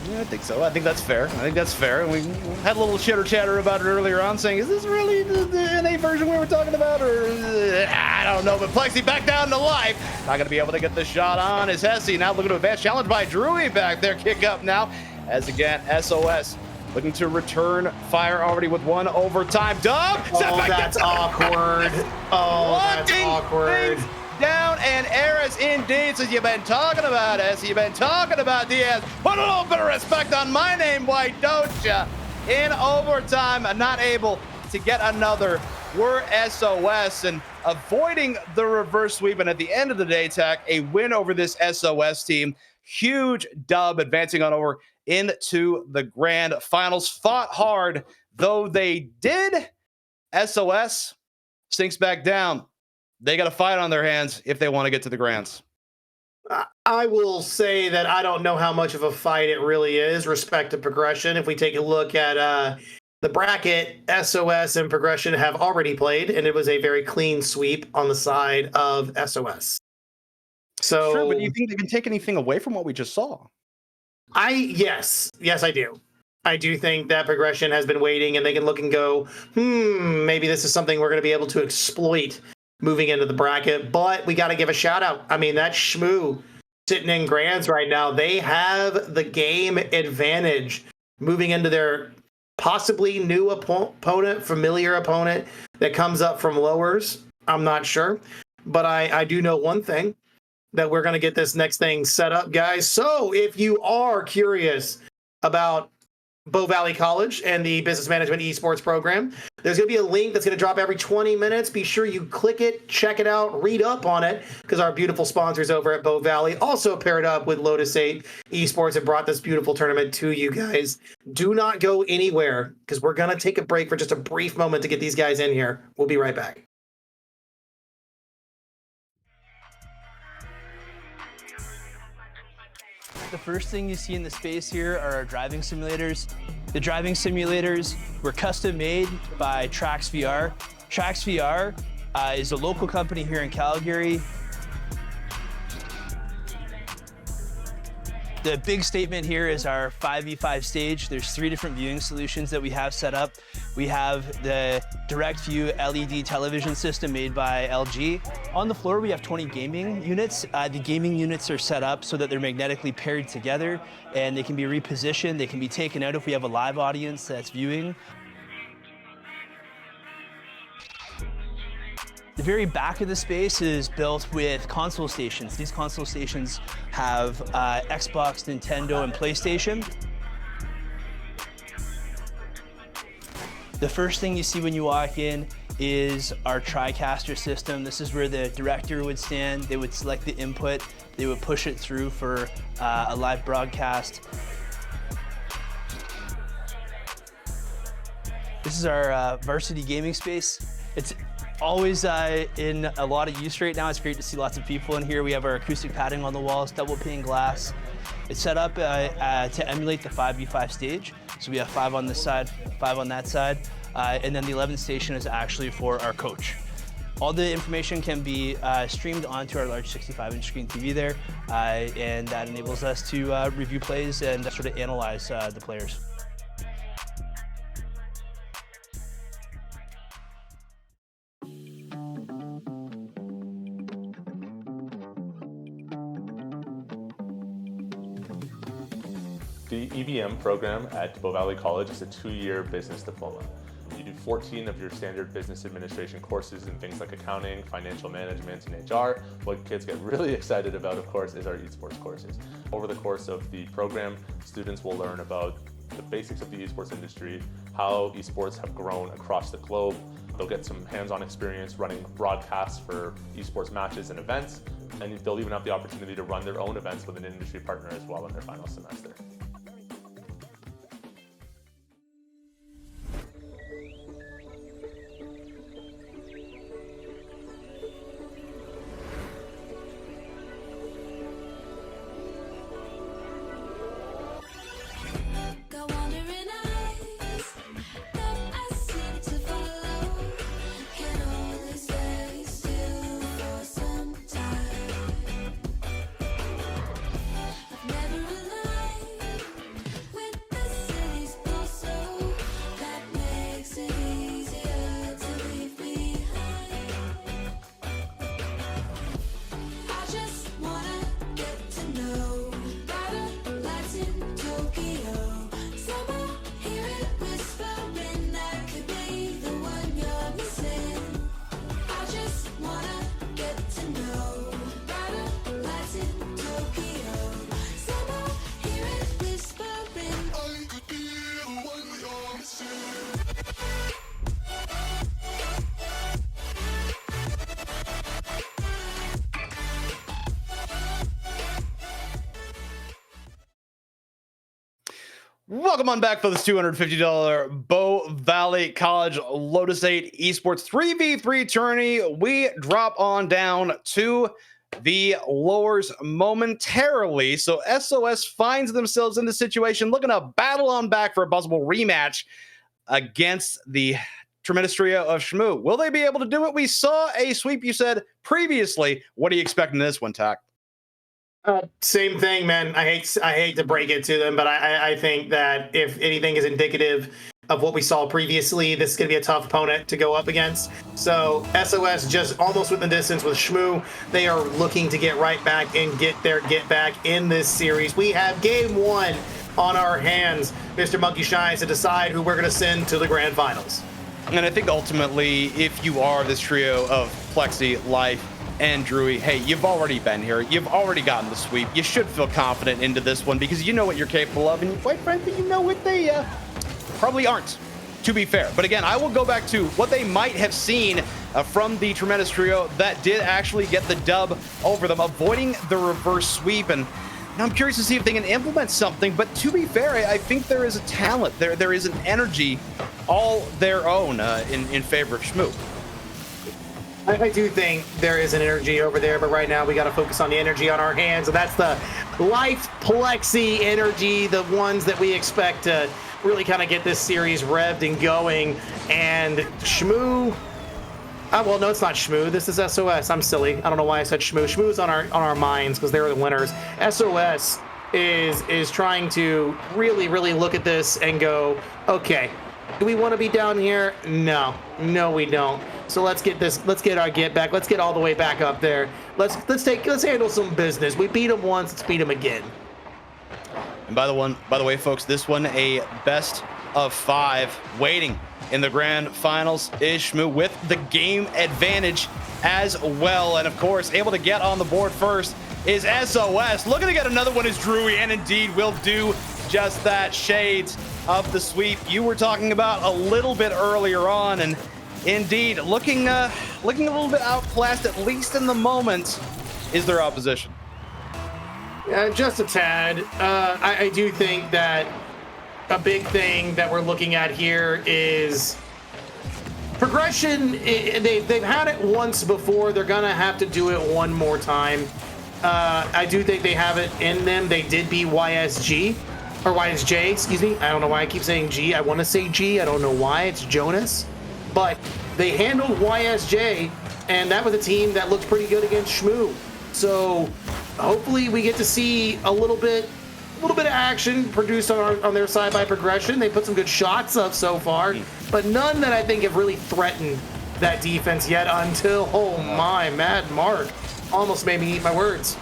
[SPEAKER 3] Yeah, I think so. I think that's fair. And we had a little chitter-chatter about it earlier on, saying, is this really the NA version we were talking about? Or I don't know. But Plexi back down to Life. Not going to be able to get the shot on. Is Hesse now looking to advance? Challenged by Drewy back there. Kick up now. As again, SOS looking to return fire already with one overtime dub.
[SPEAKER 5] Oh, that's awkward. Oh, that's awkward.
[SPEAKER 3] Down, and Eris indeed says, you've been talking about us, you've been talking about Diaz. Put a little bit of respect on my name, why don't ya? In overtime, not able to get another. We're SOS and avoiding the reverse sweep, and at the end of the day, Tack, a win over this SOS team. Huge dub, advancing on over into the grand finals. Fought hard, though they did. SOS sinks back down. They got a fight on their hands if they want to get to the grands.
[SPEAKER 5] I will say that I don't know how much of a fight it really is, respect to Progression. If we take a look at the bracket, SOS and Progression have already played, and it was a very clean sweep on the side of SOS. So,
[SPEAKER 3] sure, but do you think they can take anything away from what we just saw?
[SPEAKER 5] Yes, I do. I do think that Progression has been waiting, and they can look and go, maybe this is something we're going to be able to exploit moving into the bracket. But we got to give a shout out. I mean, that Shmoo sitting in grands right now, they have the game advantage moving into their possibly new opponent, familiar opponent that comes up from lowers. I'm not sure, but I do know one thing, that we're going to get this next thing set up, guys. So if you are curious about Bow Valley College and the Business Management Esports program, there's going to be a link that's going to drop every 20 minutes. Be sure you click it, check it out, read up on it, because our beautiful sponsors over at Bow Valley also paired up with Lotus 8 Esports and brought this beautiful tournament to you guys. Do not go anywhere, because we're going to take a break for just a brief moment to get these guys in here. We'll be right back.
[SPEAKER 6] The first thing you see in the space here are our driving simulators. The driving simulators were custom made by Trax VR. Trax VR is a local company here in Calgary. The big statement here is our 5v5 stage. There's 3 different viewing solutions that we have set up. We have the direct view LED television system made by LG. On the floor, we have 20 gaming units. The gaming units are set up so that they're magnetically paired together, and they can be repositioned. They can be taken out if we have a live audience that's viewing. The very back of the space is built with console stations. These console stations have Xbox, Nintendo, and PlayStation. The first thing you see when you walk in is our TriCaster system. This is where the director would stand. They would select the input. They would push it through for a live broadcast. This is our varsity gaming space. It's always in a lot of use right now. It's great to see lots of people in here. We have our acoustic padding on the walls, double pane glass. It's set up to emulate the 5v5 stage. So we have 5 on this side, 5 on that side. And then the 11th station is actually for our coach. All the information can be streamed onto our large 65-inch screen TV there, and that enables us to review plays and sort of analyze the players.
[SPEAKER 4] The EVM program at Bow Valley College is a 2-year business diploma. You do 14 of your standard business administration courses in things like accounting, financial management, and HR. What kids get really excited about, of course, is our esports courses. Over the course of the program, students will learn about the basics of the esports industry, how esports have grown across the globe. They'll get some hands-on experience running broadcasts for esports matches and events, and they'll even have the opportunity to run their own events with an industry partner as well in their final semester.
[SPEAKER 2] Got wandering eyes that I seem to follow. Can only stay still for some time. I've never aligned with the city's pulse, so that makes it easier to leave behind. I just wanna get to know better lights in Tokyo. Somehow hear it whispering that could be the one you're missing. I just wanna get to know better lights in Tokyo. Somehow hear it whispering I could be the one you're missing.
[SPEAKER 3] Welcome on back for this $250 Bow Valley College Lotus 8 Esports 3v3 tourney. We drop on down to the lowers momentarily. So SOS finds themselves in the situation looking to battle on back for a possible rematch against the tremendous trio of Shmoo. Will they be able to do it? We saw a sweep, you said previously. What are you expecting in this one, Tak?
[SPEAKER 5] Same thing, man. I hate to break it to them, but I think that if anything is indicative of what we saw previously, this is going to be a tough opponent to go up against. So SOS just almost within distance with Shmoo. They are looking to get right back and get back in this series. We have game 1 on our hands, Mr. Monkey Shines, to decide who we're going to send to the grand finals.
[SPEAKER 3] And I think ultimately, if you are this trio of Plexi, Life, and Drewy, hey, you've already been here. You've already gotten the sweep. You should feel confident into this one because you know what you're capable of, and quite frankly, you know what they probably aren't, to be fair. But again, I will go back to what they might have seen from the tremendous trio that did actually get the dub over them, avoiding the reverse sweep. And I'm curious to see if they can implement something. But to be fair, I think there is a talent. There is an energy all their own in favor of Shmoo.
[SPEAKER 5] I do think there is an energy over there, but right now we got to focus on the energy on our hands, and that's the Life Plexi energy, the ones that we expect to really kind of get this series revved and going. And Shmoo, well, no, it's not Shmoo. This is SOS. I'm silly. I don't know why I said Shmoo. Shmoo's on our minds because they're the winners. SOS is trying to really look at this and go, okay, do we want to be down here? No, we don't. So let's get our get back. Let's get all the way back up there. Let's handle some business. We beat them once. Let's beat them again.
[SPEAKER 3] And by the way, folks, this one a best of 5 waiting in the grand finals is Shmoo with the game advantage as well. And of course, able to get on the board first is SOS. Looking to get another one is Drewy, and indeed will do just that. Shades of the sweep you were talking about a little bit earlier on, and indeed looking a little bit outclassed, at least in the moment, is their opposition.
[SPEAKER 5] Just a tad. I do think that a big thing that we're looking at here is progression. They've had it once before. They're going to have to do it one more time. I do think they have it in them. They did beat YSG, or YSJ, excuse me. I don't know why I keep saying G. I want to say G. I don't know why. It's Jonas. But they handled YSJ, and that was a team that looked pretty good against Shmoo. So hopefully we get to see a little bit of action produced on their side by progression. They put some good shots up so far, but none that I think have really threatened that defense yet until, oh my, Mad Mark almost made me eat my words.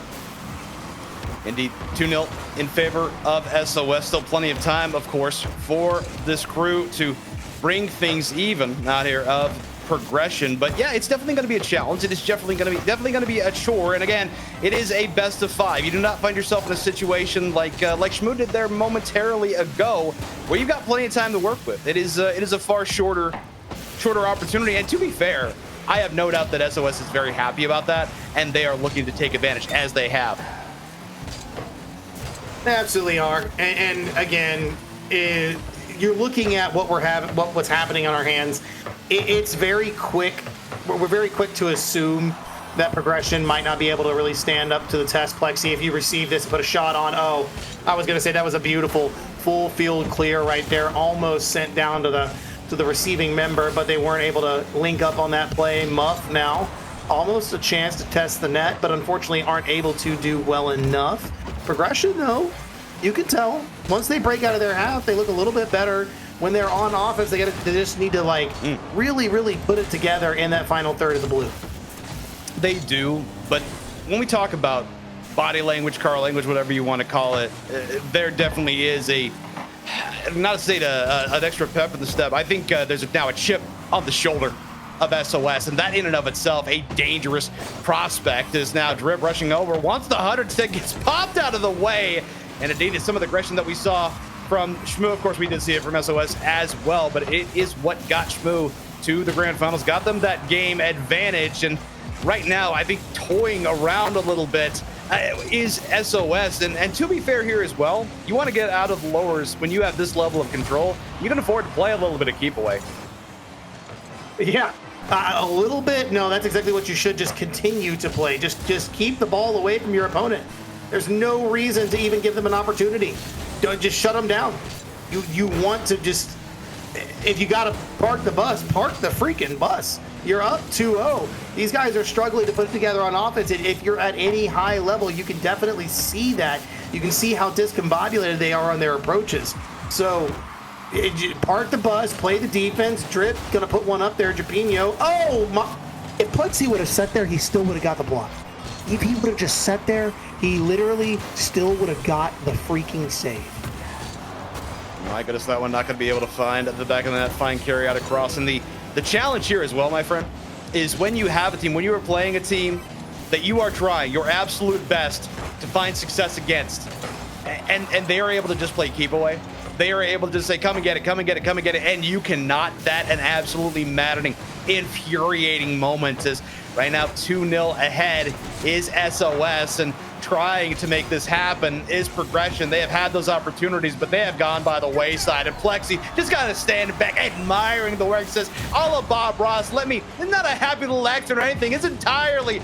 [SPEAKER 3] Indeed, 2-0 in favor of SOS. Still plenty of time, of course, for this crew to bring things even out here of progression. But yeah, it's definitely going to be a challenge. It is definitely going to be a chore. And again, it is a best of 5. You do not find yourself in a situation like Shmoo did there momentarily ago, where you've got plenty of time to work with. It is a far shorter opportunity. And to be fair, I have no doubt that SOS is very happy about that, and they are looking to take advantage, as they have.
[SPEAKER 5] They absolutely are. And again, you're looking at what's happening on our hands. It's very quick. We're very quick to assume that progression might not be able to really stand up to the test. Plexi, if you receive this and put a shot on, oh, I was going to say that was a beautiful full field clear right there, almost sent down to the receiving member, but they weren't able to link up on that play. Muff now almost a chance to test the net, but unfortunately aren't able to do well enough. Progression, though, you can tell once they break out of their half, they look a little bit better. When they're on offense, they just need to really put it together in that final third of the blue.
[SPEAKER 3] They do, but when we talk about body language, car language, whatever you want to call it, there definitely is not to say an extra pep in the step. I think there's now a chip on the shoulder of SOS, and that in and of itself, a dangerous prospect, is now drip rushing over. Once the 100 stick gets popped out of the way, and indeed it's some of the aggression that we saw from Shmoo. Of course, we did see it from SOS as well, but it is what got Shmoo to the grand finals, got them that game advantage. And right now, I think toying around a little bit is SOS. And to be fair here as well, you want to get out of the lowers when you have this level of control. You can afford to play a little bit of keep away.
[SPEAKER 5] Yeah, a little bit. No, that's exactly what you should just continue to play. Just keep the ball away from your opponent. There's no reason to even give them an opportunity. Don't just shut them down. You want to just, if you got to park the bus, park the freaking bus. You're up 2-0. These guys are struggling to put it together on offense. And if you're at any high level, you can definitely see that. You can see how discombobulated they are on their approaches. So park the bus, play the defense. Drip gonna put one up there. Japinho. Oh my! If Plexi would have sat there, he still would have got the block. If he would have just sat there, he literally still would have got the freaking save.
[SPEAKER 3] My goodness, that one not going to be able to find at the back of that fine carry out across. And the challenge here as well, my friend, is when you have a team, when you are playing a team that you are trying your absolute best to find success against, and they are able to just play keep away. They are able to just say, come and get it, come and get it, come and get it, and you cannot. That an absolutely maddening, infuriating moment. Is right now 2-0 ahead is SOS, and trying to make this happen is progression. They have had those opportunities, but they have gone by the wayside. And Plexi just kind of standing back, admiring the work. Says, "All of Bob Ross, let me." It's not a happy little accent or anything. It's entirely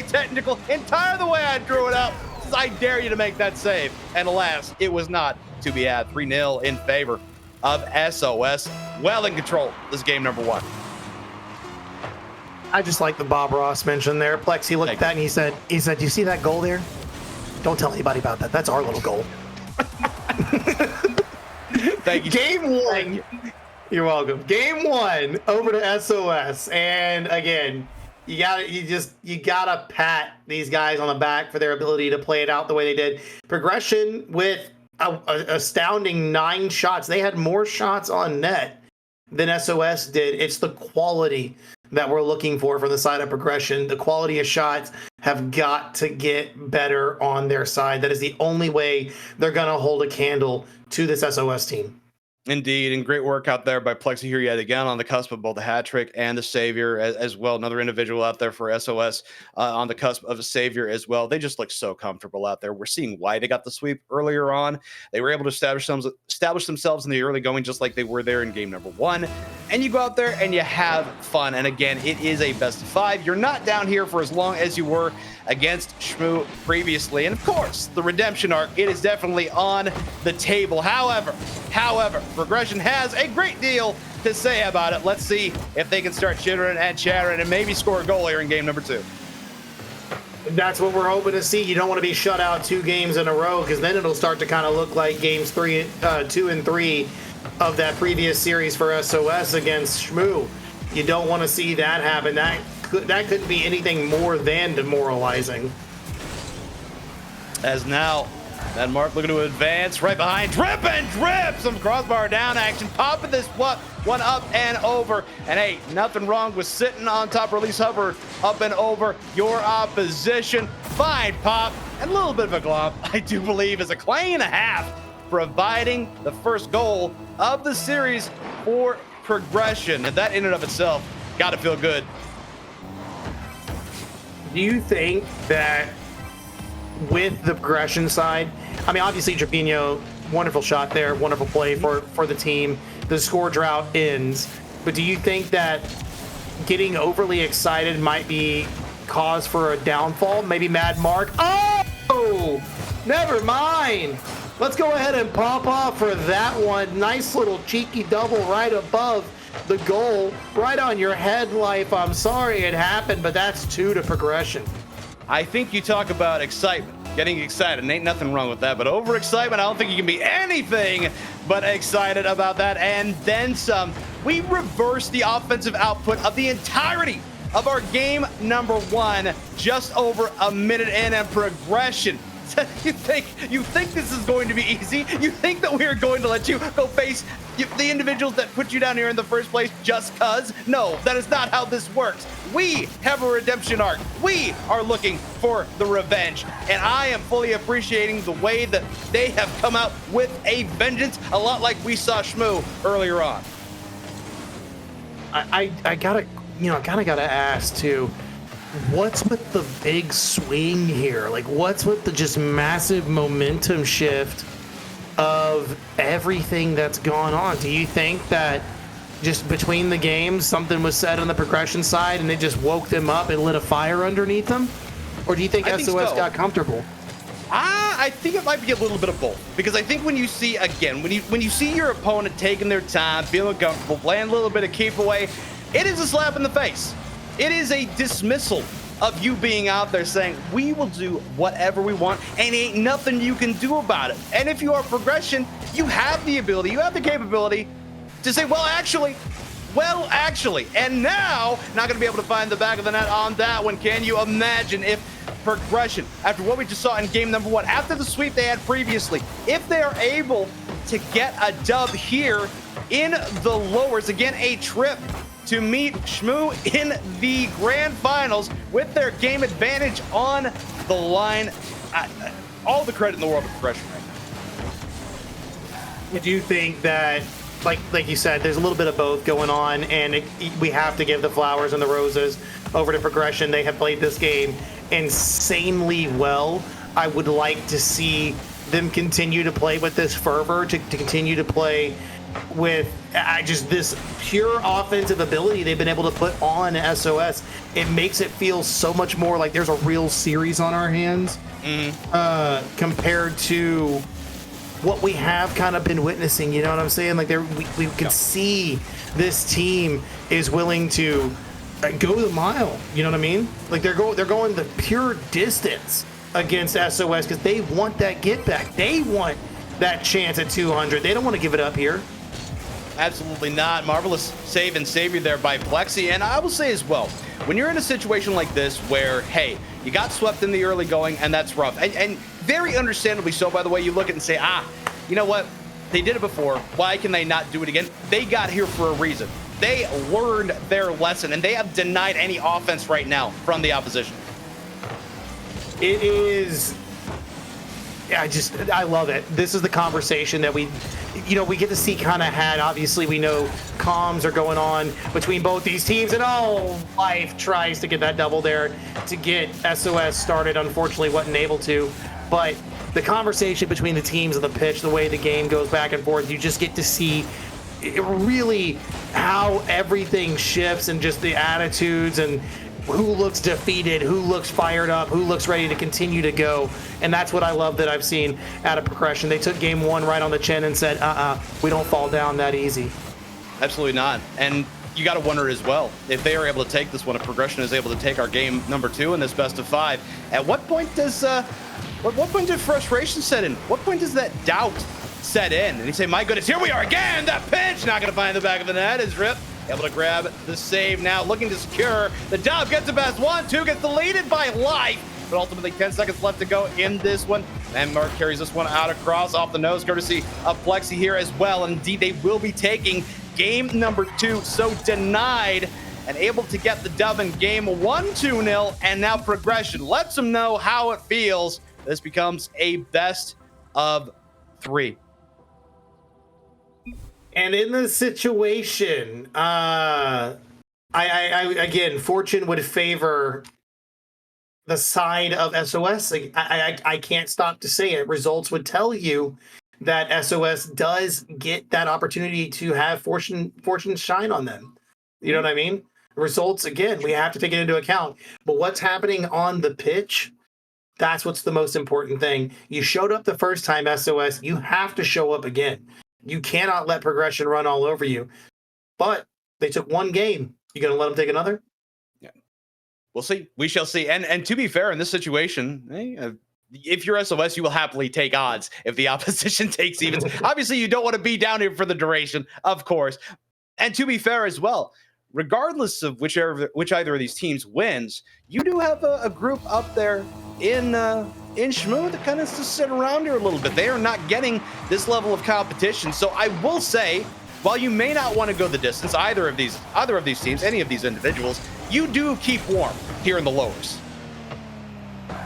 [SPEAKER 3] technical, entire the way I drew it up. Says, "I dare you to make that save." And alas, it was not to be had. 3-0 in favor of SOS. Well in control. This is game number 1.
[SPEAKER 5] I just like the Bob Ross mention there. Plexi looked at that and he said, "You see that goal there? Don't tell anybody about that. That's our little goal."
[SPEAKER 3] Thank you.
[SPEAKER 5] Game 1. You're welcome. Game 1 over to SOS, and again, you gotta pat these guys on the back for their ability to play it out the way they did. Progression with a astounding 9 shots. They had more shots on net than SOS did. It's the quality that we're looking for from the side of progression. The quality of shots have got to get better on their side. That is the only way they're going to hold a candle to this SOS team.
[SPEAKER 3] Indeed, and great work out there by Plexi here yet again on the cusp of both the hat trick and the savior as well. Another individual out there for SOS on the cusp of a savior as well. They just look so comfortable out there. We're seeing why they got the sweep earlier on. They were able to establish themselves in the early going just like they were there in game number 1. And you go out there and you have fun. And again, it is a best of 5. You're not down here for as long as you were against Shmoo previously. And of course, the redemption arc, it is definitely on the table. However, Progression has a great deal to say about it. Let's see if they can start chittering and chattering and maybe score a goal here in game number 2.
[SPEAKER 5] That's what we're hoping to see. You don't want to be shut out 2 games in a row, because then it'll start to kind of look like games 2 and 3 of that previous series for SOS against Shmoo. You don't want to see that happen. That couldn't be anything more than demoralizing.
[SPEAKER 3] As now, that Mark looking to advance right behind. Drip and drip! Some crossbar down action. Popping this one up and over. And hey, nothing wrong with sitting on top, release hover up and over your opposition. Fine pop. And a little bit of a glomp, I do believe, is a clay and a half, providing the first goal of the series for Progression. And that in and of itself got to feel good.
[SPEAKER 5] Do you think that with the Progression side, I mean, obviously Trapinho, wonderful shot there, wonderful play for the team. The score drought ends, but do you think that getting overly excited might be cause for a downfall? Maybe Mad Mark. Oh, never mind. Let's go ahead and pop off for that one. Nice little cheeky double right above the goal, right on your head, Life. I'm sorry it happened, but that's 2 to Progression.
[SPEAKER 3] I think you talk about excitement, getting excited, and ain't nothing wrong with that, but overexcitement, I don't think you can be anything but excited about that. And then some. We reversed the offensive output of the entirety of our game number 1, just over a minute in, and Progression. You think this is going to be easy? You think that we are going to let you go face the individuals that put you down here in the first place just cuz? No, that is not how this works. We have a redemption arc. We are looking for the revenge, and I am fully appreciating the way that they have come out with a vengeance, a lot like we saw Shmoo earlier on.
[SPEAKER 5] I gotta ask too, what's with the big swing here? Like, what's with the just massive momentum shift of everything that's gone on? Do you think that just between the games something was said on the Progression side and it just woke them up and lit a fire underneath them? Or do you think SOS got comfortable?
[SPEAKER 3] I think it might be a little bit of both, because I think when you see, again, when you see your opponent taking their time, feeling comfortable, playing a little bit of keep away, it is a slap in the face. It is a dismissal of you being out there saying, we will do whatever we want and ain't nothing you can do about it. And if you are Progression, you have the ability, you have the capability to say, well, actually, and now not going to be able to find the back of the net on that one. Can you imagine if Progression, after what we just saw in game number 1, after the sweep they had previously, if they are able to get a dub here in the lowers, again, a trip to meet Shmoo in the grand finals with their game advantage on the line. All the credit in the world to Progression right now.
[SPEAKER 5] Do you think that, like you said, there's a little bit of both going on, and we have to give the flowers and the roses over to Progression. They have played this game insanely well. I would like to see them continue to play with this fervor, to continue to play with just this pure offensive ability they've been able to put on SOS. It makes it feel so much more like there's a real series on our hands, compared to what we have kind of been witnessing. You know what I'm saying? Like, we can see this team is willing to go the mile. You know what I mean? Like, they're going the pure distance against SOS because they want that get back. They want that chance at 200. They don't want to give it up here.
[SPEAKER 3] Absolutely not. Marvelous save and savior there by Plexi. And I will say as well, when you're in a situation like this where, hey, you got swept in the early going, and that's rough. And very understandably so, by the way, you look at it and say, you know what? They did it before. Why can they not do it again? They got here for a reason. They learned their lesson, and they have denied any offense right now from the opposition.
[SPEAKER 5] It is I love it. This is the conversation that we get to see kind of had. Obviously, we know comms are going on between both these teams, and Life tries to get that double there to get SOS started. Unfortunately, wasn't able to. But the conversation between the teams on the pitch, the way the game goes back and forth, you just get to see really how everything shifts and just the attitudes and who looks defeated, who looks fired up, who looks ready to continue to go. And that's what I love that I've seen out of Progression. They took game one right on the chin and said, we don't fall down that easy.
[SPEAKER 3] Absolutely not. And you got to wonder as well, if they are able to take this one, if Progression is able to take our game number 2 in this best of 5, at what point does what point did frustration set in? What point does that doubt set in? And you say, my goodness, here we are again, that pitch, not gonna find the back of the net. Is Rip able to grab the save now, looking to secure the dub, gets the best 1-2, gets deleted by Life, but ultimately 10 seconds left to go in this one. And Mark carries this one out across off the nose, courtesy of Plexi here as well. And indeed, they will be taking game number 2, so denied and able to get the dub in game 1 2-0, and now Progression lets them know how it feels. This becomes a best of 3.
[SPEAKER 5] And in this situation, I again, fortune would favor the side of SOS. I can't stop to say it. Results would tell you that SOS does get that opportunity to have fortune shine on them. You know what I mean? Results, again, we have to take it into account. But what's happening on the pitch, that's what's the most important thing. You showed up the first time, SOS. You have to show up again. You cannot let Progression run all over you. But they took one game. You going to let them take another?
[SPEAKER 3] Yeah. We'll see. We shall see. And to be fair, in this situation, if you're SOS, you will happily take odds if the opposition takes evens. Obviously, you don't want to be down here for the duration, of course. And to be fair as well, regardless of which either of these teams wins, you do have a group up there in Shmoo that kind of just sit around here a little bit. They are not getting this level of competition. So I will say, while you may not want to go the distance, either of these teams, any of these individuals, you do keep warm here in the lowers.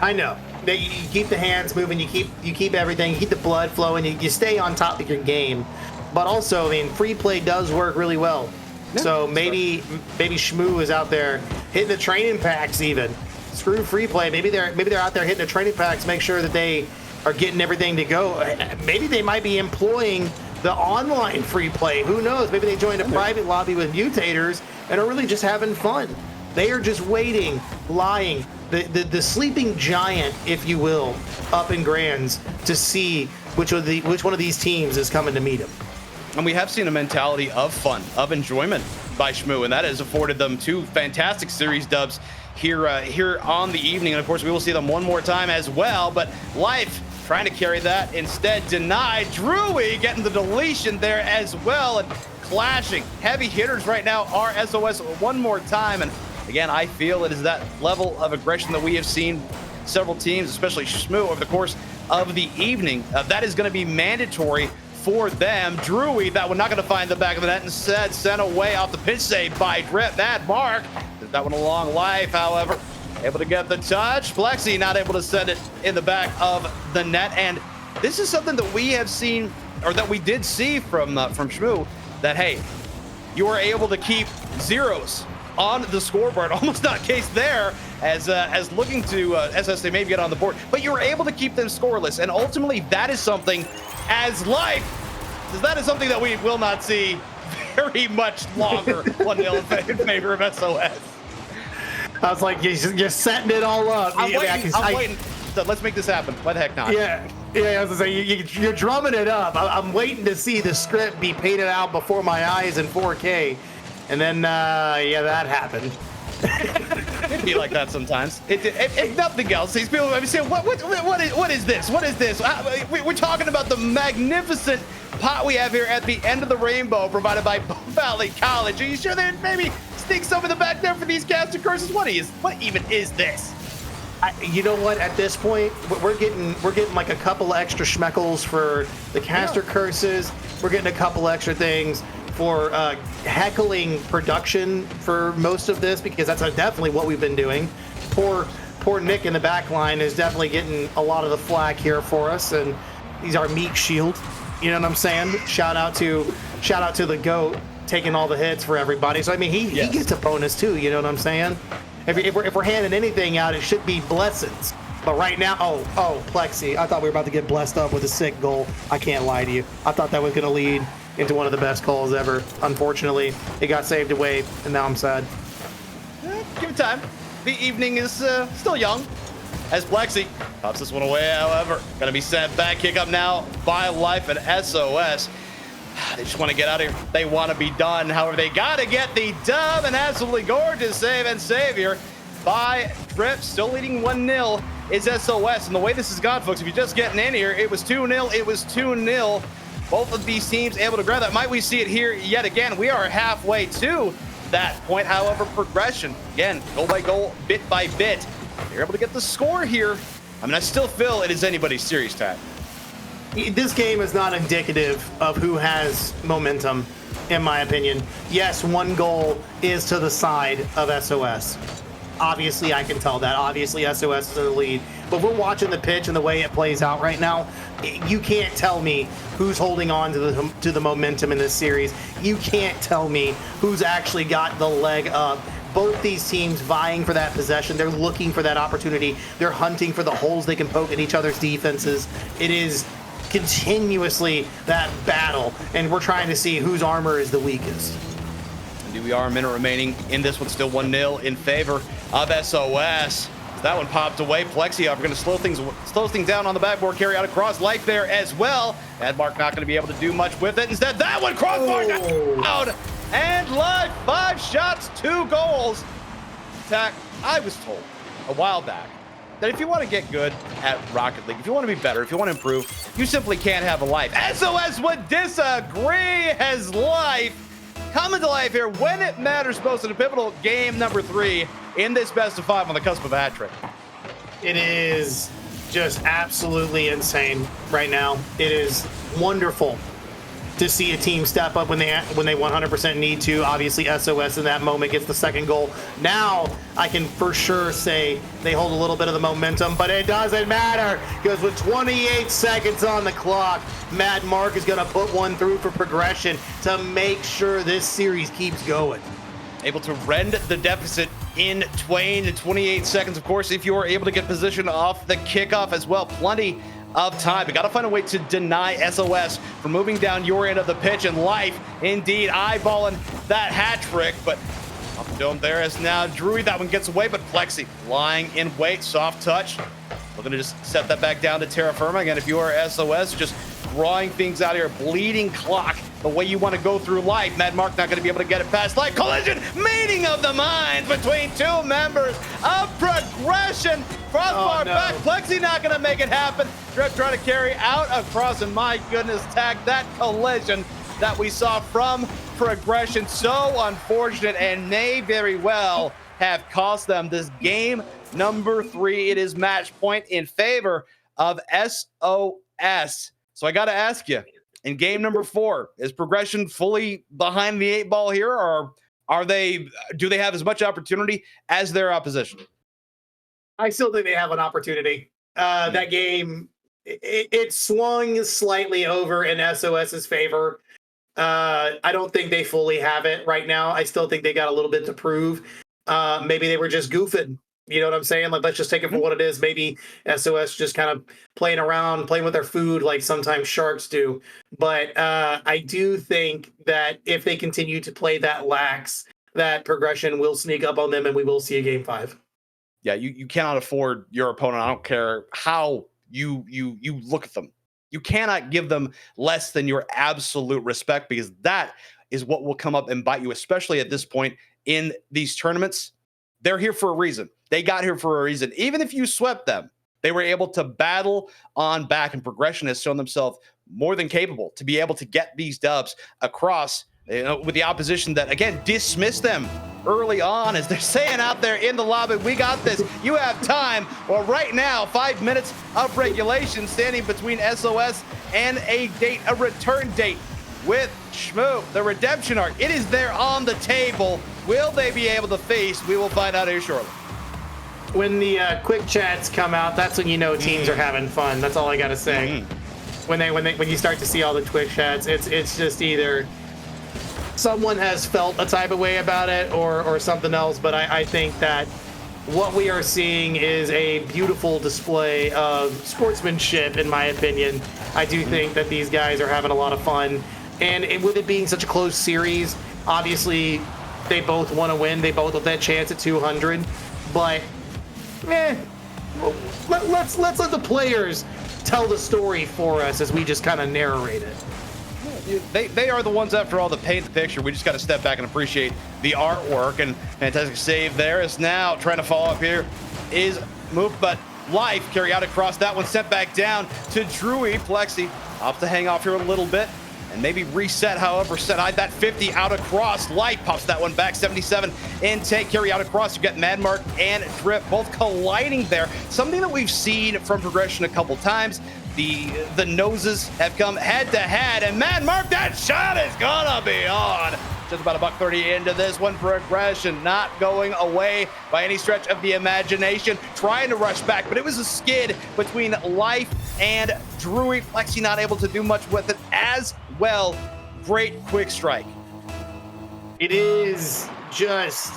[SPEAKER 5] I know. You keep the hands moving, you keep everything, you keep the blood flowing, you stay on top of your game. But also, I mean, free play does work really well. Yeah, so maybe Shmoo is out there hitting the training packs even. Screw free play. Maybe they're out there hitting the training packs, make sure that they are getting everything to go. Maybe they might be employing the online free play. Who knows? Maybe they joined a private lobby with mutators and are really just having fun. They are just waiting, lying, the sleeping giant, if you will, up in Grands to see which one of these teams is coming to meet them.
[SPEAKER 3] And we have seen a mentality of fun, of enjoyment by Shmoo, and that has afforded them 2 fantastic series dubs here on the evening. And of course, we will see them one more time as well. But Life trying to carry that, instead denied. Drewy getting the deletion there as well, and clashing. Heavy hitters right now are SOS one more time. And again, I feel it is that level of aggression that we have seen several teams, especially Shmoo, over the course of the evening. That is going to be mandatory for them. Drewy, that one not going to find the back of the net, instead sent away off the pitch save by Drip. That Mark, that one along. Life, however, able to get the touch. Plexi not able to send it in the back of the net. And this is something that we have seen, or that we did see from Shmoo, that, hey, you are able to keep zeros on the scoreboard. Almost not a case there, as looking to SS, they maybe get on the board, but you were able to keep them scoreless. And ultimately, that is something, as Life, that is something that we will not see very much longer. 1-0 in favor of SOS.
[SPEAKER 5] I was like, you're setting it all up.
[SPEAKER 3] I'm waiting. So let's make this happen. Why the heck not?
[SPEAKER 5] Yeah, I was gonna say, you're drumming it up. I'm waiting to see the script be painted out before my eyes in 4K. And then, that happened.
[SPEAKER 3] It'd be like that sometimes. If nothing else, these people might be saying, what is this? What is this? We're talking about the magnificent pot we have here at the end of the rainbow provided by Bow Valley College. Are you sure they maybe sneak some in the back there for these caster curses? What even is this?
[SPEAKER 5] You know what? At this point, we're getting like a couple extra schmeckles for the caster curses. We're getting a couple extra things for heckling production for most of this, because that's definitely what we've been doing. Poor poor Nick in the back line is definitely getting a lot of the flack here for us, and he's our meat shield. You know what I'm saying? Shout out to the GOAT taking all the hits for everybody. So I mean, he gets a bonus too. You know what I'm saying? If we're handing anything out, it should be blessings. But right now, oh, Plexi, I thought we were about to get blessed up with a sick goal. I can't lie to you. I thought that was going to lead into one of the best goals ever. Unfortunately, it got saved away, and now I'm sad.
[SPEAKER 3] Give it time. The evening is still young. As Plexi pops this one away, however, going to be sent back. Kick up now by Life and SOS. They just want to get out of here. They want to be done. However, they got to get the dub. An absolutely gorgeous save and savior by Trip. Still leading 1-0 is SOS. And the way this has gone, folks, if you're just getting in here, it was 2-0. It was 2-0. Both of these teams able to grab that. Might we see it here yet again? We are halfway to that point. However, progression, again, goal by goal, bit by bit. They're able to get the score here. I mean, I still feel it is anybody's series time.
[SPEAKER 5] This game is not indicative of who has momentum, in my opinion. Yes, one goal is to the side of SOS. Obviously, I can tell that. Obviously, SOS is in the lead. But we're watching the pitch and the way it plays out right now. You can't tell me who's holding on to the momentum in this series. You can't tell me who's actually got the leg up. Both these teams vying for that possession. They're looking for that opportunity. They're hunting for the holes they can poke in each other's defenses. It is continuously that battle, and we're trying to see whose armor is the weakest.
[SPEAKER 3] Indeed, we are a minute remaining in this one, still 1-0 in favor of SOS. That one popped away. Plexi, however, going to slow things down on the backboard, carry out across. Life there as well. Admark not going to be able to do much with it. Instead, that one crossbar out, and Life 5 shots, 2 goals. Tack, I was told a while back that if you want to get good at Rocket League, if you want to be better, if you want to improve, you simply can't have a life. SOS would disagree. Has Life coming to life here when it matters most in a pivotal game number 3 in this best of 5 on the cusp of a hat trick.
[SPEAKER 5] It is just absolutely insane right now. It is wonderful to see a team step up when they 100% need to. Obviously, SOS in that moment gets the second goal. Now, I can for sure say they hold a little bit of the momentum, but it doesn't matter because with 28 seconds on the clock, Mad Mark is going to put one through for progression to make sure this series keeps going.
[SPEAKER 3] Able to rend the deficit in twain in 28 seconds. Of course, if you are able to get position off the kickoff as well, plenty of time. We got to find a way to deny SOS from moving down your end of the pitch, and Life indeed eyeballing that hat trick, but off the dome there is now Drewy. That one gets away, but Plexi lying in wait, soft touch. We're going to just set that back down to Terra Firma. Again, if you are SOS, just drawing things out of here, bleeding clock, the way you want to go through Life. Mad Mark not going to be able to get it past Life. Collision, meeting of the minds between two members of Progression. Crossbar back, Plexi not going to make it happen. Drip trying to carry out across, and my goodness, Tag, that collision that we saw from Progression, so unfortunate, and may very well have cost them this game number 3. It is match point in favor of SOS. So I got to ask you, in game number 4, is Progression fully behind the 8 ball here, or do they have as much opportunity as their opposition?
[SPEAKER 5] I still think they have an opportunity. That game, it swung slightly over in SOS's favor. I don't think they fully have it right now. I still think they got a little bit to prove. Maybe they were just goofing. You know what I'm saying? Like, let's just take it for what it is. Maybe SOS just kind of playing around, playing with their food like sometimes sharks do. But I do think that if they continue to play that lax, that Progression will sneak up on them and we will see a game 5.
[SPEAKER 3] Yeah, you cannot afford your opponent. I don't care how you look at them. You cannot give them less than your absolute respect, because that is what will come up and bite you, especially at this point in these tournaments. They're here for a reason. They got here for a reason. Even if you swept them, they were able to battle on back, and Progression has shown themselves more than capable to be able to get these dubs across, with the opposition that, again, dismissed them early on, as they're saying out there in the lobby, we got this, you have time. Well, right now, 5 minutes of regulation standing between SOS and a return date with Shmoo. The redemption arc, it is there on the table. Will they be able to face? We will find out here shortly.
[SPEAKER 5] when the quick chats come out, that's when you know teams are having fun. That's all I gotta say. When you start to see all the quick chats, it's just either someone has felt a type of way about it or something else. But I think that what we are seeing is a beautiful display of sportsmanship, in my opinion. I do think that these guys are having a lot of fun, and with it being such a close series, obviously they both want to win. They both have that chance at 200, but let's let the players tell the story for us as we just kind of narrate it.
[SPEAKER 3] They are the ones, after all, that paint the picture. We just got to step back and appreciate the artwork. And fantastic save there is now trying to follow up here. Is moved, but Life carry out across that one, sent back down to Drewy. Plexi opts to hang off here a little bit and maybe reset. However, set that 50 out across. Life pops that one back. 77 intake, carry out across. You got Madmark and Drip both colliding there. Something that we've seen from Progression a couple times. The noses have come head to head, and Madmark, that shot is gonna be on. Just about $130 into this one. Progression not going away by any stretch of the imagination. Trying to rush back, but it was a skid between Life and Drewy. Plexi not able to do much with it as well. Great quick strike.
[SPEAKER 5] It is just,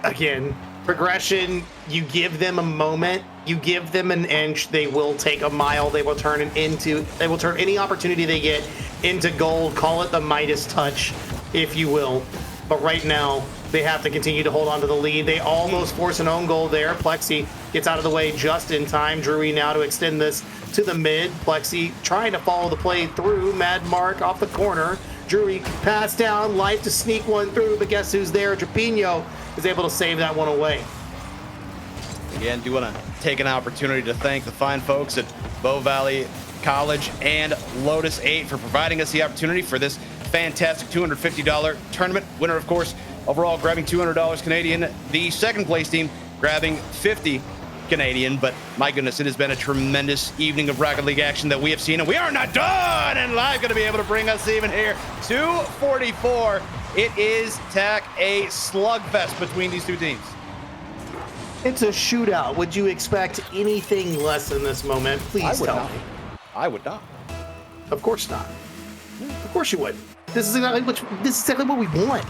[SPEAKER 5] again, Progression, you give them a moment, you give them an inch, they will take a mile. They will turn any opportunity they get into gold. Call it the Midas touch, if you will. But right now, they have to continue to hold on to the lead. They almost force an own goal there. Plexi gets out of the way just in time. Drewy now to extend this to the mid. Plexi trying to follow the play through. Madmark off the corner. Drewy pass down. Life to sneak one through, but guess who's there? Trapino is able to save that one away.
[SPEAKER 3] Again, do want to take an opportunity to thank the fine folks at Bow Valley College and Lotus 8 for providing us the opportunity for this fantastic $250 tournament. Winner, of course, overall grabbing $200 Canadian. The second place team grabbing 50 Canadian. But my goodness, it has been a tremendous evening of Rocket League action that we have seen, and we are not done. And Live going to be able to bring us even here. 244. It is TAC, a slugfest between these two teams.
[SPEAKER 5] It's a shootout. Would you expect anything less in this moment? Please tell me.
[SPEAKER 3] I would not.
[SPEAKER 5] Of course not. Of course you would. This is exactly what we want.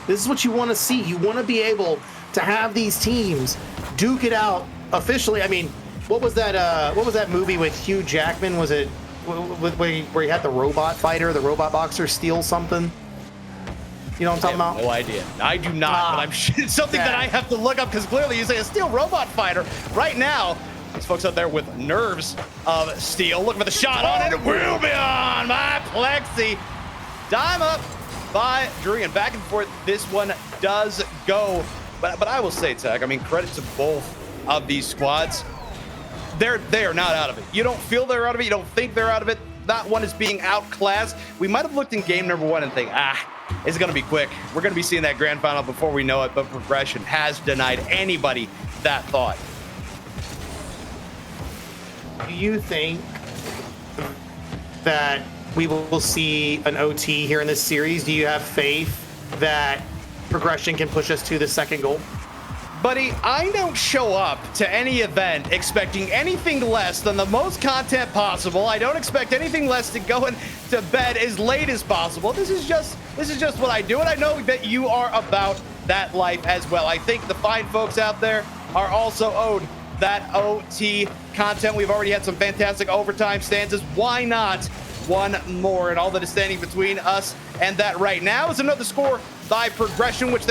[SPEAKER 5] This is what you want to see. You want to be able to have these teams duke it out officially. I mean, what was that movie with Hugh Jackman? Was it where he had the robot fighter, the robot boxer steal something? You know what I'm talking about?
[SPEAKER 3] No idea. I do not, but I'm it's something that I have to look up, because clearly you say a steel robot fighter. Right now, these folks out there with nerves of steel. Looking for the shot on it. It will be on by Plexi. Dime up by Drewy, and back and forth this one does go. But I will say, Tech, I mean, credit to both of these squads. They are not out of it. You don't feel they're out of it. You don't think they're out of it. That one is being outclassed. We might have looked in game number one and think, it's going to be quick. We're going to be seeing that grand final before we know it, but Progression has denied anybody that thought.
[SPEAKER 5] Do you think that we will see an OT here in this series? Do you have faith that Progression can push us to the second goal?
[SPEAKER 3] Buddy, I don't show up to any event expecting anything less than the most content possible. I don't expect anything less to go to bed as late as possible. This is just what I do, and I know that you are about that life as well. I think the fine folks out there are also owed that OT content. We've already had some fantastic overtime stanzas. Why not one more? And all that is standing between us and that right now is another score by Progression, which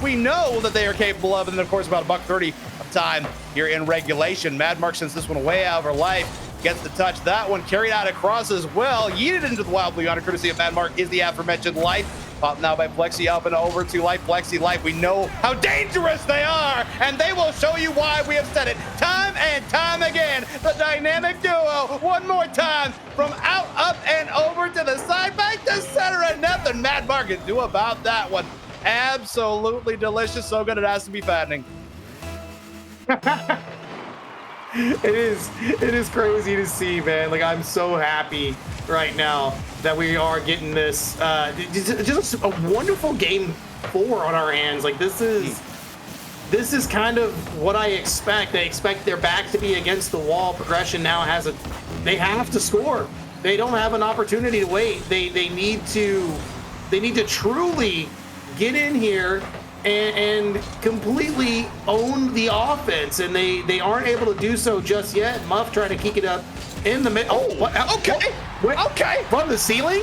[SPEAKER 3] we know that they are capable of, and then of course about $130 of time here in regulation. Madmark sends this one away out of her life, gets the touch. That one carried out across as well, yeeted into the wild blue yonder, courtesy of Madmark is the aforementioned Life. Popped now by Plexi up and over to Life. Plexi, Life, we know how dangerous they are, and they will show you why. We have said it time and time again. The dynamic duo, one more time, from out, up, and over to the side, back to center, and nothing Madmark can do about that one. Absolutely delicious, so good it has to be fattening.
[SPEAKER 5] It is crazy to see, man. Like, I'm so happy right now that we are getting this just a wonderful game 4 on our hands. Like, this is this is kind of what I expect. They expect their back to be against the wall. Progression now they have to score. They don't have an opportunity to wait. They need to truly get in here and completely own the offense, and they aren't able to do so just yet. Muff trying to kick it up in the middle. Oh, what? Okay. Wait, okay. From the ceiling?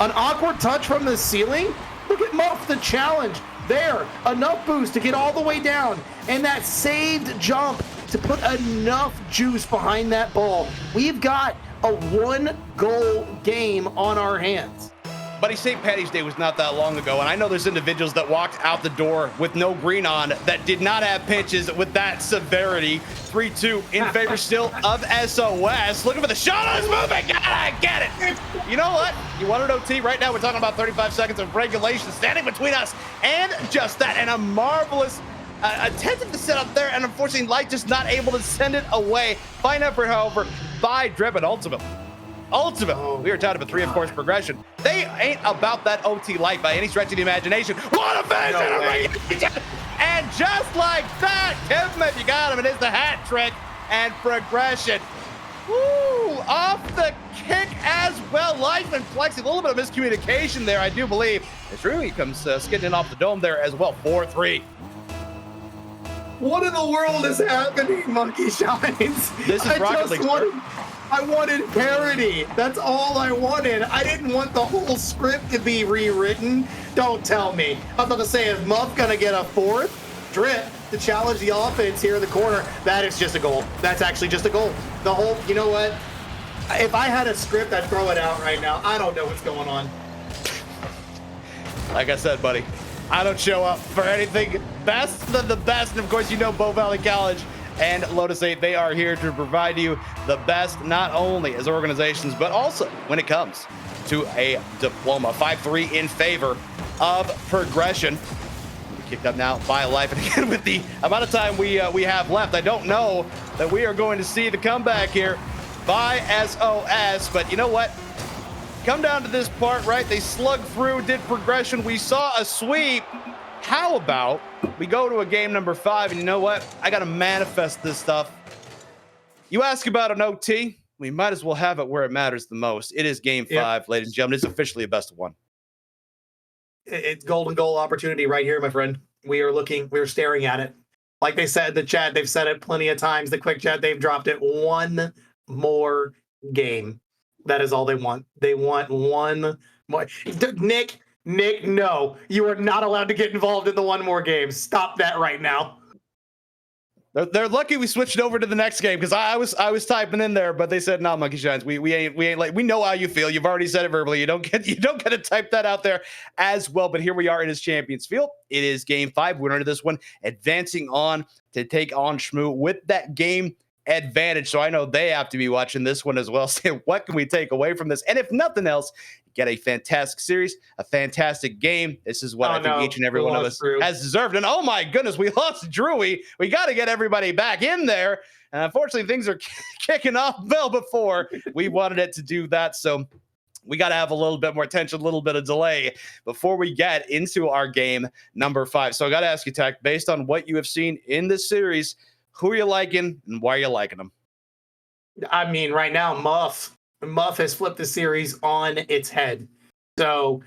[SPEAKER 5] An awkward touch from the ceiling? Look at Muff, the challenge. There, enough boost to get all the way down, and that saved jump to put enough juice behind that ball. We've got a 1-goal game on our hands.
[SPEAKER 3] Buddy, St. Patty's Day was not that long ago, and I know there's individuals that walked out the door with no green on that did not have pitches with that severity. 3-2 in favor still of SOS. Looking for the shot on his moving. Gotta get it. You know what? You want an OT? Right now we're talking about 35 seconds of regulation standing between us and just that, and a marvelous attempt to set up there, and unfortunately Light just not able to send it away. Fine effort, however, by Drip, and ultimately, we are tied up at 3, of course, progression. They ain't about that OT light by any stretch of the imagination. What a finish! And just like that, Kevin, if you got him, it is the hat trick and progression. Woo! Off the kick as well. Life and Flexi, a little bit of miscommunication there, I do believe. It's really comes skidding off the dome there as well. 4-3.
[SPEAKER 5] What in the world is happening, Monkey Shines?
[SPEAKER 3] This is Rocket League.
[SPEAKER 5] I wanted parody. That's all I wanted. I didn't want the whole script to be rewritten. Don't tell me. I was about to say, is Muff gonna get a fourth? Drip to challenge the offense here in the corner. That is just a goal. That's actually just a goal. The whole, you know what? If I had a script, I'd throw it out right now. I don't know what's going on.
[SPEAKER 3] Like I said, buddy, I don't show up for anything best than the best. And of course, you know Bow Valley College and Lotus 8, they are here to provide you the best, not only as organizations, but also when it comes to a diploma. 5-3 in favor of progression. Kicked up now by Life, and again with the amount of time we have left, I don't know that we are going to see the comeback here by SOS, but you know what? Come down to this part, right? They slugged through, did progression. We saw a sweep. How about we go to a game number 5, and you know what? I got to manifest this stuff. You ask about an OT, we might as well have it where it matters the most. It is game 5, ladies and gentlemen. It's officially a best of 1.
[SPEAKER 5] It's golden goal opportunity right here, my friend. We're staring at it. Like they said in the chat, they've said it plenty of times. The quick chat, they've dropped it. One more game. That is all they want. They want one more. Nick, no. You are not allowed to get involved in the one more game. Stop that right now.
[SPEAKER 3] They're lucky we switched over to the next game, because I was typing in there, but they said, "No, Monkey Shines, we ain't like, we know how you feel. You've already said it verbally. You don't get to type that out there as well." But here we are in his Champions Field. It is game 5. We're into this one, advancing on to take on Shmoo with that game advantage. So I know they have to be watching this one as well, saying, what can we take away from this? And if nothing else, get a fantastic series, a fantastic game. This is what I think each and every one of us has deserved. And oh my goodness, we lost Drewy. We got to get everybody back in there. And unfortunately, things are kicking off well before we wanted it to do that. So we got to have a little bit more tension, a little bit of delay before we get into our game number 5. So I got to ask you, Tech, based on what you have seen in this series, who are you liking and why are you liking them?
[SPEAKER 5] I mean, right now, Muff has flipped the series on its head. So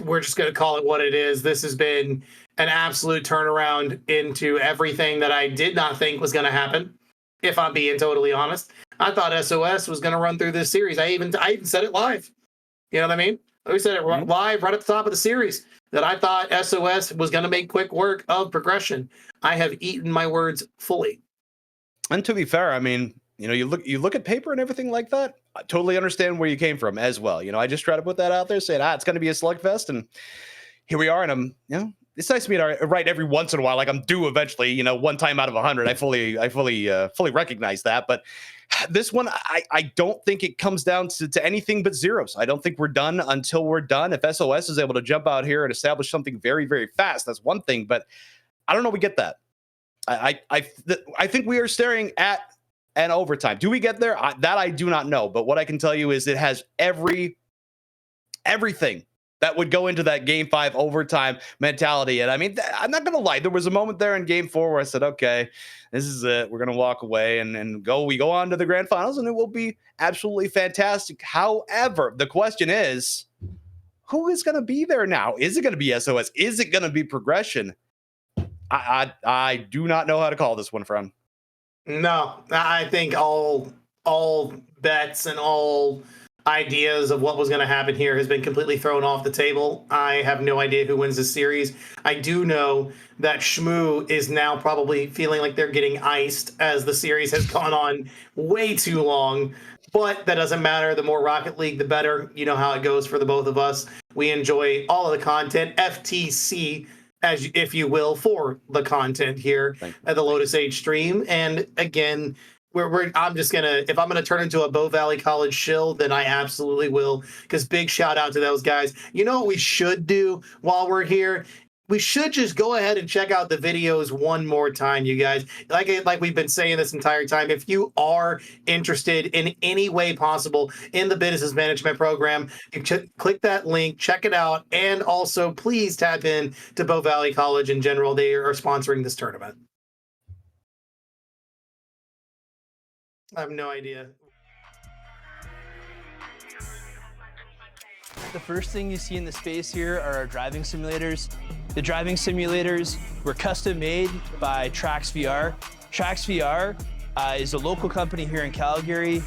[SPEAKER 5] we're just going to call it what it is. This has been an absolute turnaround into everything that I did not think was going to happen. If I'm being totally honest, I thought SOS was going to run through this series. I even said it live. You know what I mean? We said it live right at the top of the series that I thought SOS was going to make quick work of progression. I have eaten my words fully.
[SPEAKER 3] And to be fair, I mean, you know, you look at paper and everything like that. I totally understand where you came from as well. You know, I just try to put that out there, saying, it's going to be a slugfest, and here we are. And I'm, you know, it's nice to be right every once in a while. Like I'm due eventually, you know, one time out of 100. I fully recognize that. But this one, I don't think it comes down to anything but zeros. I don't think we're done until we're done. If SOS is able to jump out here and establish something very, very fast, that's one thing. But I don't know we get that. I think we are staring at an overtime. Do we get there? That I do not know. But what I can tell you is it has everything that would go into that game 5 overtime mentality. And I mean, I'm not gonna lie, there was a moment there in game 4 where I said, okay, this is it. We're gonna walk away and we go on to the grand finals, and it will be absolutely fantastic. However, the question is, who is gonna be there now? Is it gonna be SOS? Is it gonna be progression? I do not know how to call this one, friend.
[SPEAKER 5] No, I think all bets and all ideas of what was going to happen here has been completely thrown off the table. I have no idea who wins this series. I do know that Shmoo is now probably feeling like they're getting iced as the series has gone on way too long. But that doesn't matter. The more Rocket League, the better. You know how it goes for the both of us. We enjoy all of the content. FTC, as if you will, for the content here at the Lotus 8 stream. And again, I'm just gonna, if I'm gonna turn into a Bow Valley College shill, then I absolutely will. Because big shout out to those guys. You know what we should do while we're here? We should just go ahead and check out the videos one more time, you guys. Like we've been saying this entire time, if you are interested in any way possible in the business management program, you click that link, check it out, and also please tap in to Bow Valley College in general. They are sponsoring this tournament. I have no idea.
[SPEAKER 6] The first thing you see in the space here are our driving simulators. The driving simulators were custom made by Trax VR. Trax VR is a local company here in Calgary.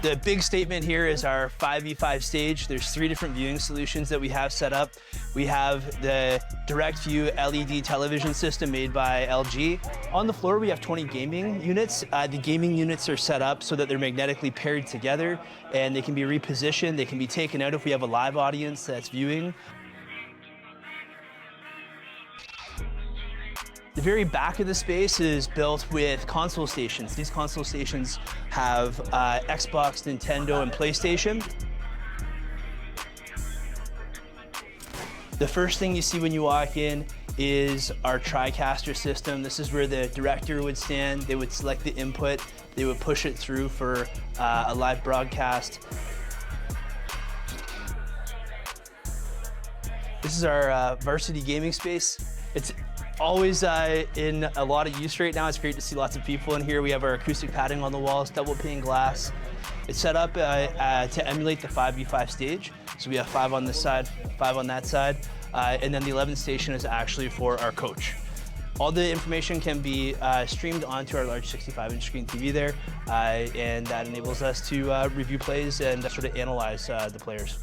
[SPEAKER 6] The big statement here is our 5v5 stage. There's 3 different viewing solutions that we have set up. We have the direct view LED television system made by LG. On the floor, we have 20 gaming units. The gaming units are set up so that they're magnetically paired together, and they can be repositioned. They can be taken out if we have a live audience that's viewing. The very back of the space is built with console stations. These console stations have Xbox, Nintendo, and PlayStation. The first thing you see when you walk in is our TriCaster system. This is where the director would stand. They would select the input. They would push it through for a live broadcast. This is our varsity gaming space. It's always in a lot of use right now. It's great to see lots of people in here. We have our acoustic padding on the walls, double pane glass. It's set up to emulate the 5v5 stage. So we have 5 on this side, 5 on that side. And then the 11th station is actually for our coach. All the information can be streamed onto our large 65-inch screen TV there. And that enables us to review plays and sort of analyze the players.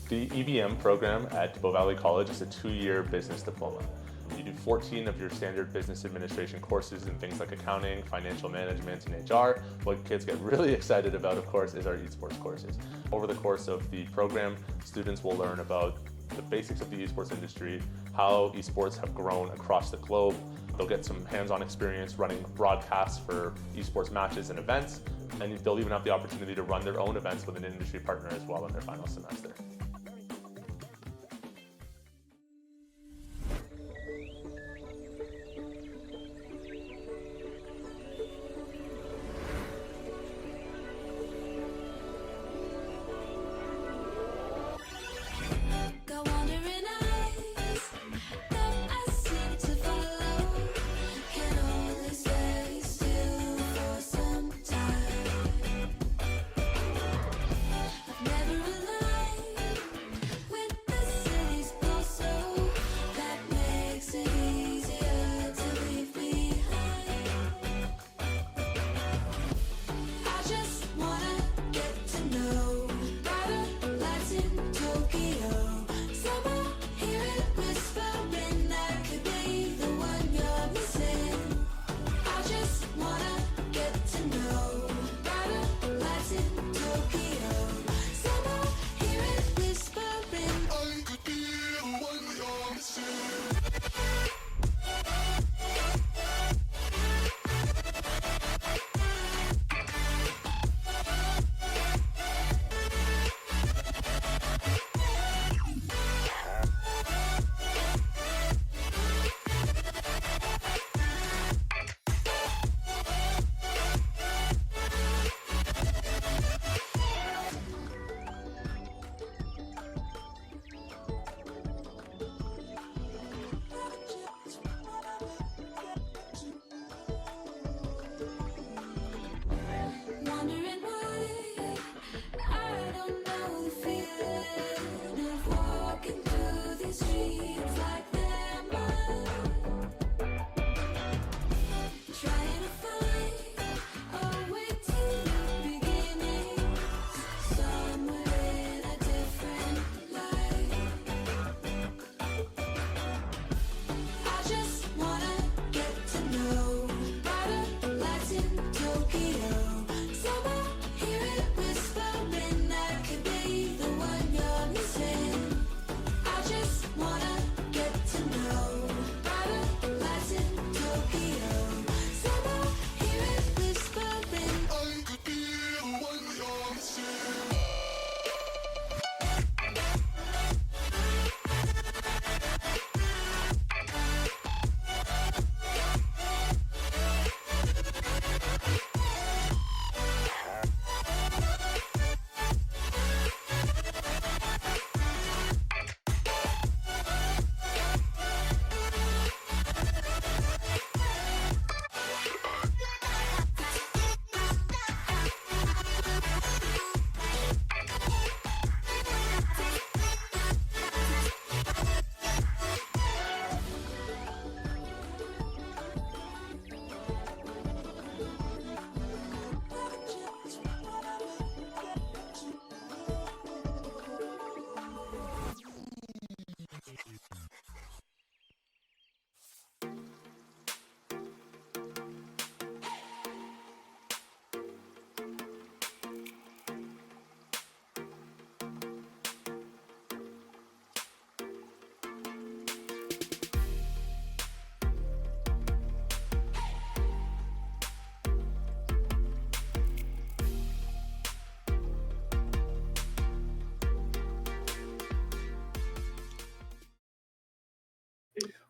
[SPEAKER 4] The EVM program at Bow Valley College is a 2-year business diploma. You do 14 of your standard business administration courses in things like accounting, financial management, and HR. What kids get really excited about, of course, is our esports courses. Over the course of the program, students will learn about the basics of the esports industry, how esports have grown across the globe. They'll get some hands-on experience running broadcasts for esports matches and events, and they'll even have the opportunity to run their own events with an industry partner as well in their final semester.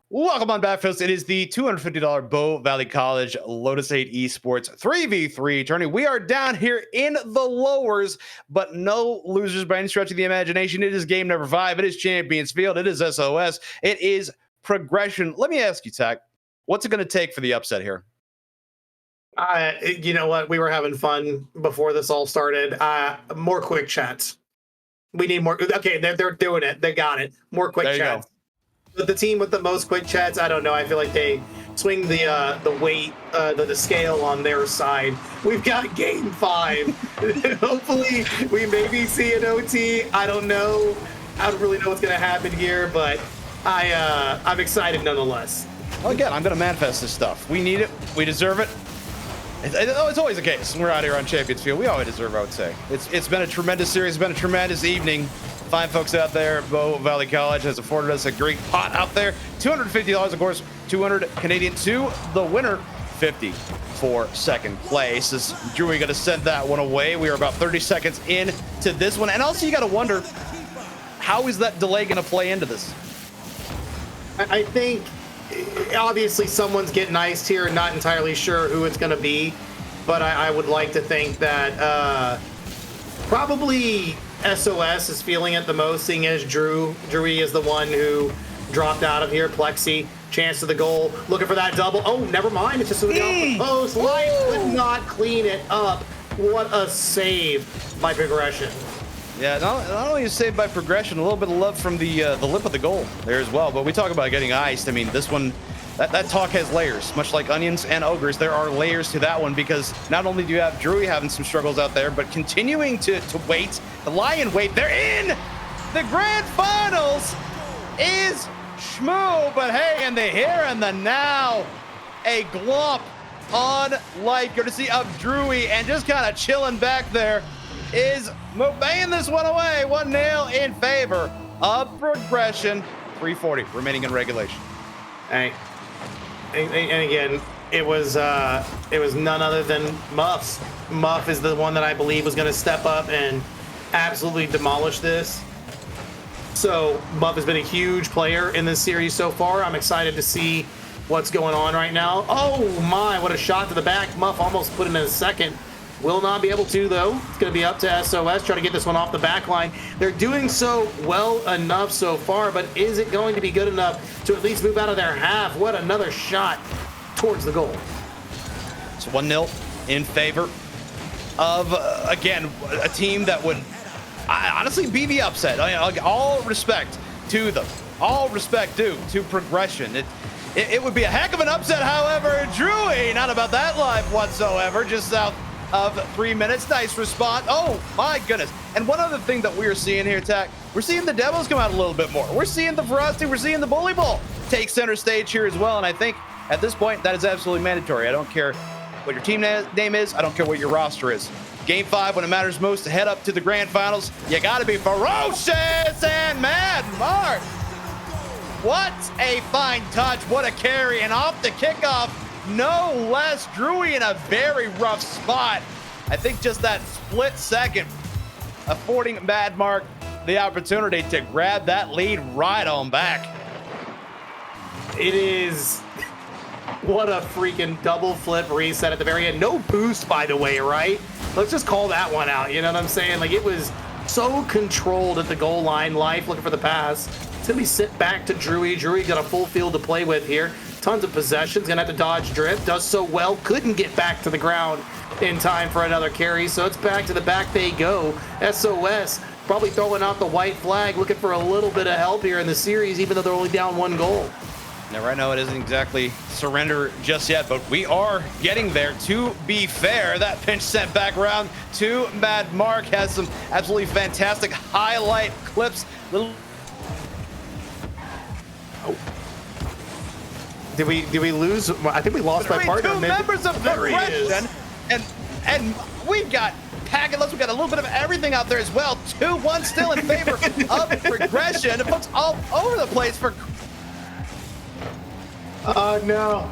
[SPEAKER 3] Welcome on back, folks. It is the $250 Bow Valley College Lotus 8 Esports 3v3 tourney. We are down here in the lowers, but no losers by any stretch of the imagination. It is game number 5. It is Champions Field. It is SOS. It is progression. Let me ask you, Tech, what's it going to take for the upset here?
[SPEAKER 5] You know what? We were having fun before this all started. More quick chats. We need more. Okay, they're doing it. They got it. More quick chats. But the team with the most quick chats, I don't know. I feel like they swing the weight, the scale on their side. We've got game 5. Hopefully, we maybe see an OT. I don't know. I don't really know what's going to happen here, but I'm excited nonetheless.
[SPEAKER 3] Well, again, I'm going to manifest this stuff. We need it. We deserve it. It's always the case. We're out here on Champions Field. We always deserve, I would say. It's been a tremendous series. It's been a tremendous evening. Fine folks out there. Bow Valley College has afforded us a great pot out there. $250, of course, 200 Canadian to the winner. 50 for second place. Is Drewy going to send that one away? We are about 30 seconds in to this one. And also, you got to wonder, how is that delay going to play into this?
[SPEAKER 5] I think, obviously, someone's getting iced here. Not entirely sure who it's going to be. But I would like to think that probably SOS is feeling it the most, seeing as Drewy is the one who dropped out of here. Plexi, chance to the goal, looking for that double. Oh, never mind. It's just off the post. Light could not clean it up. What a save by progression.
[SPEAKER 3] Yeah, not only is saved by progression, a little bit of love from the lip of the goal there as well. But we talk about getting iced. I mean, this one, that talk has layers. Much like onions and ogres, there are layers to that one, because not only do you have Drewy having some struggles out there, but continuing to wait, the lion wait. They're in the grand finals is Shmoo. But hey, and the here and the now, a glomp on life, courtesy of Drewy, and just kind of chilling back there is baying this one away. 1-0 in favor of progression. 3:40 remaining in regulation.
[SPEAKER 5] Hey. And again, it was none other than Muffs. Muff is the one that I believe was going to step up and absolutely demolish this. So Muff has been a huge player in this series so far. I'm excited to see what's going on right now. Oh my, what a shot to the back. Muff almost put him in a second. Will not be able to, though. It's going to be up to SOS, trying to get this one off the back line. They're doing so well enough so far, but is it going to be good enough to at least move out of their half? What another shot towards the goal.
[SPEAKER 3] So 1-0 in favor of, again, a team that would honestly be the upset. I mean, all respect to them. All respect due to progression. It would be a heck of an upset, however. Drewy, not about that life whatsoever, just south of 3 minutes. Nice response. Oh my goodness. And one other thing that we're seeing here, Tack, we're seeing the demos come out a little bit more. We're seeing the ferocity, we're seeing the bully ball take center stage here as well. And I think at this point that is absolutely mandatory. I don't care what your team name is, I don't care what your roster is. Game 5, when it matters most, to head up to the grand finals, you gotta be ferocious and mad. Mark, what a fine touch, what a carry, and off the kickoff, no less, Drewy in a very rough spot. I think just that split second affording Mad Mark the opportunity to grab that lead right on back.
[SPEAKER 5] It is, what a freaking double flip reset at the very end. No boost, by the way, right? Let's just call that one out, you know what I'm saying? Like, it was so controlled at the goal line. Life looking for the pass. It's gonna be sent back to Drewy. Drewy got a full field to play with here. Tons of possessions, gonna have to dodge drift. Does so well, couldn't get back to the ground in time for another carry, so it's back to the back they go. SOS probably throwing out the white flag, looking for a little bit of help here in the series, even though they're only down 1 goal.
[SPEAKER 3] Now, right now, it isn't exactly surrender just yet, but we are getting there. To be fair, that pinch sent back around to Mad Mark has some absolutely fantastic highlight clips.
[SPEAKER 5] Did we lose? I think we lost my partner.
[SPEAKER 3] Two members of progression, and we've got packets. We've got a little bit of everything out there as well. 2-1 still in favor of progression. It looks all over the place for.
[SPEAKER 5] Oh no.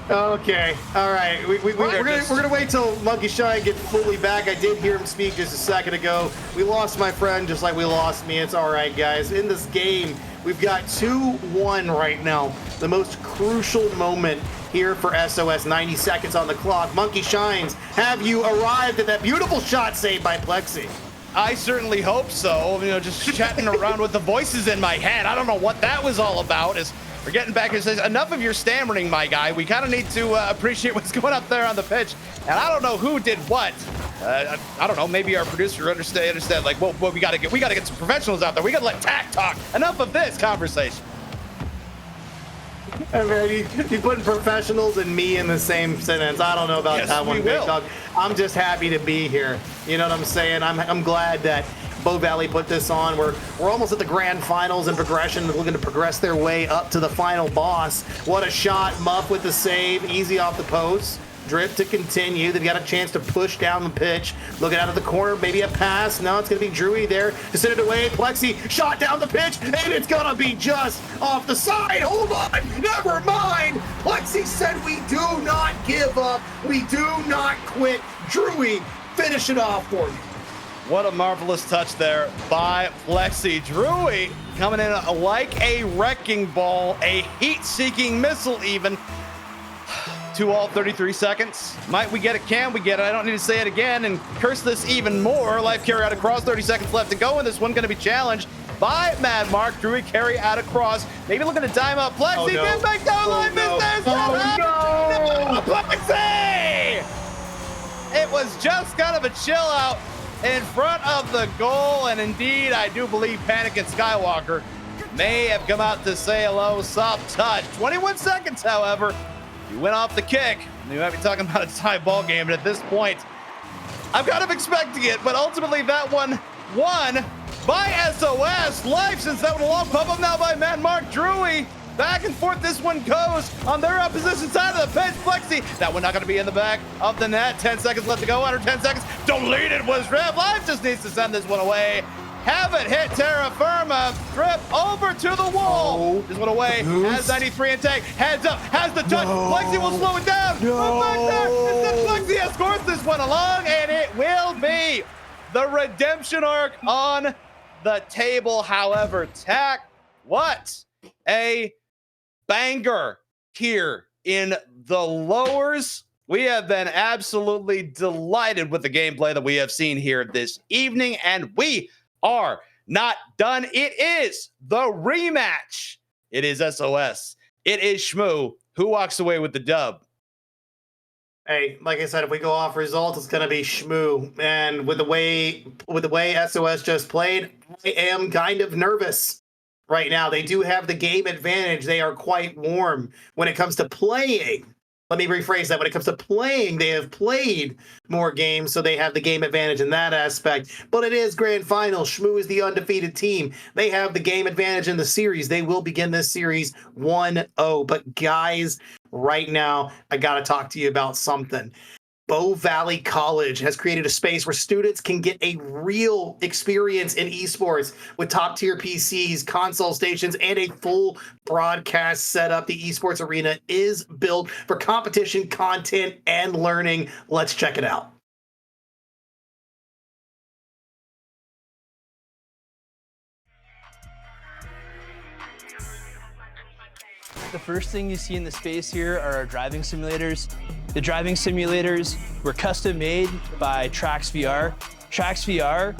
[SPEAKER 5] Okay. All right. We're gonna wait till Monkey Shine gets fully back. I did hear him speak just a second ago. We lost my friend just like we lost me. It's all right, guys. In this game, We've got 2-1 right now. The most crucial moment here for SOS. 90 seconds on the clock. Monkey Shines, have you arrived at that beautiful shot saved by Plexi?
[SPEAKER 3] I certainly hope so. You know, just chatting around with the voices in my head. I don't know what that was all about. As we're getting back here, says enough of your stammering, my guy. We kind of need to appreciate what's going up there on the pitch. And I don't know who did what. I don't know. Maybe our producer understand like, well, we gotta get some professionals out there. We gotta let TAC talk. Enough of this conversation.
[SPEAKER 5] I mean, you putting professionals and me in the same sentence. I don't know about
[SPEAKER 3] Yes,
[SPEAKER 5] that one,
[SPEAKER 3] we
[SPEAKER 5] Big
[SPEAKER 3] will.
[SPEAKER 5] Dog. I'm just happy to be here. You know what I'm saying? I'm glad that Bow Valley put this on. We're almost at the grand finals in progression, looking to progress their way up to the final boss. What a shot. Muff with the save, easy off the post. Drip to continue. They've got a chance to push down the pitch. Looking out of the corner, maybe a pass. No, it's going to be Drewy there to send it away. Plexi shot down the pitch, and it's going to be just off the side. Hold on, never mind. Plexi said we do not give up. We do not quit. Drewy, finish it off for you.
[SPEAKER 3] What a marvelous touch there by Plexi. Drewy coming in like a wrecking ball, a heat-seeking missile even. 2 all 33 seconds. Might we get it? Can we get it? I don't need to say it again and curse this even more. Life carry out across, 30 seconds left to go, and this one going to be challenged by Mad Mark. Drewy carry out across. Maybe looking to dime out Plexi.
[SPEAKER 5] Oh, no.
[SPEAKER 3] Didn't make no line business.
[SPEAKER 5] Oh, no.
[SPEAKER 3] Plexi! It was just kind of a chill out in front of the goal, and indeed, I do believe Panic and Skywalker may have come out to say hello. Soft touch. 21 seconds, however. You went off the kick. You might be talking about a tie ball game, and at this point, I'm kind of expecting it, but ultimately that one won by SOS. Life since that one a long pump up now by Mad Mark. Drewy. Back and forth this one goes on their opposition side of the pitch. Flexi, that one not going to be in the back of the net. 10 seconds left to go, under 10 seconds. Deleted was Rev. Life just needs to send this one away. Have it hit terra firma. Drip over to the wall.
[SPEAKER 5] Oh,
[SPEAKER 3] this one away. Has 93 in tank. Heads up. Has the touch.
[SPEAKER 5] No.
[SPEAKER 3] Plexi will slow it down.
[SPEAKER 5] No.
[SPEAKER 3] Back there. Instead, Plexi escorts this one along, and it will be the redemption arc on the table. However, TAC, what a banger here in the lowers. We have been absolutely delighted with the gameplay that we have seen here this evening, and we are not done. It is the rematch. It is SOS. It is Shmoo who walks away with the dub.
[SPEAKER 5] Hey, like I said, if we go off results, it's gonna be Shmoo. And with the way SOS just played, I am kind of nervous right now. They do have the game advantage. They are quite warm when it comes to playing. Let me rephrase that. When it comes to playing, they have played more games, so they have the game advantage in that aspect. But it is grand final. Shmoo is the undefeated team. They have the game advantage in the series. They will begin this series 1-0. But guys, right now, I got to talk to you about something. Bow Valley College has created a space where students can get a real experience in esports with top-tier PCs, console stations, and a full broadcast setup. The esports arena is built for competition, content, and learning. Let's check it out.
[SPEAKER 6] The first thing you see in the space here are our driving simulators. The driving simulators were custom made by Trax VR. Trax VR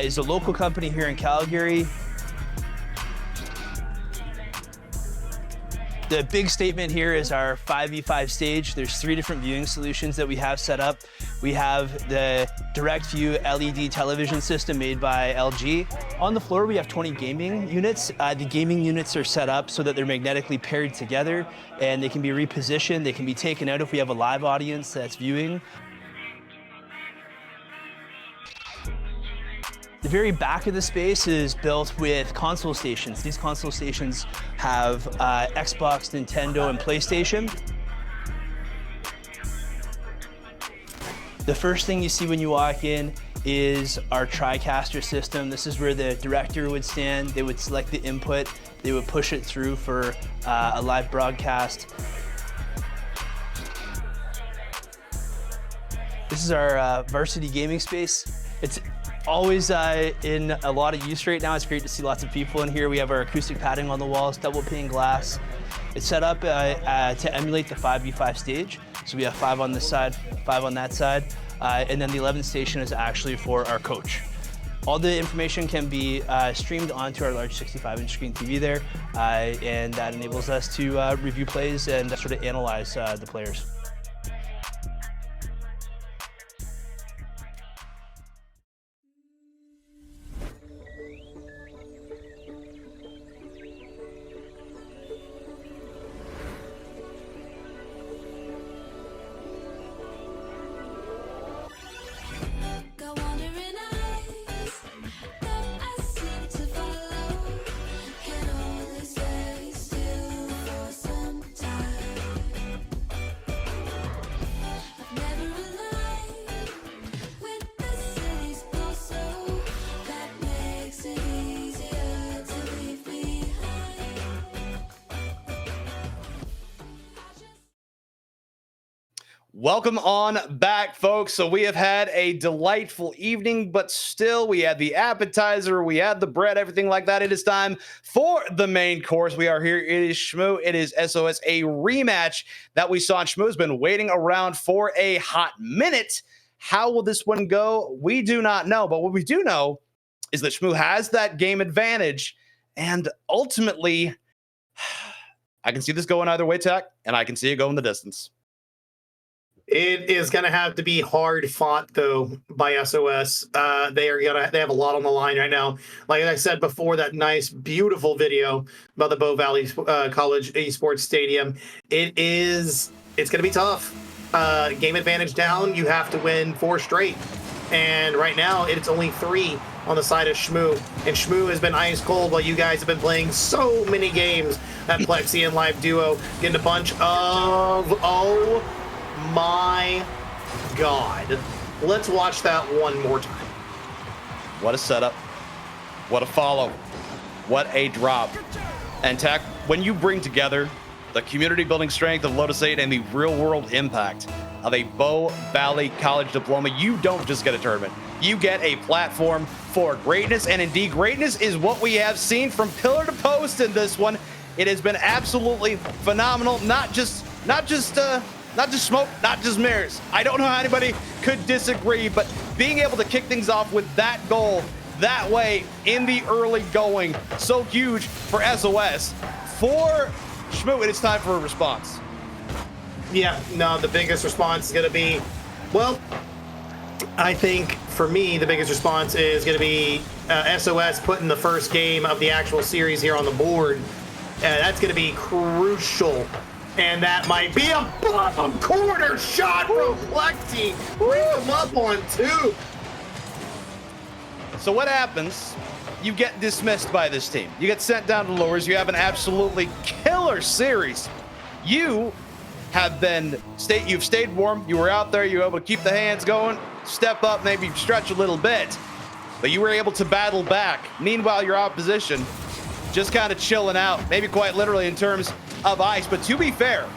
[SPEAKER 6] is a local company here in Calgary. The big statement here is our 5v5 stage. There's 3 different viewing solutions that we have set up. We have the direct view LED television system made by LG. On the floor, we have 20 gaming units. The gaming units are set up so that they're magnetically paired together and they can be repositioned. They can be taken out if we have a live audience that's viewing. The very back of the space is built with console stations. These console stations have Xbox, Nintendo, and PlayStation. The first thing you see when you walk in is our TriCaster system. This is where the director would stand. They would select the input. They would push it through for a live broadcast. This is our varsity gaming space. It's always in a lot of use right now. It's great to see lots of people in here. We have our acoustic padding on the walls, double pane glass. It's set up to emulate the 5v5 stage. So we have 5 on this side, 5 on that side. And then the 11th station is actually for our coach. All the information can be streamed onto our large 65-inch screen TV there, and that enables us to review plays and sort of analyze the players.
[SPEAKER 3] Welcome on back, folks. So we have had a delightful evening, but still we had the appetizer, we had the bread, everything like that. It is time for the main course. We are here. It is Shmoo. It is SOS, a rematch that we saw. And Shmoo has been waiting around for a hot minute. How will this one go? We do not know. But what we do know is that Shmoo has that game advantage. And ultimately, I can see this going either way, Tech, and I can see it going the distance.
[SPEAKER 5] It is going to have to be hard fought, though, by SOS. They have a lot on the line right now. Like I said before, that nice, beautiful video about the Bow Valley College Esports Stadium. It's going to be tough. Game advantage down. You have to win 4 straight. And right now, it's only 3 on the side of Shmoo. And Shmoo has been ice cold while you guys have been playing so many games at Plexi and Live Duo, getting a bunch of... my God. Let's watch that one more time.
[SPEAKER 3] What a setup. What a follow. What a drop. And Tech, when you bring together the community building strength of Lotus 8 and the real world impact of a Bow Valley College diploma, you don't just get a tournament. You get a platform for greatness. And indeed, greatness is what we have seen from pillar to post in this one. It has been absolutely phenomenal. Not just smoke, not just mirrors. I don't know how anybody could disagree, but being able to kick things off with that goal that way in the early going, so huge for SOS. For Shmoo, it is time for a response.
[SPEAKER 5] Yeah, no, the biggest response is going to be, well, I think for me, the biggest response is going to be SOS putting the first game of the actual series here on the board. That's going to be crucial. And that might be a bottom corner shot from Plexi. Bring them up on 2.
[SPEAKER 3] So what happens? You get dismissed by this team. You get sent down to lowers. You have an absolutely killer series. You have you've stayed warm. You were out there. You were able to keep the hands going, step up, maybe stretch a little bit. But you were able to battle back. Meanwhile, your opposition just kind of chilling out, maybe quite literally in terms of ice. But to be fair,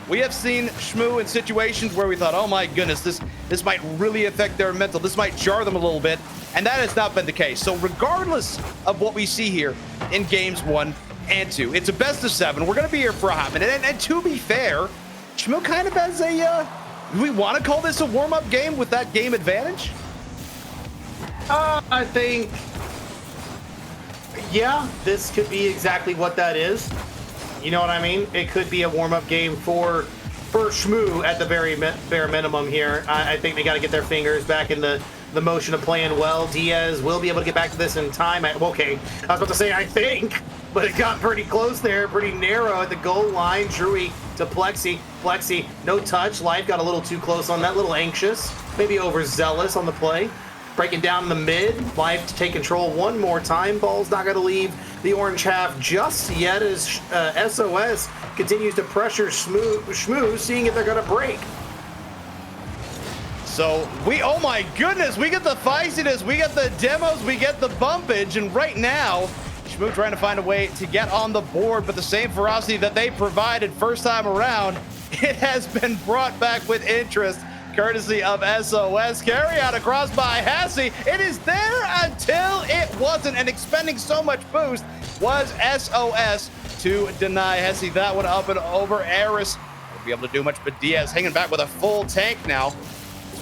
[SPEAKER 3] we have seen Shmoo in situations where we thought, oh my goodness, this might really affect their mental. This might jar them a little bit. And that has not been the case. So regardless of what we see here in games 1 and 2, it's a best of 7. We're going to be here for a hot minute. And to be fair, Shmoo kind of has do we want to call this a warm-up game with that game advantage?
[SPEAKER 5] I think, yeah, this could be exactly what that is. You know what I mean? It could be a warm-up game for Shmoo at the very bare minimum here. I think they got to get their fingers back in the motion of playing well. Diaz will be able to get back to this in time. Okay, I was about to say I think, but it got pretty close there, pretty narrow at the goal line. Drewy to Plexi. Plexi, no touch. Life got a little too close on that, little anxious, maybe overzealous on the play. Breaking down the mid, Life to take control one more time. Ball's not going to leave the orange half just yet as SOS continues to pressure Shmoo, seeing if they're going to break.
[SPEAKER 3] So oh my goodness, we get the feistiness, we get the demos, we get the bumpage, and right now, Shmoo trying to find a way to get on the board, but the same ferocity that they provided first time around, it has been brought back with interest courtesy of SOS. Carry out across by Hassie. It is there until it wasn't, and expending so much boost was SOS to deny Hassie that one up and over. Eris won't be able to do much, but Diaz hanging back with a full tank now.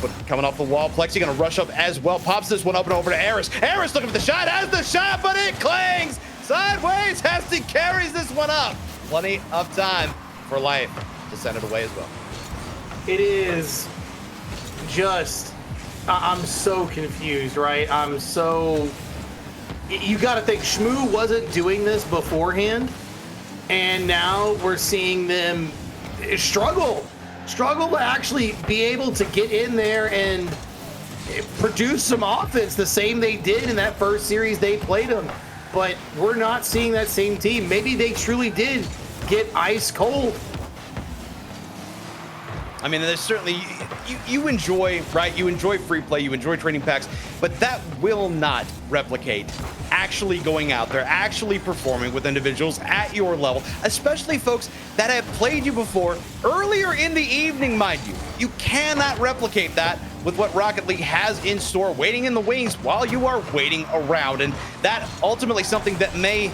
[SPEAKER 3] But coming off the wall, Plexi gonna rush up as well. Pops this one up and over to Eris. Eris looking for the shot, has the shot, but it clings sideways. Hassie carries this one up. Plenty of time for Life to send it away as well.
[SPEAKER 5] It is just, I'm so confused, right? You got to think Shmoo wasn't doing this beforehand, and now we're seeing them struggle to actually be able to get in there and produce some offense the same they did in that first series they played them. But we're not seeing that same team. Maybe they truly did get ice cold.
[SPEAKER 3] I mean, there's certainly, you enjoy, right? You enjoy free play, you enjoy training packs, but that will not replicate actually going out there, actually performing with individuals at your level, especially folks that have played you before earlier in the evening, mind you. You cannot replicate that with what Rocket League has in store, waiting in the wings while you are waiting around. And that ultimately something that may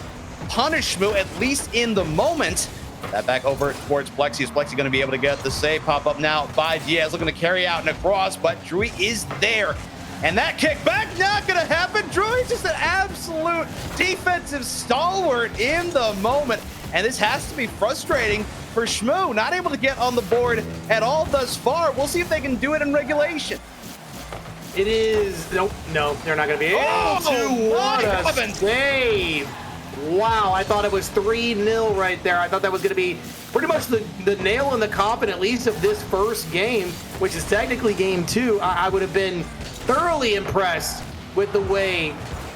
[SPEAKER 3] punish Shmoo, at least in the moment. That back over towards Plexi. Is Plexi going to be able to get the save? Pop up now by Diaz, looking to carry out and across, but Drewy is there. And that kick back, not going to happen. Drewy just an absolute defensive stalwart in the moment. And this has to be frustrating for Shmoo, not able to get on the board at all thus far. We'll see if they can do it in regulation.
[SPEAKER 5] It is, nope, no, they're not going to be able to. What a save. Wow, I thought it was 3-0 right there. I thought that was going to be pretty much the nail in the coffin, at least of this first game, which is technically game 2. I would have been thoroughly impressed with the way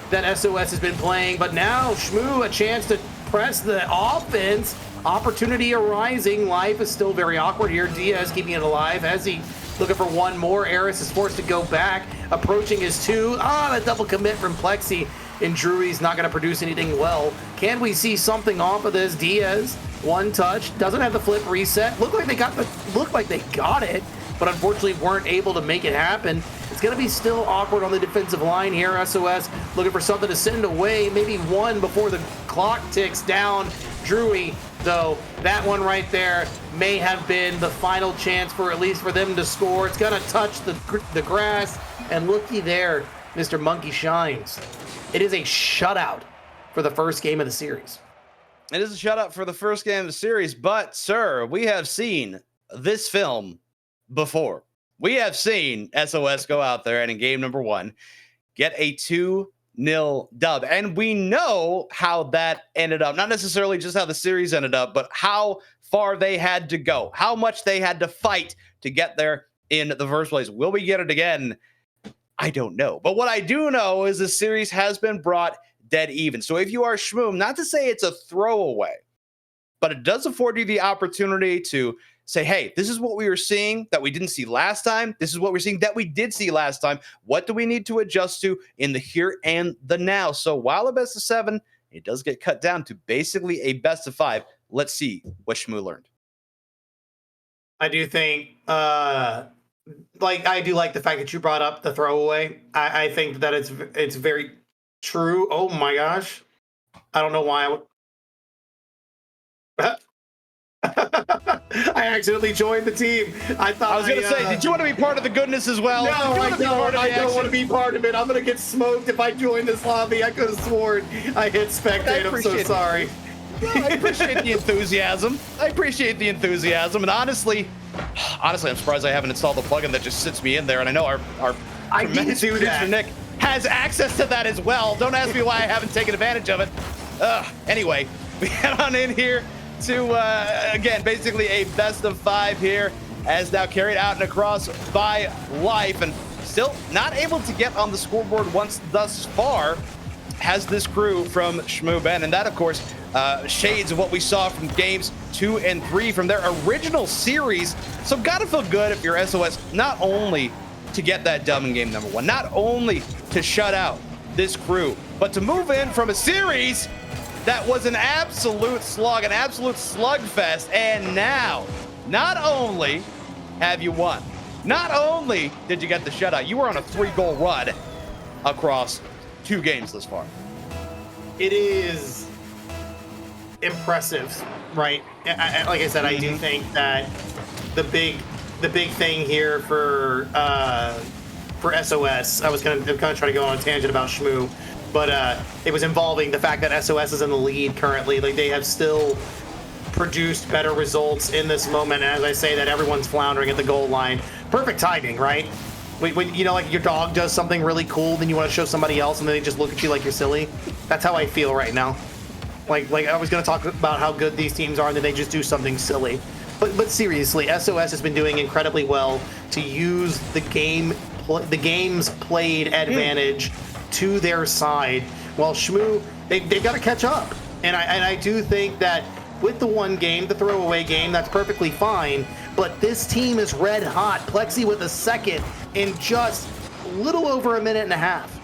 [SPEAKER 5] that SOS has been playing. But now Shmoo, a chance to press the offense. Opportunity arising. Life is still very awkward here. Diaz keeping it alive as he looking for one more. Eris is forced to go back, approaching his 2. That double commit from Plexi. And Drury's not going to produce anything well. Can we see something off of this? Diaz, one touch, doesn't have the flip reset. Looked like they got it, but unfortunately weren't able to make it happen. It's going to be still awkward on the defensive line here. SOS looking for something to send away, maybe one before the clock ticks down. Drury, though, that one right there may have been the final chance for at least for them to score. It's going to touch the grass, and looky there, Mr. Monkey shines. It is a shutout for the first game of the series.
[SPEAKER 3] It is a shutout for the first game of the series, but, sir, we have seen this film before. We have seen SOS go out there and in game number 1 get a 2-0 dub. And we know how that ended up. Not necessarily just how the series ended up, but how far they had to go, how much they had to fight to get there in the first place. Will we get it again? I don't know. But what I do know is the series has been brought dead even. So if you are Shmoom, not to say it's a throwaway, but it does afford you the opportunity to say, hey, this is what we were seeing that we didn't see last time. This is what we're seeing that we did see last time. What do we need to adjust to in the here and the now? So while a best of 7, it does get cut down to basically a best of 5. Let's see what Shmoo learned.
[SPEAKER 5] I do think, I do like the fact that you brought up the throwaway. I think that it's very true. Oh my gosh. I don't know why I accidentally joined the team. I was
[SPEAKER 3] going to say, did you want to be part of the goodness as well?
[SPEAKER 5] No, I don't want to be part of it. I'm going to get smoked if I join this lobby. I could have sworn I hit spectate. I'm so sorry.
[SPEAKER 3] I appreciate the enthusiasm. And honestly, I'm surprised I haven't installed the plugin that just sits me in there. And I know our tremendous producer Nick has access to that as well. Don't ask me why I haven't taken advantage of it. Anyway, we head on in here to, again, basically a best of 5 here, as now carried out and across by Life, and still not able to get on the scoreboard once thus far has this crew from Shmoo Ben. And that, of course, shades of what we saw from games 2 and 3 from their original series. So gotta feel good if you're SOS, not only to get that dub in game number 1, not only to shut out this crew, but to move in from a series that was an absolute slog, an absolute slugfest. And now, not only have you won, not only did you get the shutout, you were on a 3-goal run across 2 games this far.
[SPEAKER 5] It is impressive, right? Like I said, I do think that the big thing here for SOS, I was kind of trying to go on a tangent about Shmoo, but it was involving the fact that SOS is in the lead currently. Like, they have still produced better results in this moment. And as I say that, everyone's floundering at the goal line. Perfect timing, right? When you know, like, your dog does something really cool, then you want to show somebody else, and then they just look at you like you're silly. That's how I feel right now. Like I was going to talk about how good these teams are, and then they just do something silly. But seriously, SOS has been doing incredibly well to use the game's played advantage to their side, while Shmoo, they've got to catch up. And I do think that with the one game, the throwaway game, that's perfectly fine. But this team is red hot. Plexi with a second in just a little over a minute and a half.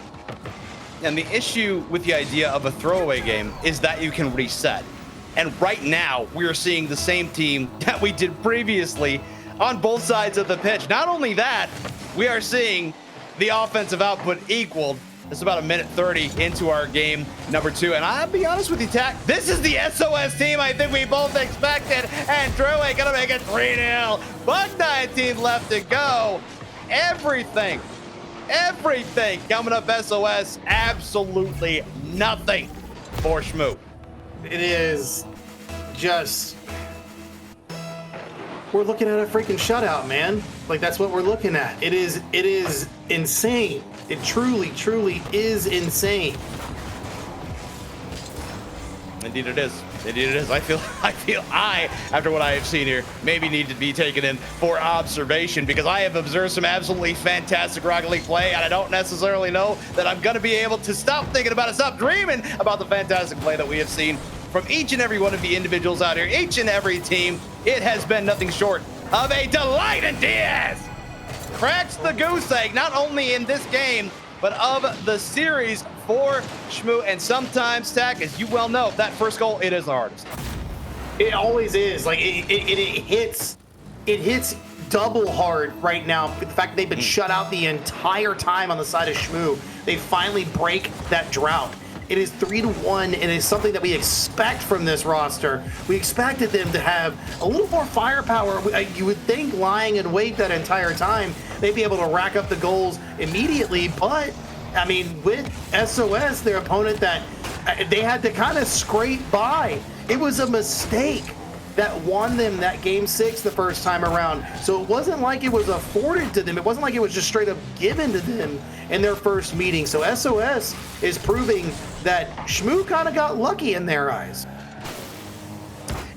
[SPEAKER 3] And the issue with the idea of a throwaway game is that you can reset. And right now, we are seeing the same team that we did previously on both sides of the pitch. Not only that, we are seeing the offensive output equaled. It's about 1:30 into our game number 2. And I'll be honest with you, Tack, this is the SOS team I think we both expected. And Druid gonna make it 3-0. Buck 19 left to go. Everything coming up SOS, absolutely nothing for Shmoo.
[SPEAKER 5] It is just, we're looking at a freaking shutout, man. Like, that's what we're looking at. It is insane. It truly is insane.
[SPEAKER 3] Indeed it is. Indeed it is. I feel after what I have seen here, maybe need to be taken in for observation, because I have observed some absolutely fantastic Rocket League play, and I don't necessarily know that I'm going to be able to stop thinking about it, stop dreaming about the fantastic play that we have seen from each and every one of the individuals out here, each and every team. It has been nothing short of a delight, and Diaz cracks the goose egg, not only in this game, but of the series for Shmoo. And sometimes, Tack, as you well know, that first goal, it is the hardest.
[SPEAKER 5] It always is. Like, it hits double hard right now. The fact that they've been shut out the entire time on the side of Shmoo, they finally break that drought. It is 3-1. It is something that we expect from this roster. We expected them to have a little more firepower. You would think, lying in wait that entire time, they'd be able to rack up the goals immediately. But, I mean, with SOS, their opponent, that they had to kind of scrape by. It was a mistake that won them that game 6 the first time around. So it wasn't like it was afforded to them. It wasn't like it was just straight up given to them in their first meeting. So SOS is proving that Shmoo kind of got lucky in their eyes.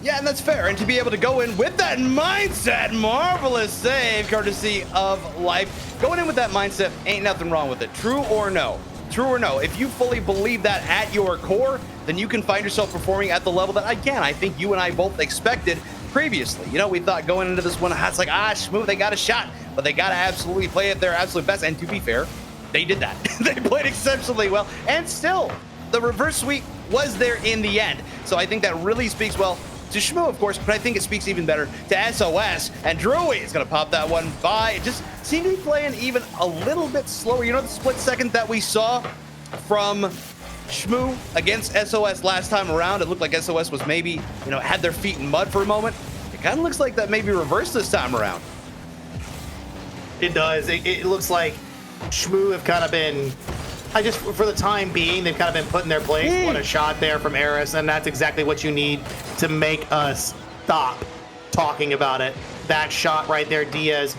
[SPEAKER 3] Yeah, and that's fair. And to be able to go in with that mindset, marvelous save, courtesy of Life. Going in with that mindset, ain't nothing wrong with it. True or no? True or no? If you fully believe that at your core, then you can find yourself performing at the level that, again, I think you and I both expected previously. You know, we thought going into this one, it's like, Shmoo, they got a shot, but they got to absolutely play at their absolute best. And to be fair, they did that. They played exceptionally well, and still, the reverse sweep was there in the end. So I think that really speaks well to Shmoo, of course, but I think it speaks even better to SOS. And Drewy is going to pop that one by. It just seemed to be playing even a little bit slower. You know, the split second that we saw from Shmoo against SOS last time around, it looked like SOS was maybe, you know, had their feet in mud for a moment. It kind of looks like that maybe reversed this time around.
[SPEAKER 5] It does. It looks like Shmoo have kind of been, for the time being, they've kind of been put in their place. What a shot there from Eris, and that's exactly what you need to make us stop talking about it. That shot right there, Diaz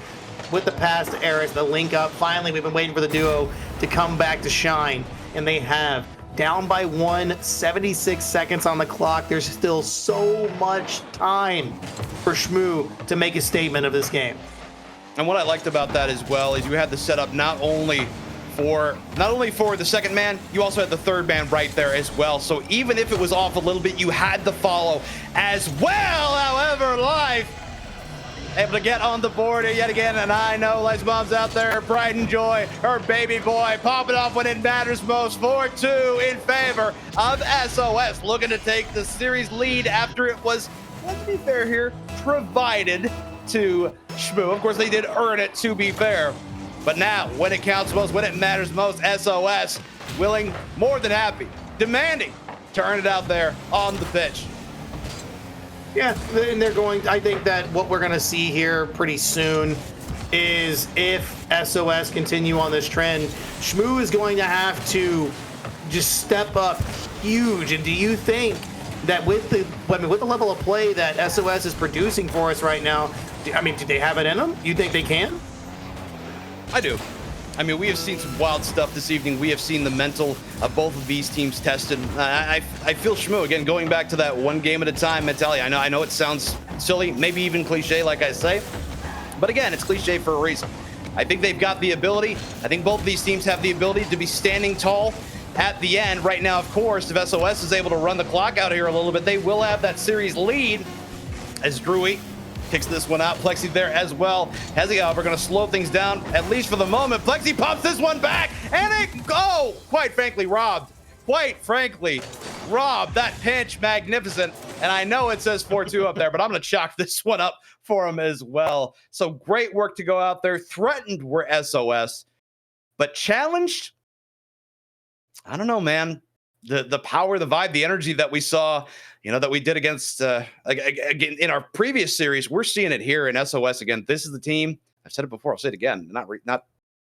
[SPEAKER 5] with the pass to Eris, the link up. Finally, we've been waiting for the duo to come back to shine, and they have. Down by 1, 76 seconds on the clock. There's still so much time for Shmoo to make a statement of this game.
[SPEAKER 3] And what I liked about that as well is you had the setup not only for the second man, you also had the third man right there as well. So even if it was off a little bit, you had the follow as well. However, Life able to get on the board here yet again, and I know Life's mom's out there, her pride and joy, her baby boy, popping off when it matters most. 4-2 in favor of SOS, looking to take the series lead after it was, let's be fair here, provided to Shmoo. Of course, they did earn it, to be fair. But now, when it counts most, when it matters most, SOS willing, more than happy, demanding to earn it out there on the pitch.
[SPEAKER 5] Yeah, and they're going. I think that what we're going to see here pretty soon is if SOS continue on this trend, Shmoo is going to have to just step up huge. And do you think that with the level of play that SOS is producing for us right now, do they have it in them? You think they can?
[SPEAKER 3] I do. I mean, we have seen some wild stuff this evening. We have seen the mental of both of these teams tested. I feel Shmoo, again, going back to that one game at a time mentality. I know it sounds silly, maybe even cliche, like I say. But again, it's cliche for a reason. I think they've got the ability. I think both of these teams have the ability to be standing tall at the end. Right now, of course, if SOS is able to run the clock out here a little bit, they will have that series lead as Drewy kicks this one out. Plexi there as well. Hezzy, however, going to slow things down, at least for the moment. Plexi pops this one back, and quite frankly, robbed. That pinch, magnificent. And I know it says 4-2 up there, but I'm going to chalk this one up for him as well. So great work to go out there. Threatened were SOS, but challenged? I don't know, man. The power, the vibe, the energy that we saw, that we did against again in our previous series, we're seeing it here in SOS again. This is the team. I've said it before. I'll say it again. Not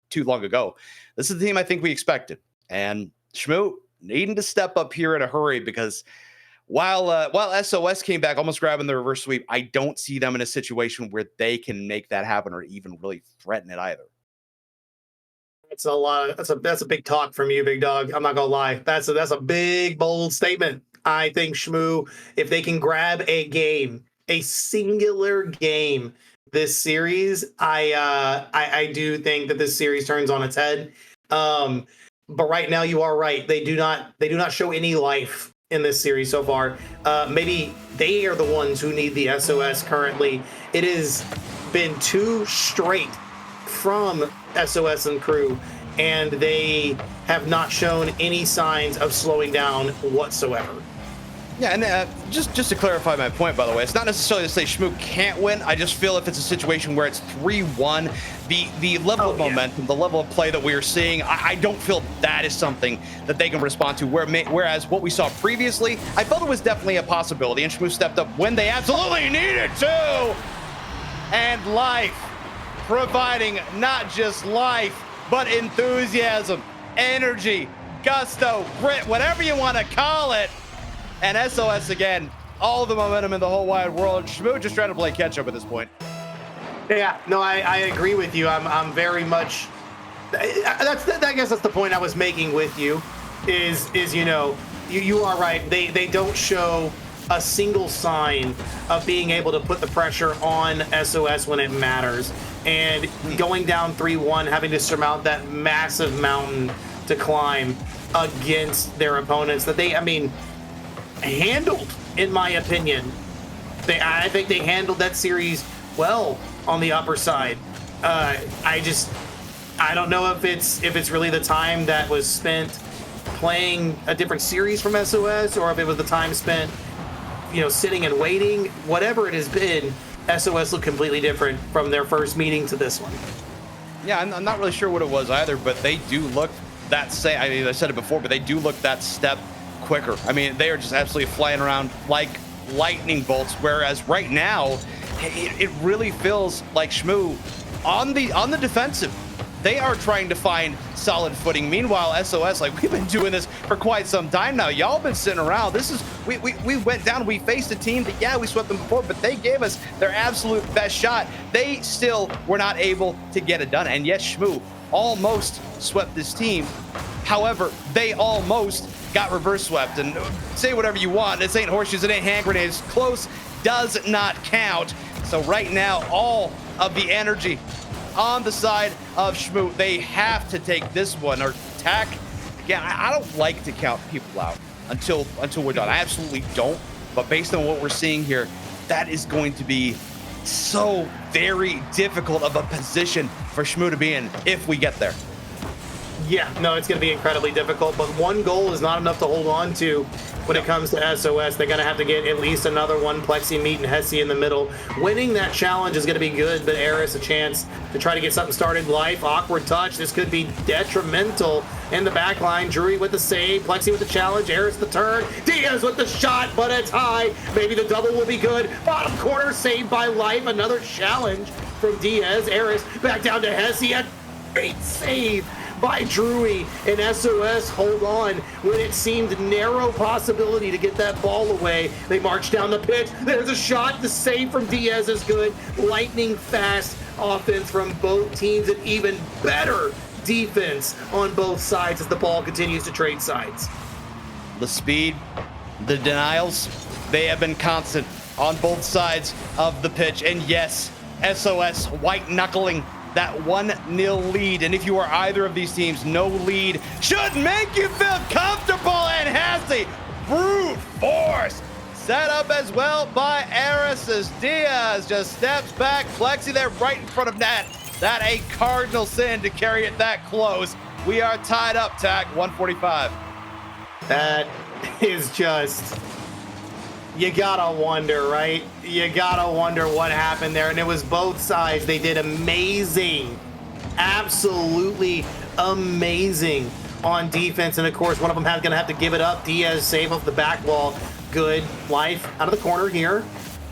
[SPEAKER 3] too long ago. This is the team I think we expected. And Shmoo needing to step up here in a hurry, because while SOS came back almost grabbing the reverse sweep, I don't see them in a situation where they can make that happen or even really threaten it either.
[SPEAKER 5] That's a lot. That's a big talk from you, big dog. I'm not gonna lie. That's a big, bold statement. I think Shmoo, if they can grab a singular game this series, I do think that this series turns on its head. But right now, you are right. They do not show any life in this series so far. Maybe they are the ones who need the SOS currently. It has been 2 straight from SOS and crew, and they have not shown any signs of slowing down whatsoever.
[SPEAKER 3] Yeah, and just to clarify my point, by the way, it's not necessarily to say Shmoo can't win. I just feel if it's a situation where it's 3-1, the level of momentum, the level of play that we are seeing, I don't feel that is something that they can respond to. Whereas what we saw previously, I felt it was definitely a possibility, and Shmoo stepped up when they absolutely needed to. And life, providing not just life, but enthusiasm, energy, gusto, grit, whatever you want to call it. And SOS again, all the momentum in the whole wide world. Shmoo just trying to play catch up at this point.
[SPEAKER 5] Yeah, no, I agree with you. I'm very much. I guess that's the point I was making with you. Is you are right. They don't show a single sign of being able to put the pressure on SOS when it matters. And going down 3-1, having to surmount that massive mountain to climb against their opponents that they, handled, in my opinion. I think they handled that series well on the upper side. I don't know if it's really the time that was spent playing a different series from SOS, or if it was the time spent, sitting and waiting. Whatever it has been, SOS looked completely different from their first meeting to this one.
[SPEAKER 3] Yeah, I'm not really sure what it was either, but they do look that same. I said it before, but they do look that step quicker. They are just absolutely flying around like lightning bolts. Whereas right now, it really feels like Shmoo on the defensive. They are trying to find solid footing. Meanwhile, SOS, we've been doing this for quite some time now. Y'all been sitting around. We went down. We faced a team that, yeah, we swept them before, but they gave us their absolute best shot. They still were not able to get it done. And yes, Shmoo almost swept this team. However, they almost got reverse swept. And say whatever you want. This ain't horseshoes. It ain't hand grenades. Close does not count. So right now, all of the energy on the side of Shmoo. They have to take this one or attack. Again, I don't like to count people out until we're done. I absolutely don't. But based on what we're seeing here, that is going to be so very difficult of a position for Shmoo to be in if we get there.
[SPEAKER 5] Yeah, no, it's going to be incredibly difficult, but one goal is not enough to hold on to when it comes to SOS. They're going to have to get at least another one. Plexi meeting Hesse in the middle. Winning that challenge is going to be good, but Eris a chance to try to get something started. Life, awkward touch. This could be detrimental in the back line. Drury with the save. Plexi with the challenge. Eris the turn. Diaz with the shot, but it's high. Maybe the double will be good. Bottom corner saved by Life. Another challenge from Diaz. Eris back down to Hesse. A great save by Drury, and SOS hold on when it seemed narrow possibility to get that ball away. They march down the pitch. There's a shot. The save from Diaz is good. Lightning fast offense from both teams, and even better defense on both sides as the ball continues to trade sides.
[SPEAKER 3] The speed, the denials, they have been constant on both sides of the pitch. And yes, SOS white knuckling that 1-0 lead. And if you are either of these teams, no lead should make you feel comfortable. And Hesse, brute force, set up as well by Eris as Diaz just steps back. Plexi there right in front of net. That a cardinal sin to carry it that close. We are tied up, TAC, 145.
[SPEAKER 5] That is just, you gotta wonder, right? You gotta wonder what happened there. And it was both sides. They did amazing, absolutely amazing on defense. And of course, one of them gonna have to give it up. Diaz save off the back wall. Good. Life out of the corner here.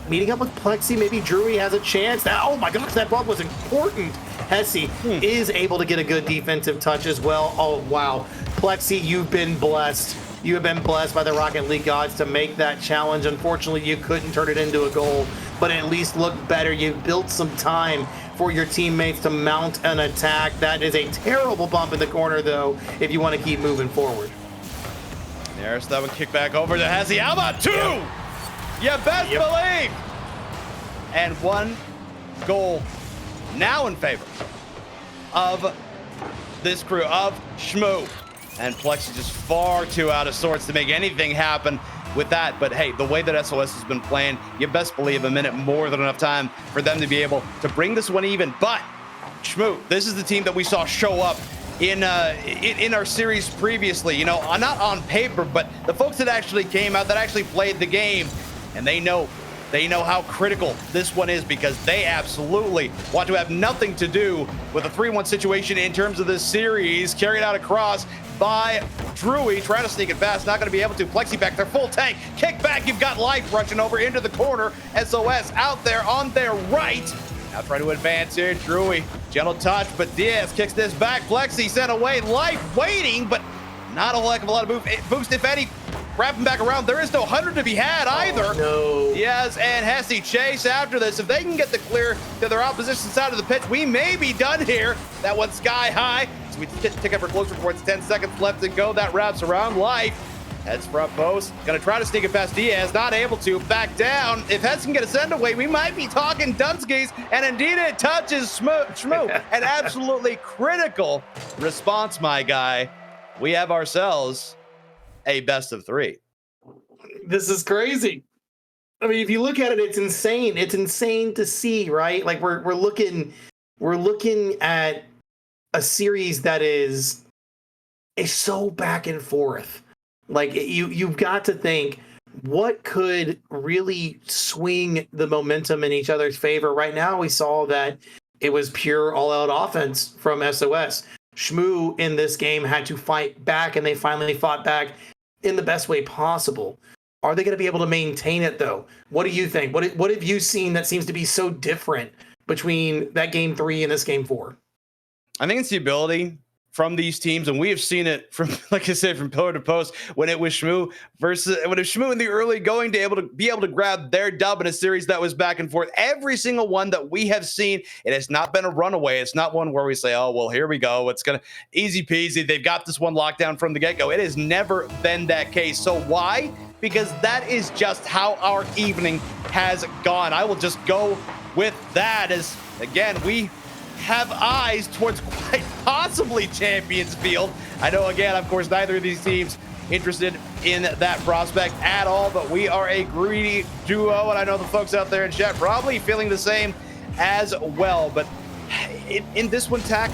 [SPEAKER 5] Meeting up with Plexi. Maybe Drury has a chance. Oh my gosh, that ball was important. Hesse is able to get a good defensive touch as well. Oh wow. Plexi, you've been blessed. You have been blessed by the Rocket League gods to make that challenge. Unfortunately, you couldn't turn it into a goal, but at least looked better. You built some time for your teammates to mount an attack. That is a terrible bump in the corner, though, if you want to keep moving forward.
[SPEAKER 3] There's that one kick back over to Hesse. How about two?
[SPEAKER 5] Yep.
[SPEAKER 3] You best believe. And one goal now in favor of this crew of Shmoo. And Plexi just far too out of sorts to make anything happen with that. But hey, the way that SOS has been playing, you best believe a minute more than enough time for them to be able to bring this one even. But Shmoo, this is the team that we saw show up in our series previously. You know, not on paper, but the folks that actually came out, that actually played the game, and they know how critical this one is, because they absolutely want to have nothing to do with a 3-1 situation in terms of this series. Carried out across by Drury, trying to sneak it fast, not going to be able to. Plexi back there, full tank, kick back. You've got Life rushing over into the corner. SOS out there on their right. Now trying to advance here. Drury, gentle touch, but Diaz kicks this back. Plexi sent away. Life waiting, but not a heck of a lot of boost, if any. Wrapping back around, there is no 100 to be had either.
[SPEAKER 5] Oh, no.
[SPEAKER 3] Diaz and Hesse chase after this. If they can get the clear to their opposition side of the pitch, we may be done here. That one's sky high. So we tick up for close reports. 10 seconds left to go. That wraps around. Life heads front post. Gonna try to sneak it past Diaz. Not able to. Back down. If Hesse can get a send away, we might be talking Dunskies. And indeed it touches Shmoo. An absolutely critical response, my guy. We have ourselves a best of 3.
[SPEAKER 5] This is crazy. I mean, if you look at it, it's insane. It's insane to see, right? Like we're looking at a series that is so back and forth. Like you've got to think, what could really swing the momentum in each other's favor? Right now, we saw that it was pure all-out offense from SOS. Shmoo in this game had to fight back, and they finally fought back in the best way possible. Are they going to be able to maintain it, though? What do you think? What have you seen that seems to be so different between that game 3 and this game 4?
[SPEAKER 3] I think it's the ability from these teams, and we have seen it from, like I said, from pillar to post, when it was Shmoo in the early going to be able to grab their dub in a series that was back and forth. Every single one that we have seen, it has not been a runaway. It's not one where we say, oh, well, here we go. It's going to easy peasy. They've got this one locked down from the get-go. It has never been that case. So why? Because that is just how our evening has gone. I will just go with that, as, again, we have eyes towards quite possibly Champions Field. I know, again, of course, neither of these teams interested in that prospect at all, but we are a greedy duo, and I know the folks out there in chat probably feeling the same as well. But in this one, Tack,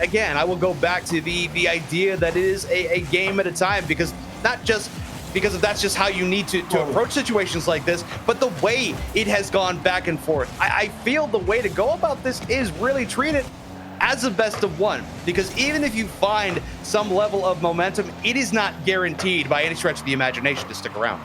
[SPEAKER 3] again, I will go back to the idea that it is a game at a time, because not just because that's just how you need to approach situations like this, but the way it has gone back and forth. I feel the way to go about this is really treat it as a best of one, because even if you find some level of momentum, it is not guaranteed by any stretch of the imagination to stick around.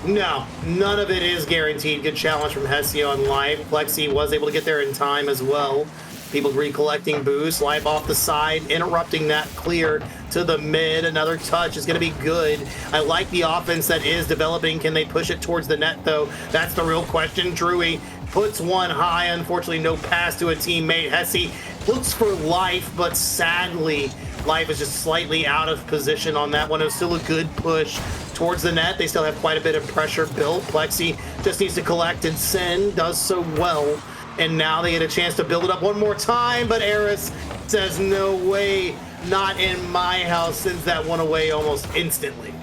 [SPEAKER 5] No, none of it is guaranteed. Good challenge from Hesio on Life. Plexi was able to get there in time as well. People recollecting boost. Life off the side, interrupting that clear to the mid. Another touch is going to be good. I like the offense that is developing. Can they push it towards the net, though? That's the real question. Drewy puts one high. Unfortunately, no pass to a teammate. Hesse looks for Life, but sadly, Life is just slightly out of position on that one. It was still a good push towards the net. They still have quite a bit of pressure built. Plexi just needs to collect and send, does so well. And now they get a chance to build it up one more time, but Eris says, no way, not in my house, sends that one away almost instantly.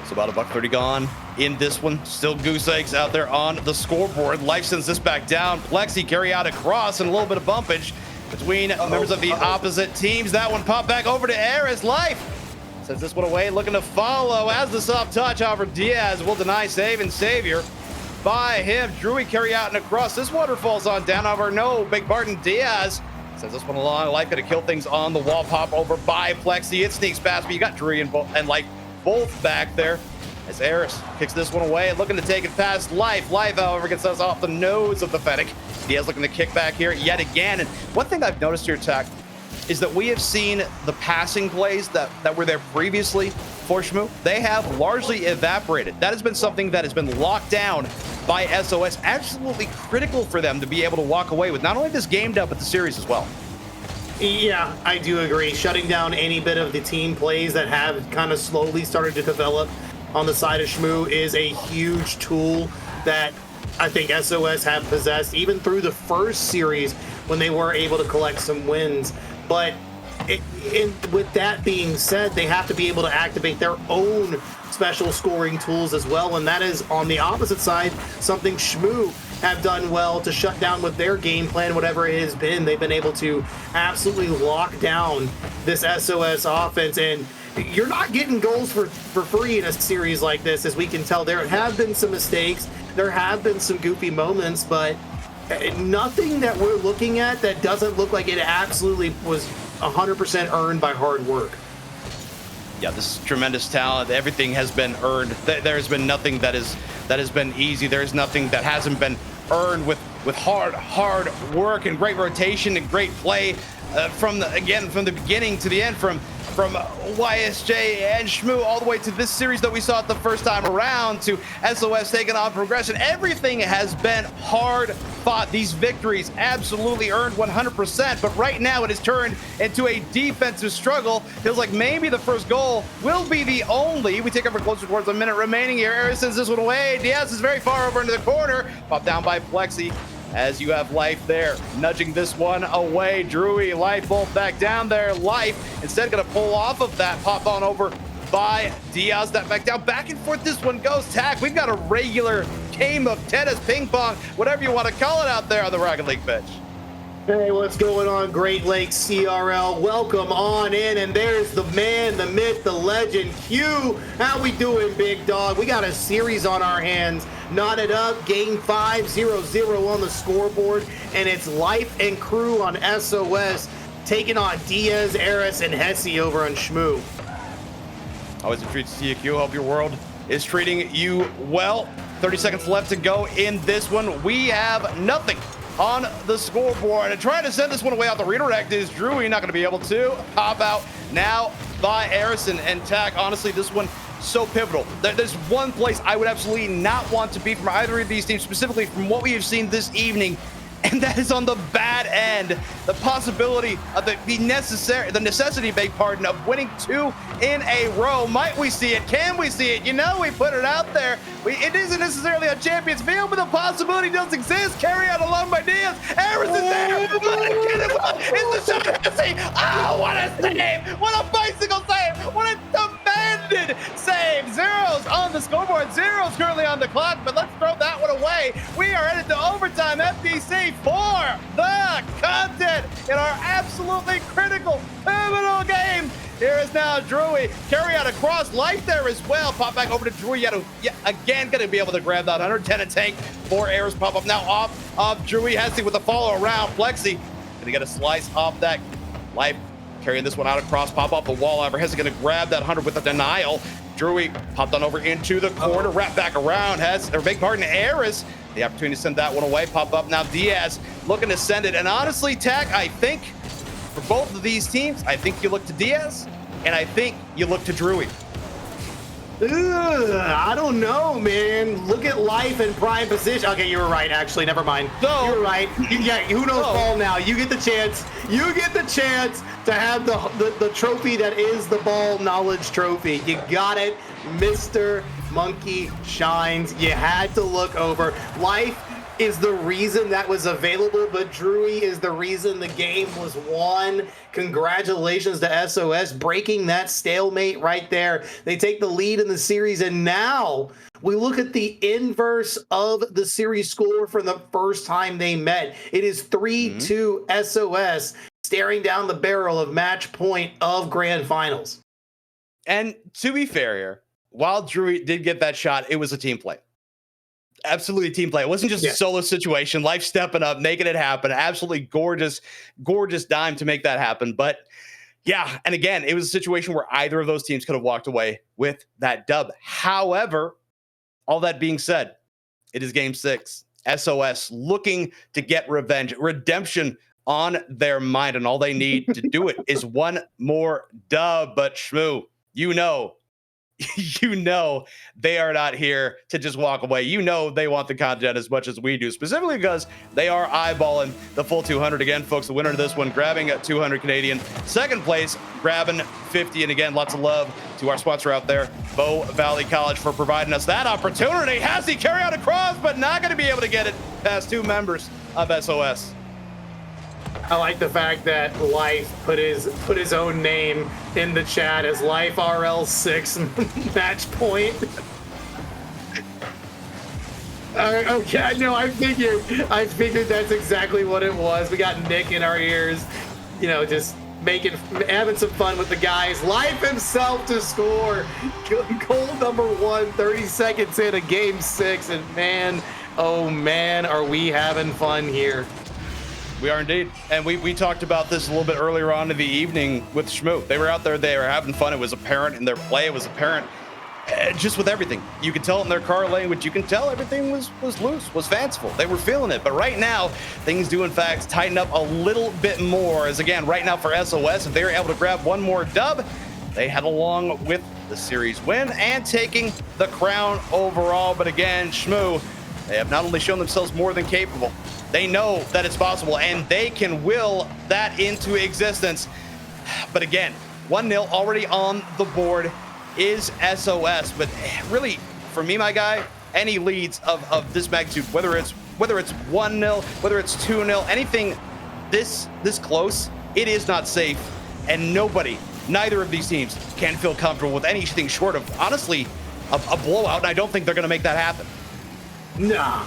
[SPEAKER 3] It's about $130 gone in this one. Still goose eggs out there on the scoreboard. Life sends this back down. Plexi carry out a cross and a little bit of bumpage between members of the opposite teams. That one popped back over to Eris. Life sends this one away, looking to follow as the soft touch. However, Diaz will deny save and savior by him. Drewy carry out and across. This waterfall's on down. However, no, Big Barton Diaz sends this one along. Life gonna kill things on the wall. Pop over by Plexi. It sneaks past, but you got Drewy and Life both back there as Eris kicks this one away, looking to take it past Life. Life, however, gets us off the nose of the Fennec. Diaz looking to kick back here yet again. And one thing I've noticed here, Tack, is that we have seen the passing plays that were there previously for Shmoo. They have largely evaporated. That has been something that has been locked down by SOS. Absolutely critical for them to be able to walk away with not only this game dub, but the series as well.
[SPEAKER 5] Yeah, I do agree. Shutting down any bit of the team plays that have kind of slowly started to develop on the side of Shmoo is a huge tool that I think SOS have possessed, even through the first series when they were able to collect some wins. But with that being said, they have to be able to activate their own special scoring tools as well, and that is on the opposite side, something Shmoo have done well to shut down with their game plan, whatever it has been. They've been able to absolutely lock down this SOS offense, and you're not getting goals for free in a series like this, as we can tell. There have been some mistakes, there have been some goofy moments, but nothing that we're looking at that doesn't look like it absolutely was 100% earned by hard work.
[SPEAKER 3] Yeah, this is tremendous talent. Everything has been earned. There's been nothing that has been easy. There's nothing that hasn't been earned with hard work and great rotation and great play from the beginning to the end, from YSJ and Shmoo all the way to this series that we saw it the first time around, to SOS taking on progression. Everything has been hard fought. These victories absolutely earned 100%, but right now it has turned into a defensive struggle. Feels like maybe the first goal will be the only. We take ever closer towards a minute remaining here. Eris sends this one away. Diaz is very far over into the corner. Popped down by Plexi, as you have Life there, nudging this one away. Drewy, Life both back down there. Life instead gonna pull off of that, pop on over by Diaz. That back down, back and forth this one goes. Tack, we've got a regular game of tennis, ping pong, whatever you want to call it out there on the Rocket League pitch.
[SPEAKER 5] Hey, what's going on, Great Lakes CRL? Welcome on in, and there's the man, the myth, the legend, Q. How we doing, big dog? We got a series on our hands. Knotted up, game 5, 0-0 on the scoreboard, and it's Life and crew on SOS taking on Diaz, Eris, and Hesse over on Shmoo.
[SPEAKER 3] Always a treat to see you, Q. Hope your world is treating you well. 30 seconds left to go in this one. We have nothing on the scoreboard, and trying to send this one away out the redirect is Drewy. Not going to be able to pop out now by Eris and Tack. Honestly, this one so pivotal. There's one place I would absolutely not want to be from either of these teams, specifically from what we have seen this evening, and that is on the bad end. The possibility of the necessity, beg pardon, of winning 2 in a row. Might we see it? Can we see it? You know, we put it out there. It isn't necessarily a champion's field, but the possibility does exist. Carry out along by Diaz. Eris is there. It's the shot. Oh, what a save! What a bicycle save! What a demanded save! Zeros on the scoreboard. Zeros currently on the clock, but let's throw that one away. We are headed to overtime. FDC for the cut. content in our absolutely critical, pivotal game. Here is now Drewy. Carry out across life there as well. Pop back over to Drewy. Yet again, going to be able to grab that 110 and tank. 4 arrows pop up now off of Drewy. Hesse with the follow around. Plexi going to get a slice off that life. Carrying this one out across. Pop off the wall. However, Hesse going to grab that 100 with a denial. Drewy popped on over into the corner. Wrap back around. Aris. The opportunity to send that one away. Pop up now. Diaz looking to send it. And honestly, Tech, I think for both of these teams, I think you look to Diaz, and I think you look to Drewy.
[SPEAKER 5] I don't know, man. Look at life in prime position. Okay, you were right, actually. Never mind.
[SPEAKER 3] So,
[SPEAKER 5] you're right. Yeah, who knows ball now? You get the chance. You get the chance to have the trophy that is the ball knowledge trophy. You got it, Mr. Monkey Shines. You had to look over. Life is the reason that was available, but Drewy is the reason the game was won. Congratulations to SOS breaking that stalemate right there. They take the lead in the series, and now we look at the inverse of the series score from the first time they met. It is 3-2 SOS staring down the barrel of match point of grand finals.
[SPEAKER 3] And to be fair here, while Drewy did get that shot, it was a team play. Absolutely team play. It wasn't just a solo situation. Life stepping up, making it happen. Absolutely gorgeous, gorgeous dime to make that happen. But yeah, and again, it was a situation where either of those teams could have walked away with that dub. However, all that being said, it is game 6. SOS looking to get revenge, redemption on their mind, and all they need to do it is one more dub. But Shmoo, you know they are not here to just walk away. You know they want the content as much as we do, specifically because they are eyeballing the full 200. Again, folks, the winner of this one grabbing a 200 Canadian. Second place grabbing 50. And again, lots of love to our sponsor out there, Bow Valley College, for providing us that opportunity. Has he carry out across, but not going to be able to get it past 2 members of SOS.
[SPEAKER 5] I like the fact that Life put his own name in the chat as Life RL6 match point. Okay, no, I figured that's exactly what it was. We got Nick in our ears, you know, just having some fun with the guys. Life himself to score. Goal number 1, 30 seconds in a game 6, and man, oh man, are we having fun here.
[SPEAKER 3] We are indeed. And we talked about this a little bit earlier on in the evening with Shmoo. They were out there, they were having fun. It was apparent in their play. It was apparent just with everything. You could tell in their car language. You can tell everything was loose, was fanciful. They were feeling it. But right now, things do in fact tighten up a little bit more. As again, right now for SOS, if they were able to grab one more dub, they head along with the series win and taking the crown overall. But again, Shmoo, they have not only shown themselves more than capable, they know that it's possible, and they can will that into existence. But again, 1-0 already on the board is SOS. But really, for me, my guy, any leads of this magnitude, whether it's 1-0, whether it's 2-0, anything this close, it is not safe. And neither of these teams can feel comfortable with anything short of, honestly, a blowout. And I don't think they're going to make that happen.
[SPEAKER 5] Nah,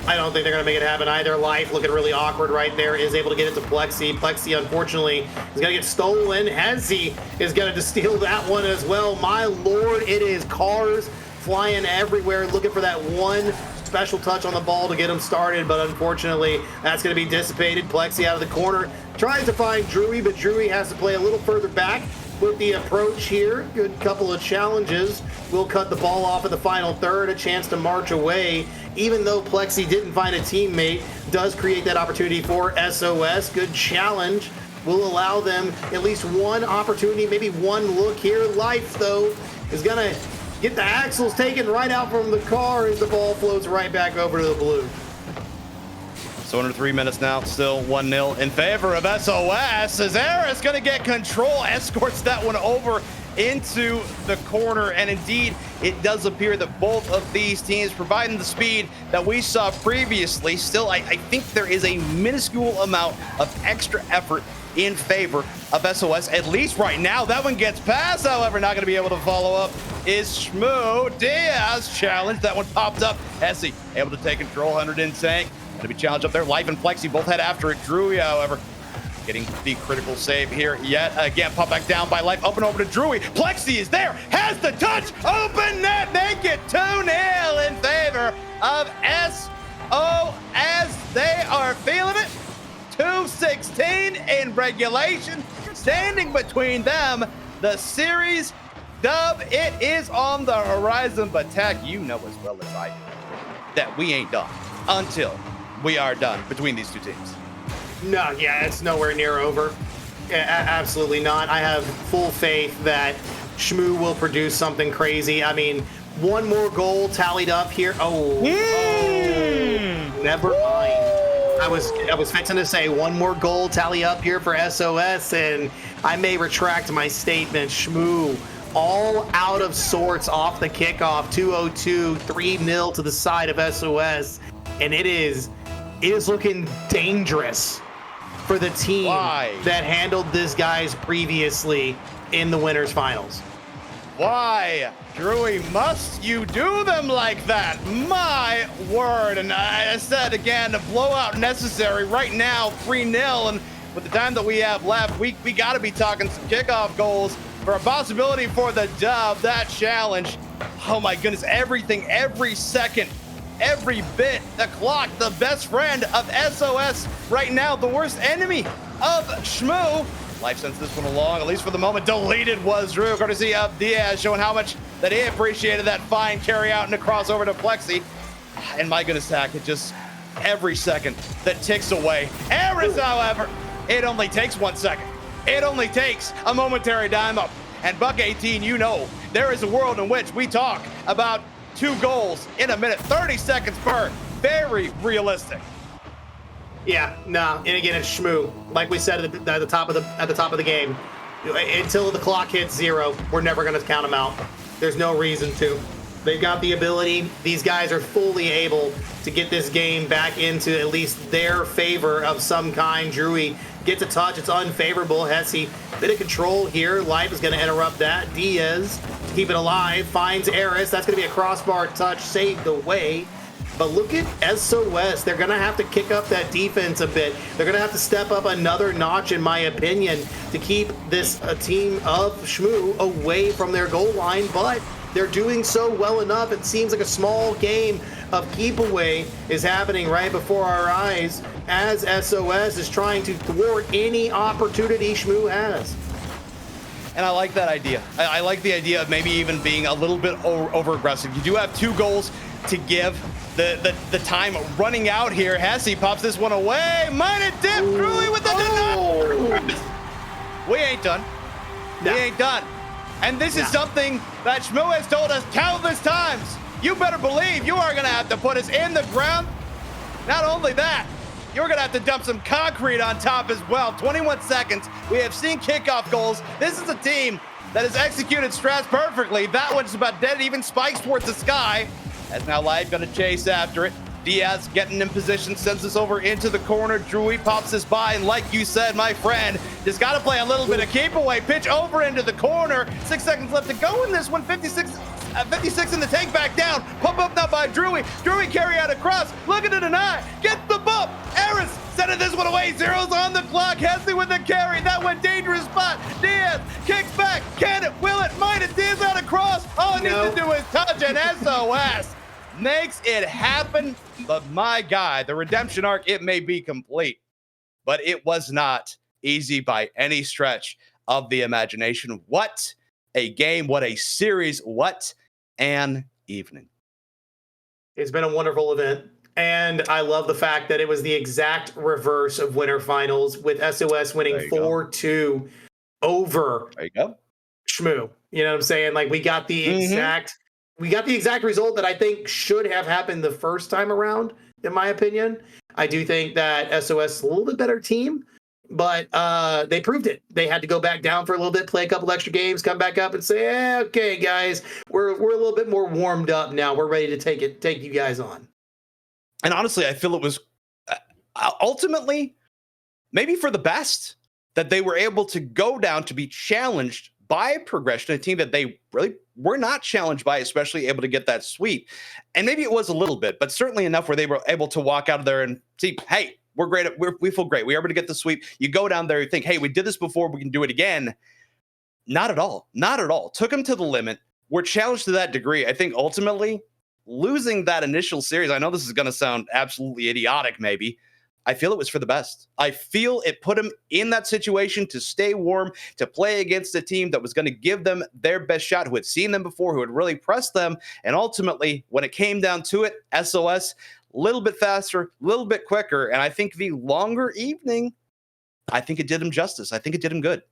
[SPEAKER 5] I don't think they're going to make it happen either. Life looking really awkward right there, is able to get it to Plexi. Plexi, unfortunately, is going to get stolen. Hezi is going to steal that one as well. My lord, it is cars flying everywhere, looking for that one special touch on the ball to get him started, but unfortunately, that's going to be dissipated. Plexi out of the corner, tries to find Drewy, but Drewy has to play a little further back with the approach here. Good couple of challenges. Will cut the ball off at the final third, a chance to march away. Even though Plexi didn't find a teammate, does create that opportunity for SOS. Good challenge. Will allow them at least one opportunity, maybe one look here. Life, though, is going to get the axles taken right out from the car as the ball floats right back over to the blue.
[SPEAKER 3] So under 3 minutes now, still 1-0 in favor of SOS. Cesar is going to get control, escorts that one over into the corner, and indeed it does appear that both of these teams providing the speed that we saw previously. Still, I think there is a minuscule amount of extra effort in favor of SOS, at least right now. That one gets past, however, not going to be able to follow up is Shmoo. Diaz challenge, that one popped up. Hesse able to take control, 100 in tank. Going to be challenged up there. Life and Plexi both head after it. Drewy, however, getting the critical save here yet again. Pop back down by Life, open over to Drewy. Plexi is there, has the touch, open net, make it 2-0 in favor of SOS. They are feeling it. 2:16 in regulation, standing between them. The series dub, it is on the horizon, but Tech, you know as well as I do that we ain't done until we are done between these two teams.
[SPEAKER 5] No, yeah, it's nowhere near over. Absolutely not. I have full faith that Shmoo will produce something crazy. I mean, one more goal tallied up here. Never mind. I was fixing to say one more goal tally up here for SOS, and I may retract my statement. Shmoo all out of sorts off the kickoff. 2-0-2, 3-0 to the side of SOS, and it is looking dangerous for the team that handled this guys previously in the winners finals.
[SPEAKER 3] Why, Drewy, must you do them like that? My word. And I said again, a blowout necessary right now, 3-0. And with the time that we have left, we got to be talking some kickoff goals for a possibility for the dub. That challenge, oh my goodness, everything, every second, every bit, the clock, the best friend of SOS right now, the worst enemy of Shmoo. Life sends this one along, at least for the moment. Deleted was Drew, courtesy of Diaz, showing how much that he appreciated that fine carry out and a crossover to Plexi. And my goodness, Tack, it just every second that ticks away. Eris, however, it only takes 1 second. It only takes a momentary dime up. And Buck 18, you know, there is a world in which we talk about 2 goals in a minute, 30 seconds per. Very realistic.
[SPEAKER 5] Yeah, no, and again, it's Shmoo. Like we said at the top of the game, until the clock hits 0, we're never going to count them out. There's no reason to. They've got the ability. These guys are fully able to get this game back into at least their favor of some kind. Drewy gets a touch. It's unfavorable. Hesse, bit of control here. Life is going to interrupt that. Diaz, to keep it alive, finds Eris. That's going to be a crossbar touch, saved away. But look at SOS. They're going to have to kick up that defense a bit. They're going to have to step up another notch, in my opinion, to keep this team of Shmoo away from their goal line. But they're doing so well enough. It seems like a small game of keep away is happening right before our eyes as SOS is trying to thwart any opportunity Shmoo has.
[SPEAKER 3] And I like that idea. I like the idea of maybe even being a little bit over aggressive. You do have 2 goals to give. The time running out here. Hesse pops this one away. Might it dip. Drewy with the deny. We ain't done. No. We ain't done. And this is something that Shmoo has told us countless times. You better believe you are going to have to put us in the ground. Not only that, you're going to have to dump some concrete on top as well. 21 seconds. We have seen kickoff goals. This is a team that has executed strats perfectly. That one's about dead. It even spikes towards the sky. As now Live going to chase after it. Diaz getting in position, sends this over into the corner. Drewy pops this by, and like you said, my friend, just got to play a little bit of keep away. Pitch over into the corner. 6 seconds left to go in this one. 56 in the tank, back down. Pump up now by Drewy. Drewy carry out across. Looking to deny. Get the bump. Eris sending this one away. 0's on the clock. Hesse with the carry. That went dangerous spot. Diaz kicks back. Can it? Will it? Might it? Diaz out across. All it needs to do is touch, and SOS makes it happen. But my guy, the redemption arc, it may be complete, but it was not easy by any stretch of the imagination. What a game, what a series, what an evening.
[SPEAKER 5] It's been a wonderful event, and I love the fact that it was the exact reverse of winter finals, with SOS winning 4-2 over Shmoo. You know what I'm saying? Like, we got the exact result that I think should have happened the first time around, in my opinion. I do think that SOS is a little bit better team, but they proved it. They had to go back down for a little bit, play a couple extra games, come back up and say, okay, guys, we're a little bit more warmed up now. We're ready to take you guys on.
[SPEAKER 3] And honestly, I feel it was ultimately maybe for the best that they were able to go down to be challenged by progression, a team that they really were not challenged by, especially able to get that sweep. And maybe it was a little bit, but certainly enough where they were able to walk out of there and see, hey, We're great. We feel great. We are able to get the sweep. You go down there, you think, hey, we did this before. We can do it again. Not at all. Not at all. Took them to the limit. We're challenged to that degree. I think ultimately losing that initial series, I know this is going to sound absolutely idiotic, maybe. I feel it was for the best. I feel it put them in that situation to stay warm, to play against a team that was going to give them their best shot, who had seen them before, who had really pressed them. And ultimately, when it came down to it, SOS, a little bit faster, a little bit quicker. And I think the longer evening, I think it did him justice. I think it did him good.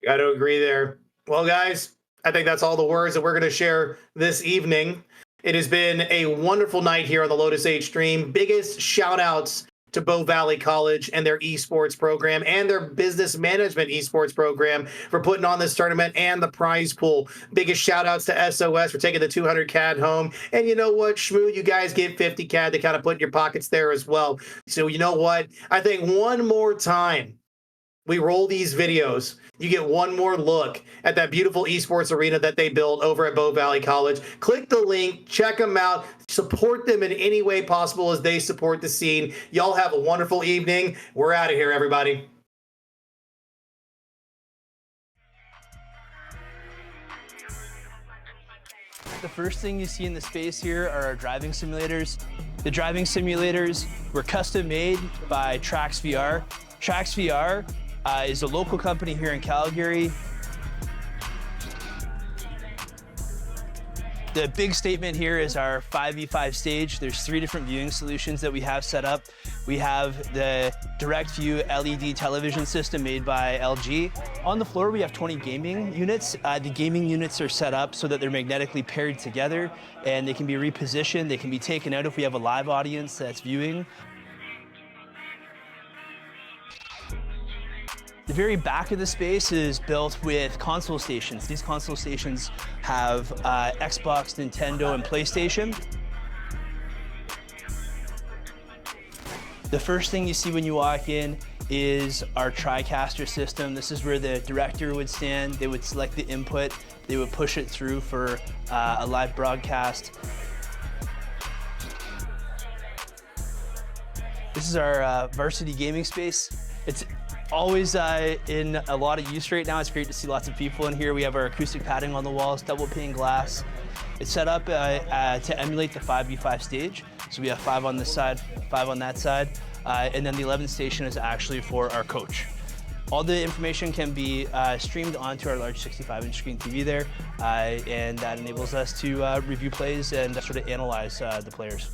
[SPEAKER 5] Got to agree there. Well, guys, I think that's all the words that we're going to share this evening. It has been a wonderful night here on the Lotus 8 stream. Biggest shout outs to Bow Valley College and their esports program and their business management esports program for putting on this tournament and the prize pool. Biggest shout outs to SOS for taking the 200 CAD home. And you know what, Shmoo, you guys get 50 CAD to kind of put in your pockets there as well. So you know what? I think one more time we roll these videos, you get one more look at that beautiful esports arena that they built over at Bow Valley College. Click the link, check them out, support them in any way possible as they support the scene. Y'all have a wonderful evening. We're out of here, everybody.
[SPEAKER 6] The first thing you see in the space here are our driving simulators. The driving simulators were custom made by Trax VR. Trax VR is a local company here in Calgary. The big statement here is our 5v5 stage. There's 3 different viewing solutions that we have set up. We have the direct view LED television system made by LG. On the floor, we have 20 gaming units. The gaming units are set up so that they're magnetically paired together and they can be repositioned. They can be taken out if we have a live audience that's viewing. The very back of the space is built with console stations. These console stations have Xbox, Nintendo, and PlayStation. The first thing you see when you walk in is our TriCaster system. This is where the director would stand. They would select the input. They would push it through for a live broadcast. This is our varsity gaming space. It's always in a lot of use right now. It's great to see lots of people in here. We have our acoustic padding on the walls, double pane glass. It's set up to emulate the 5v5 stage. So we have 5 on this side, 5 on that side. And then the 11th station is actually for our coach. All the information can be streamed onto our large 65-inch screen TV there. And that enables us to review plays and sort of analyze the players.